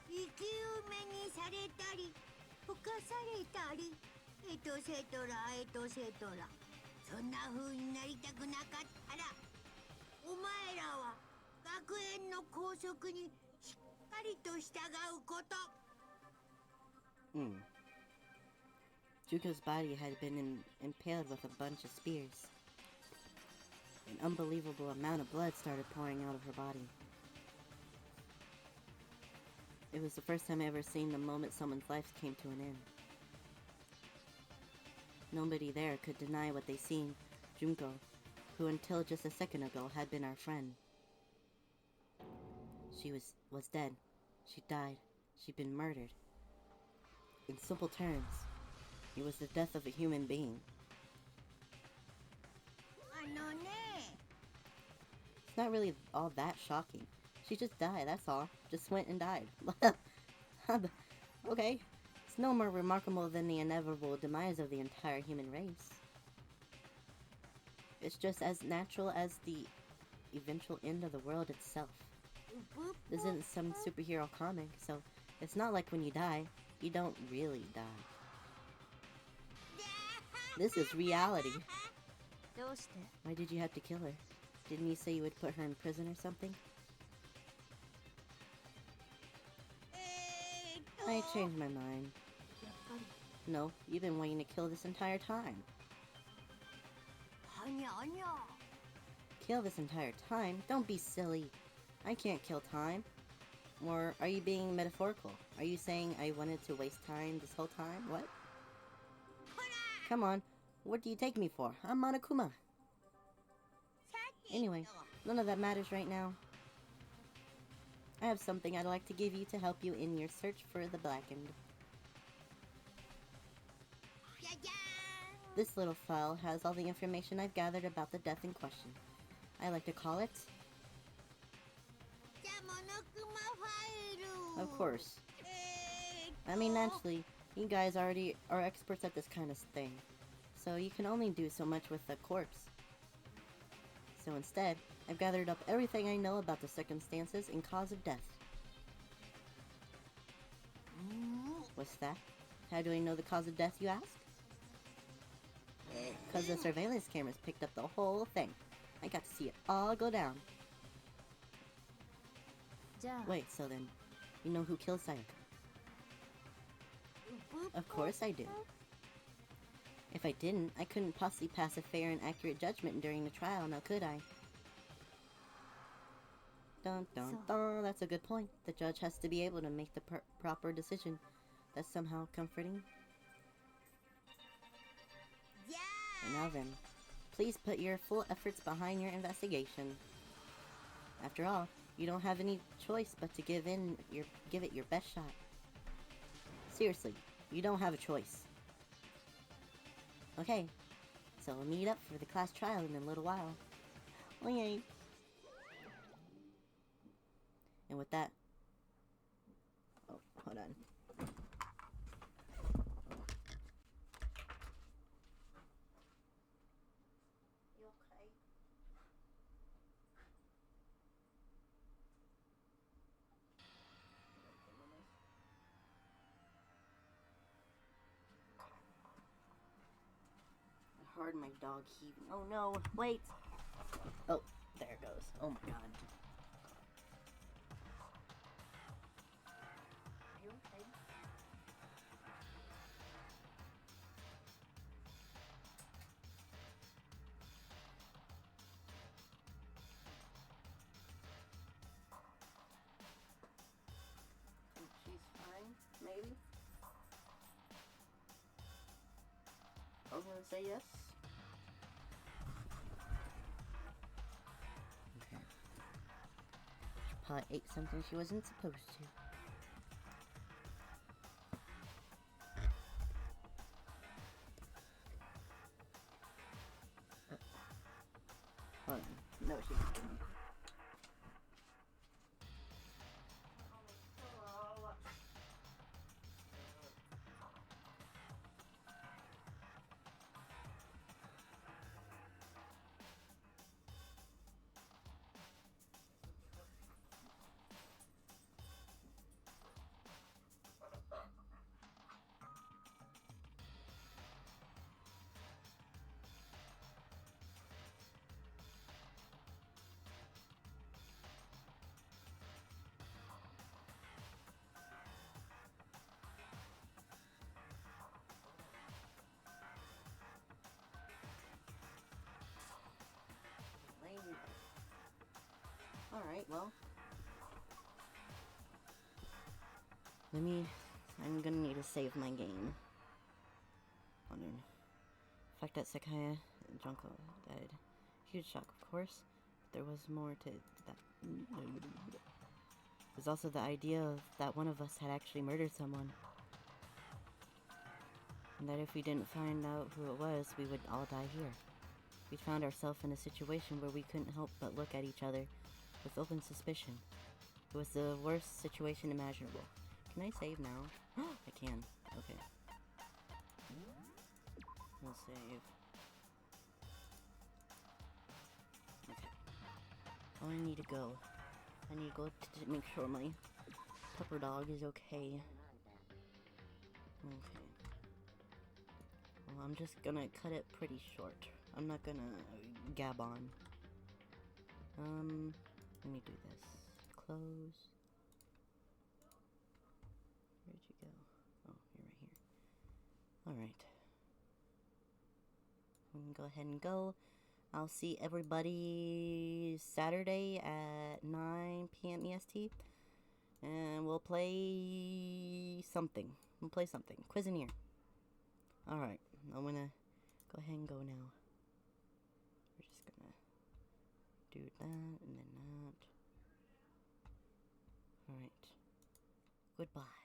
生き埋めにされたり溶かされたりエトセトラエトセトラ。そんな風になりたくなかったらお前らは学園の校則にしっかりと従うこと。Juko's body had been impaled with a bunch of spears. An unbelievable amount of blood started pouring out of her body. It was the first time I ever seen the moment someone's life came to an end. Nobody there could deny what they seen. Junko, who until just a second ago had been our friend. She was dead. She died. She'd been murdered. In simple terms, it was the death of a human being. It's not really all that shocking. She just died, that's all. Just went and died. Okay. It's no more remarkable than the inevitable demise of the entire human race. It's just as natural as the eventual end of the world itself. This isn't some superhero comic, so it's not like when you die, you don't really die. This is reality. Why did you have to kill her? Didn't you say you would put her in prison or something? I changed my mind. No, you've been waiting to kill this entire time. Kill this entire time? Don't be silly. I can't kill time. Or are you being metaphorical? Are you saying I wanted to waste time this whole time? What? Come on. What do you take me for? I'm Monokuma. Anyway, none of that matters right now. I have something I'd like to give you to help you in your search for the Blackened. This little file has all the information I've gathered about the death in question. I like to call it... Of course. I mean, naturally, you guys already are experts at this kind of thing. So you can only do so much with a corpse. So instead, I've gathered up everything I know about the circumstances and cause of death. What's that? How do I know the cause of death, you ask? Because the surveillance cameras picked up the whole thing. I got to see it all go down. Wait, so then, you know who killed Sayaka? Of course I do. If I didn't, I couldn't possibly pass a fair and accurate judgment during the trial, now could I? Dun dun dun, that's a good point. The judge has to be able to make the proper decision. That's somehow comforting. Yeah. And now then, please put your full efforts behind your investigation. After all, you don't have any choice but to give it your best shot. Seriously, you don't have a choice. Okay, so we'll meet up for the class trial in a little while. Oh yay! And with that, oh, hold on. You okay? I heard my dog heaving. Oh no, wait! Oh, there it goes. Oh my god. Are you okay? Think she's fine, maybe? I was gonna say yes. Okay. She probably ate something she wasn't supposed to. Hold on. No, she didn't. Alright, well. I'm gonna need to save my game. Hold on. The fact that Sakaya and Junko died. Huge shock, of course. But there was more to that. There's also the idea of that one of us had actually murdered someone. And that if we didn't find out who it was, we would all die here. We found ourselves in a situation where we couldn't help but look at each other with open suspicion. It was the worst situation imaginable. Can I save now? I can. Okay. I'll save. Okay. Oh, I need to go. I need to go to make sure my pupper dog is okay. Okay. Well, I'm just gonna cut it pretty short. I'm not gonna gab on. Let me do this. Close. Where'd you go? Oh, you're right here. Alright. I'm gonna go ahead and go. I'll see everybody Saturday at 9 p.m. EST. And we'll play something. We'll play something. Cuisinart. Alright. I'm gonna go ahead and go now. We're just gonna do that and then that. Alright. Goodbye.